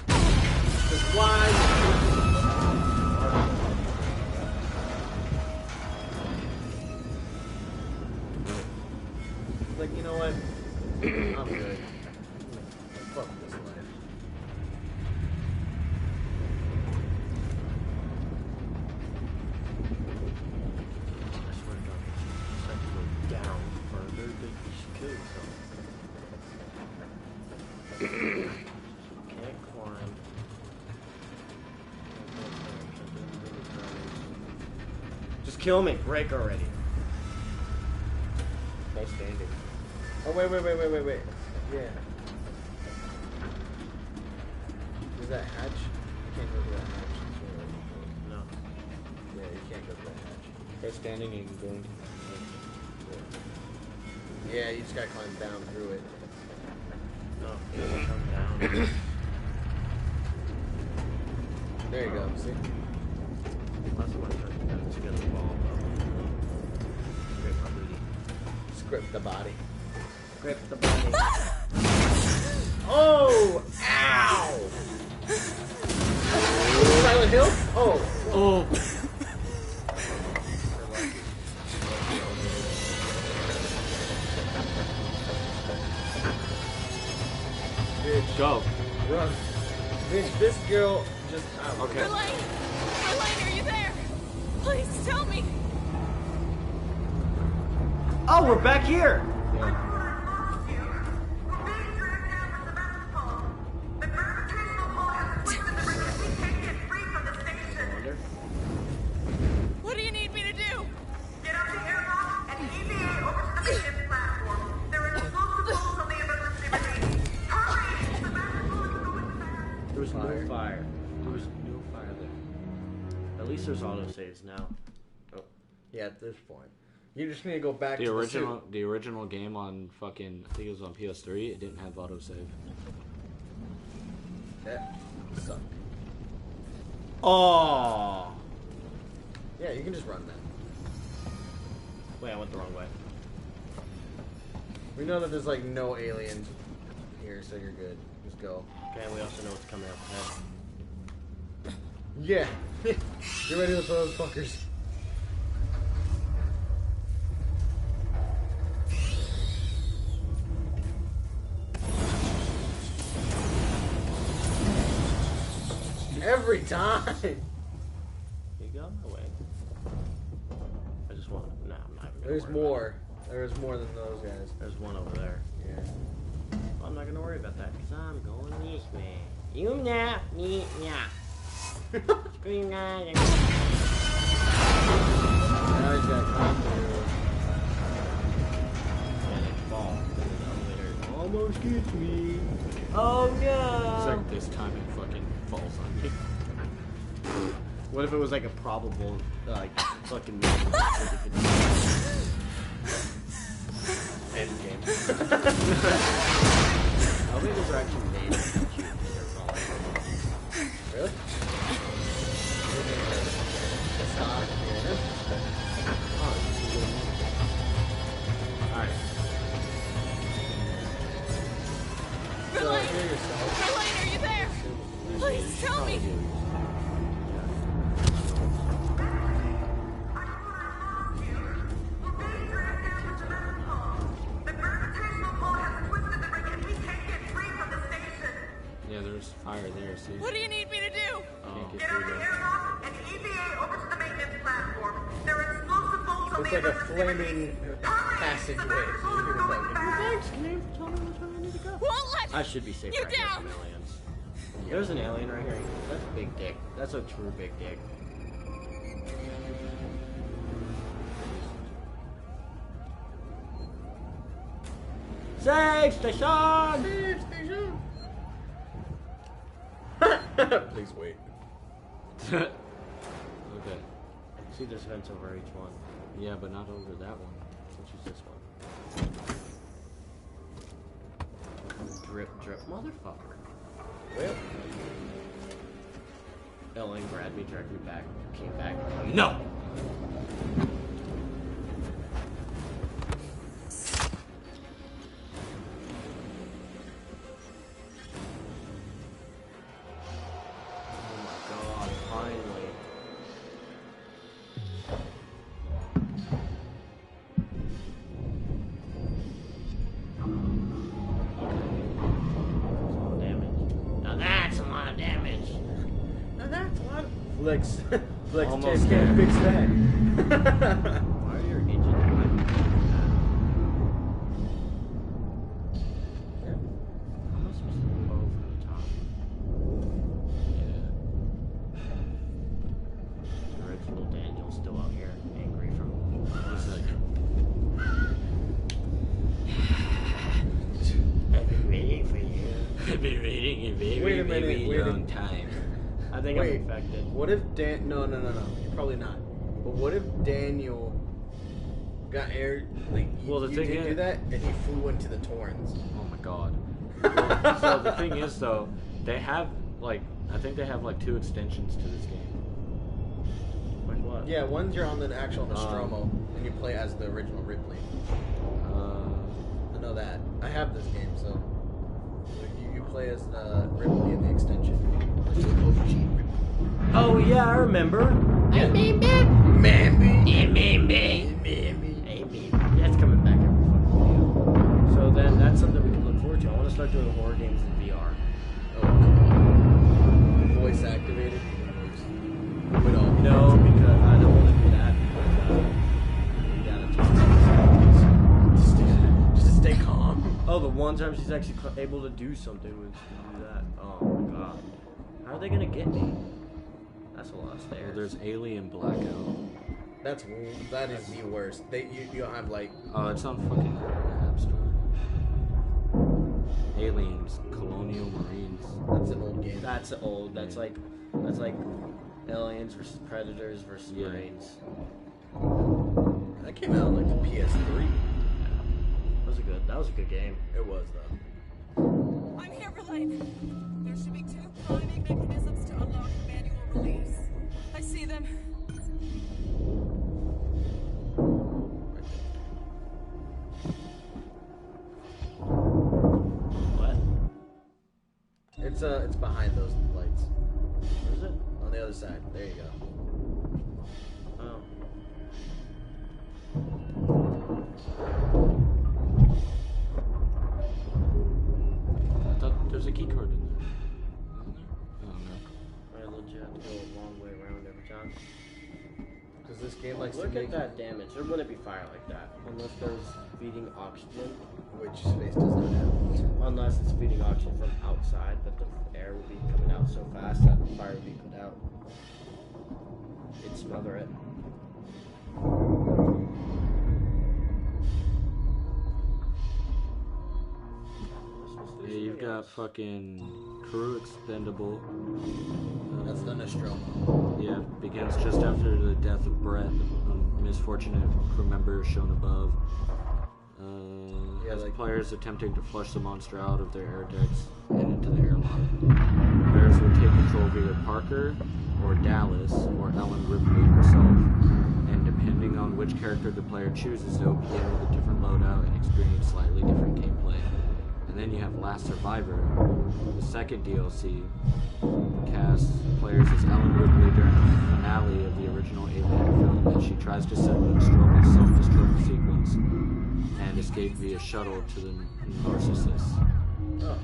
Just why? Just kill me. Break already. No standing. Oh, wait. Yeah. Is that hatch? You can't go to that hatch. No. Yeah, you can't go to that hatch. Try standing and going. Yeah, you just gotta climb down through it. No, it doesn't come down. There you go, see? That's what I'm trying to do. Just get the ball, though. Grip my booty. Script the body. Grip the body. Oh! Ow! Silent Hill? Oh. Oh. Bitch. Go. Run. Bitch, this girl just... Okay. Verlaine! Verlaine, are you there? Please tell me! Oh, we're back here! What do you need me to do? Get out the airlock and EVA over to the maintenance platform. There are explosive holes on the emergency remaining. Hurry! The basketball is going fast. There was no fire. There was no fire there. At least there's autosaves now. Oh. Yeah, at this point. You just need to go back The to original, the original game on fucking, I think it was on PS3. It didn't have autosave. That sucked. Oh! Yeah, you can just run that. Wait, I went the wrong way. We know that there's like no aliens here, so you're good. Just go. Okay, we also know what's coming up ahead. Yeah. Get ready for those fuckers. Every time. You go my way. I just want. Nah, I'm not even gonna There's worry more. There's more than those guys. about it. There's one over there. Yeah. Well, I'm not gonna worry about that because I'm going this way. You know, me, yeah. Scream guy. Now he's got time to And it falls. The elevator almost gets me. Oh no! It's like this time it fucking falls on me. What if it was like a probable, like, fucking end game. elevators are actually made to shoot because they're falling. Really? Stop. Oh, this is good. Alright. Verlaine! Verlaine, are you there? Please tell me! Yeah, there's fire there, see? What do you need me to do? Can't Get get out through the there. airlock and EVA over to the maintenance platform. There are explosive bolts on It's the like a emergency flaming remaining. Hurry! passageway. The basketball is going fast. Won't let I should be safe You right here down. from aliens. There's an alien right here. That's a big dick. That's a true big dick. Safe station! Safe station. Please wait. Okay. See, there's vents over each one. Yeah, but not over that one. Which is this one. Drip, drip, motherfucker. Well, Ellen grabbed me, dragged me back, came back. No! Oh my god, finally. That's a lot of damage. Now that's a lot of Flex. Flex Almost can't there. fix that. Why are your engines like Yeah. how am I supposed to go over the top? Yeah. The original Daniel's still out here. Ain't think Wait, I'm infected. what if Dan? No. You're probably not. But what if Daniel got air? Like, Well, the you thing did is- do that, and he flew into the Torrens. Oh my god. Well, so the thing is, though, they have like I think they have like 2 extensions to this game. Like what? Yeah, one's you're on the actual Nostromo, and you play as the original Ripley. I know that. I have this game, so you play as Ripley in the extension. Like the OG Ripley. Oh yeah, I remember. Yeah. Mammy. That's coming back every fucking video. So then that's something we can look forward to. I want to start doing horror games in VR. Oh, voice activated. With all No, because I don't want to do that. Because just to stay calm. Oh, the one time she's actually able to do something when she can do that. Oh my god. How are they gonna get me? That's a lot of stairs. Well, there's Alien Blackout. That is the worst. You don't have like. Oh, it's on fucking App Store. Aliens, Colonial Marines. That's an old game. That's old. That's like Aliens versus Predators versus Marines. That came out like the PS3. That was a good game. It was though. I'm here for life. There should be 2 priming mechanisms to unlock manual release. I see them. What? It's behind those lights. Where is it? On the other side. There you go. Oh. I thought there's a key card in there. Oh no. I legit have to go a long way around every time. Because this game likes Look to at make that damage. There wouldn't be fire like that unless there's feeding oxygen. which space does not have. Unless it's feeding oxygen from outside, but the air will be coming out so fast that the fire will be put out. It'd smother it. Yeah, you've got fucking crew expendable. That's the Nostromo. Yeah, begins just after the death of Brett, a misfortunate crew member shown above. As players attempting to flush the monster out of their air decks and into the airlock. Players will take control of either Parker, or Dallas, or Ellen Ripley herself. And depending on which character the player chooses, they'll play with a different loadout and experience slightly different gameplay. And then you have Last Survivor, the second DLC, casts players as Ellen Ripley during the finale of the original Alien film as she tries to set the Nostromo's self-destruct sequence and escape via shuttle to the Narcissus.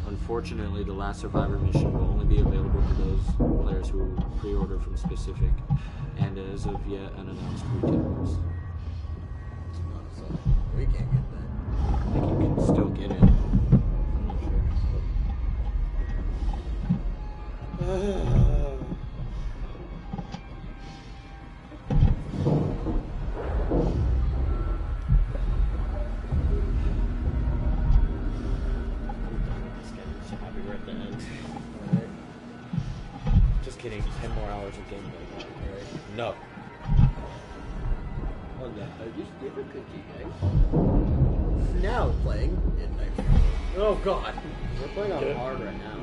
Unfortunately, the Last Survivor mission will only be available to those players who pre-order from specific and as of yet unannounced retailers. So we can't get that. I think you can still get it. Just kidding. 10 more hours of gameplay. Right? No. Oh no. Just give a cookie, guys. Now playing Midnight. Oh god. We're playing on hard right now.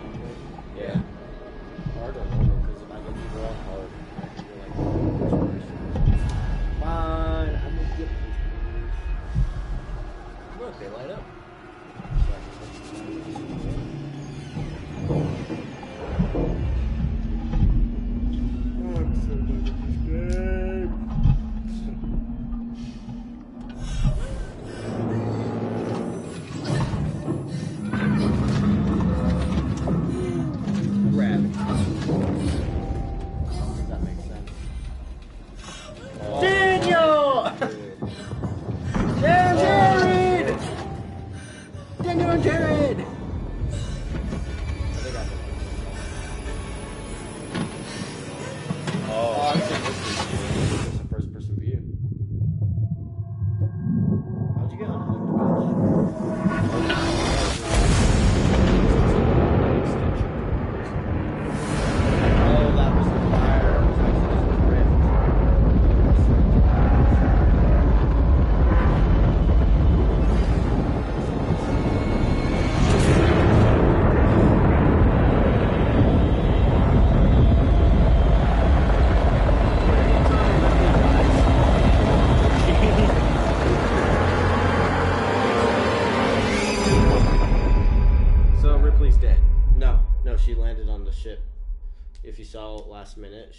Yeah. Hard or normal, because if I get people on hard, I can be like, fine, I'm gonna get this. Look, they light up.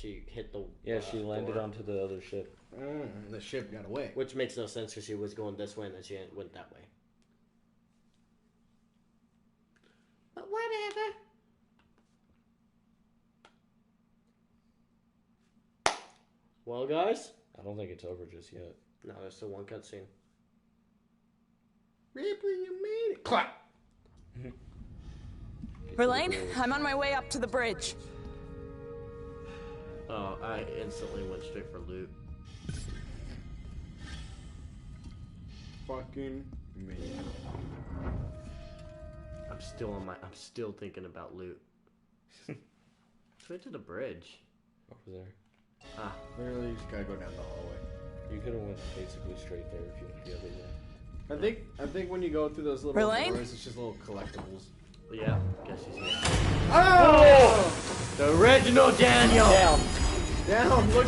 she hit the. Yeah, she landed door. onto the other ship. The ship got away. Which makes no sense because she was going this way and then she went that way. But whatever. Well, guys. I don't think it's over just yet. No, there's still one cutscene. Ripley, you made it. Clap. Verlaine, I'm on my way up to the bridge. Oh, I instantly went straight for loot. Fucking me. I'm still thinking about loot. Straight to the bridge. Over there. Ah. Literally, you just gotta go down the hallway. You could have went basically straight there if you went the other way. I think when you go through those little Verlaine? doors, it's just little collectibles. Yeah, guess he's here. Oh! The original Daniel! Down, look.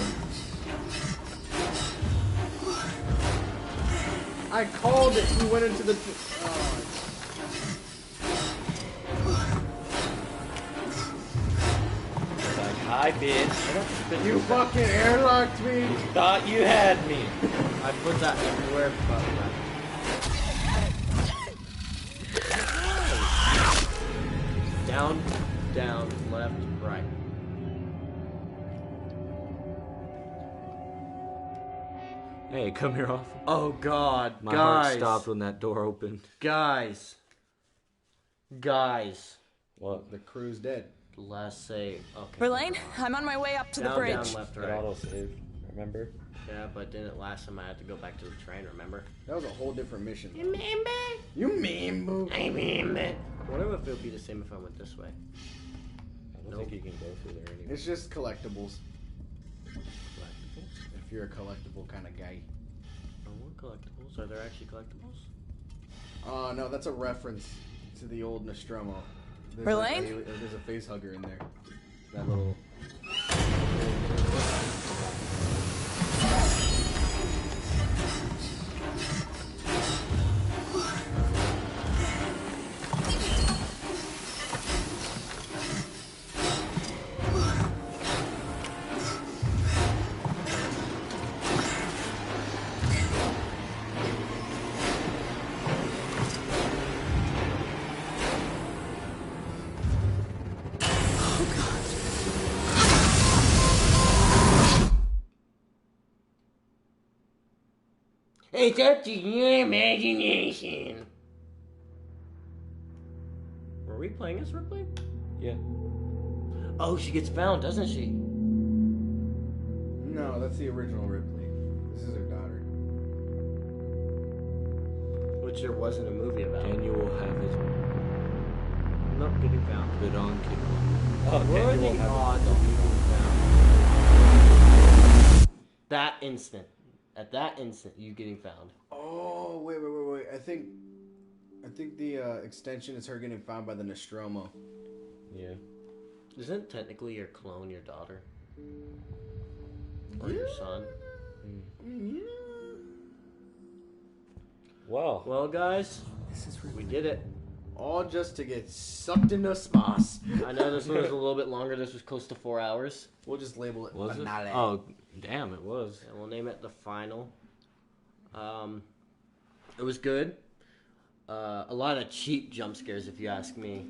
I called it. He went into the. Hi, bitch. You fucking airlocked me. Thought you had me. I put that everywhere, but down, down, left, right. Hey, come here off. Oh God, My guys! heart stopped when that door opened. Guys. What? The crew's dead. Last save. Okay. Verlaine, I'm on my way up to the bridge. Down, left, It right. auto saved. Remember? Yeah, but didn't last time I had to go back to the train, remember? That was a whole different mission. You remember? You remember? I remember. I wonder if it would be the same if I went this way. I don't think you can go through there anymore. It's just collectibles. If you're a collectible kind of guy. Oh, what collectibles? Are there actually collectibles? No, that's a reference to the old Nostromo. Verlaine? There's a face hugger in there. That little. It's up to your imagination. Were we playing as Ripley? Yeah. Oh, she gets found, doesn't she? No, that's the original Ripley. This is her daughter. Which there wasn't a movie about. Daniel will have it. Nope, getting found. Good on kid. Oh, what are the odds of getting found? That instant. At that instant, you getting found. Oh, wait. I think the extension is her getting found by the Nostromo. Yeah. Isn't technically your clone your daughter? Or your son? Yeah. Well, guys, we did it. All just to get sucked into space. I know this one was a little bit longer. This was close to 4 hours. We'll just label it. Was it? Finale. Oh, damn, it was. And we'll name it the final. It was good. A lot of cheap jump scares, if you ask me.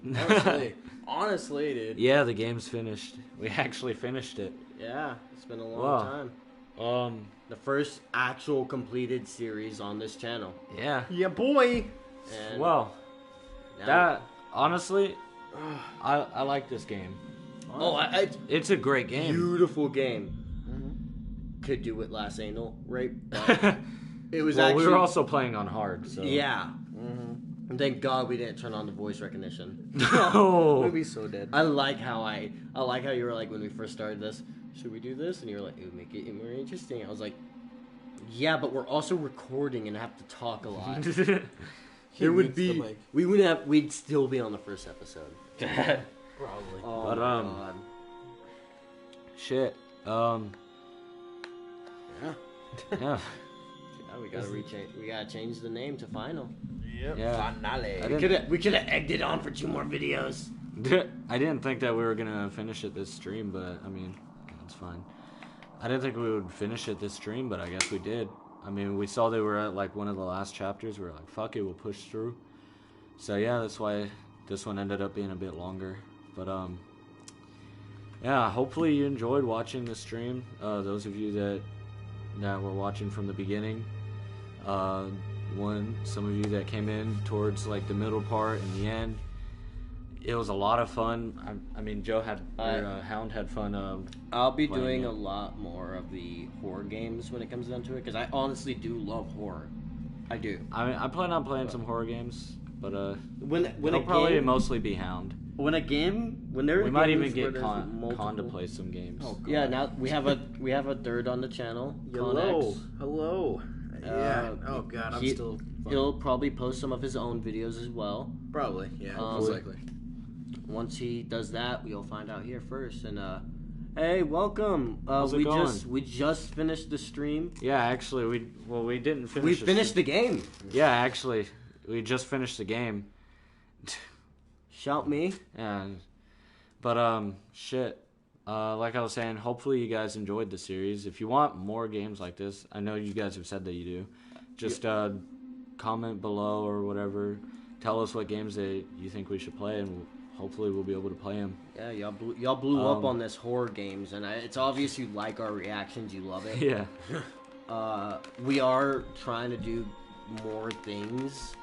Honestly, dude. Yeah, the game's finished. We actually finished it. Yeah, it's been a long time. The first actual completed series on this channel. Yeah. Yeah, boy. And Well, that honestly, I like this game. Oh, It's a great game. Beautiful game. Could do with last anal rape. But it was Well, actually. we were also playing on hard, so. Yeah. And thank God we didn't turn on the voice recognition. No. We'd be so dead. I like how you were like when we first started this. Should we do this? And you were like, it would make it more interesting. I was like, yeah, but we're also recording and have to talk a lot. There would be we'd still be on the first episode. Probably. Oh, But, God. Shit. Yeah. Yeah. We gotta change the name to Final. Yep. Yeah. Finale. We could have egged it on for 2 more videos. I didn't think that we were gonna finish it this stream, but I mean, It's fine. I didn't think we would finish it this stream, but I guess we did. I mean, we saw they were at like one of the last chapters. We were like, fuck it, we'll push through. So yeah, that's why this one ended up being a bit longer. But yeah, hopefully you enjoyed watching the stream. Those of you that were watching from the beginning. Some of you that came in towards like the middle part and the end. It was a lot of fun. I mean, Joe had, Hound had fun. I'll be doing a lot more of the horror games when it comes down to it, because I honestly do love horror. I do. I mean, I plan on playing some horror games, but when it'll probably mostly be Hound. When there we might even get Con to play some games. Oh, yeah, now we have a third on the channel. Hello. Yeah. Oh god, He'll probably post some of his own videos as well. Probably, yeah, most likely. Once he does that, we'll find out here first. And hey, welcome. How's it going? We just finished the stream. Yeah, actually, we didn't finish. We finished the game. Yeah, actually, we just finished the game. Shout me. Yeah, but shit. Like I was saying, hopefully you guys enjoyed the series. If you want more games like this, I know you guys have said that you do. Just comment below or whatever. Tell us what games that you think we should play, and hopefully we'll be able to play them. Yeah, y'all blew up on this horror games, and it's obvious you like our reactions. You love it. Yeah. We are trying to do more things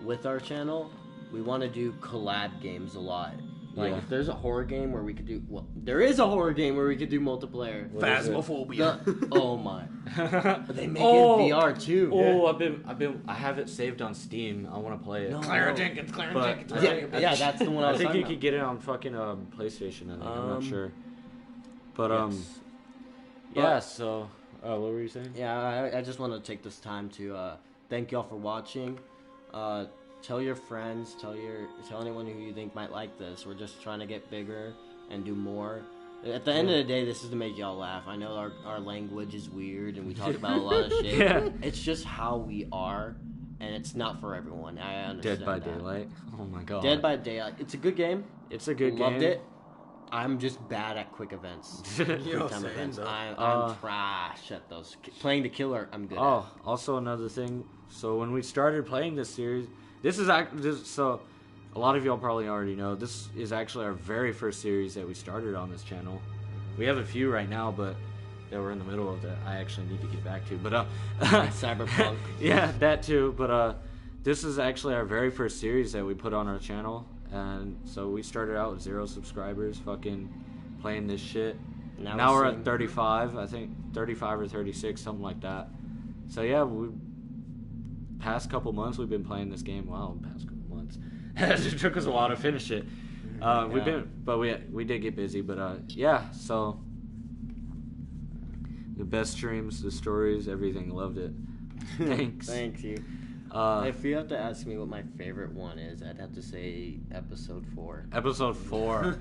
with our channel. We want to do collab games a lot. Like, if there's a horror game where we could do... Well, there is a horror game where we could do multiplayer. Phasmophobia. Oh, my. They make it in VR, too. Oh, I have it saved on Steam. I want to play it. Clara Jenkins. Yeah, that's the one I was think you talking could get it on fucking PlayStation, I think. I'm not sure. But, yeah, so... what were you saying? Yeah, I just want to take this time to thank y'all for watching. Tell your friends, tell anyone who you think might like this. We're just trying to get bigger and do more. At the end of the day, this is to make y'all laugh. I know our language is weird and we talk about a lot of shit. Yeah. It's just how we are, and it's not for everyone. I understand. Dead by Daylight. Oh my god. Dead by Daylight. It's a good game. It's a good game. Loved it. I'm just bad at quick events. Quick time events. I'm trash at those. Playing the killer, I'm good at. Also another thing. So when we started playing this series... So, a lot of y'all probably already know, this is actually our very first series that we started on this channel. We have a few right now, but that we're in the middle of that I actually need to get back to. But Cyberpunk. Yeah, that too. But this is actually our very first series that we put on our channel, and so we started out with 0 subscribers, fucking playing this shit. Now we're at 35, I think 35 or 36, something like that. So yeah, past couple months we've been playing this game. Wow, past couple months. It took us a while to finish it. We did get busy, but yeah. So the best streams, the stories, everything. Loved it. Thanks. Thank you. If you have to ask me what my favorite one is, I'd have to say episode 4. Episode 4.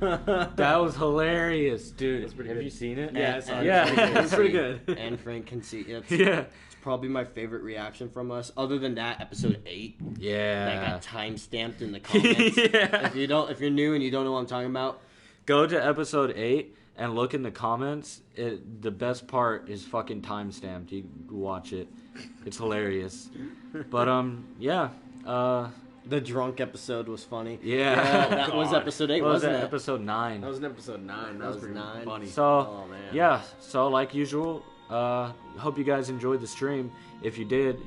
That was hilarious, dude. Have you seen it? Yeah, it's pretty good. And Frank can see it. Yeah. Probably my favorite reaction from us. Other than that, episode 8. Yeah. That got time stamped in the comments. Yeah. If you're new and you don't know what I'm talking about, go to episode 8 and look in the comments. The best part is fucking time stamped. You watch it. It's hilarious. But yeah. The drunk episode was funny. Yeah. That was episode 8, wasn't it? Episode 9. That was in episode 9. That was pretty 9. Funny. So, yeah. So, like usual, hope you guys enjoyed the stream. If you did...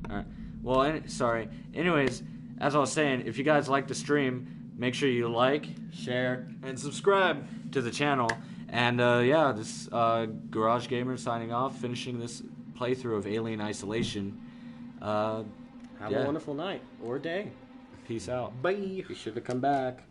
Alright. Well, sorry. Anyways, as I was saying, if you guys like the stream, make sure you like, share, and subscribe to the channel. And, yeah, this GarageGamer signing off, finishing this playthrough of Alien Isolation. Have a wonderful night or day. Peace out. Bye. Be sure to come back.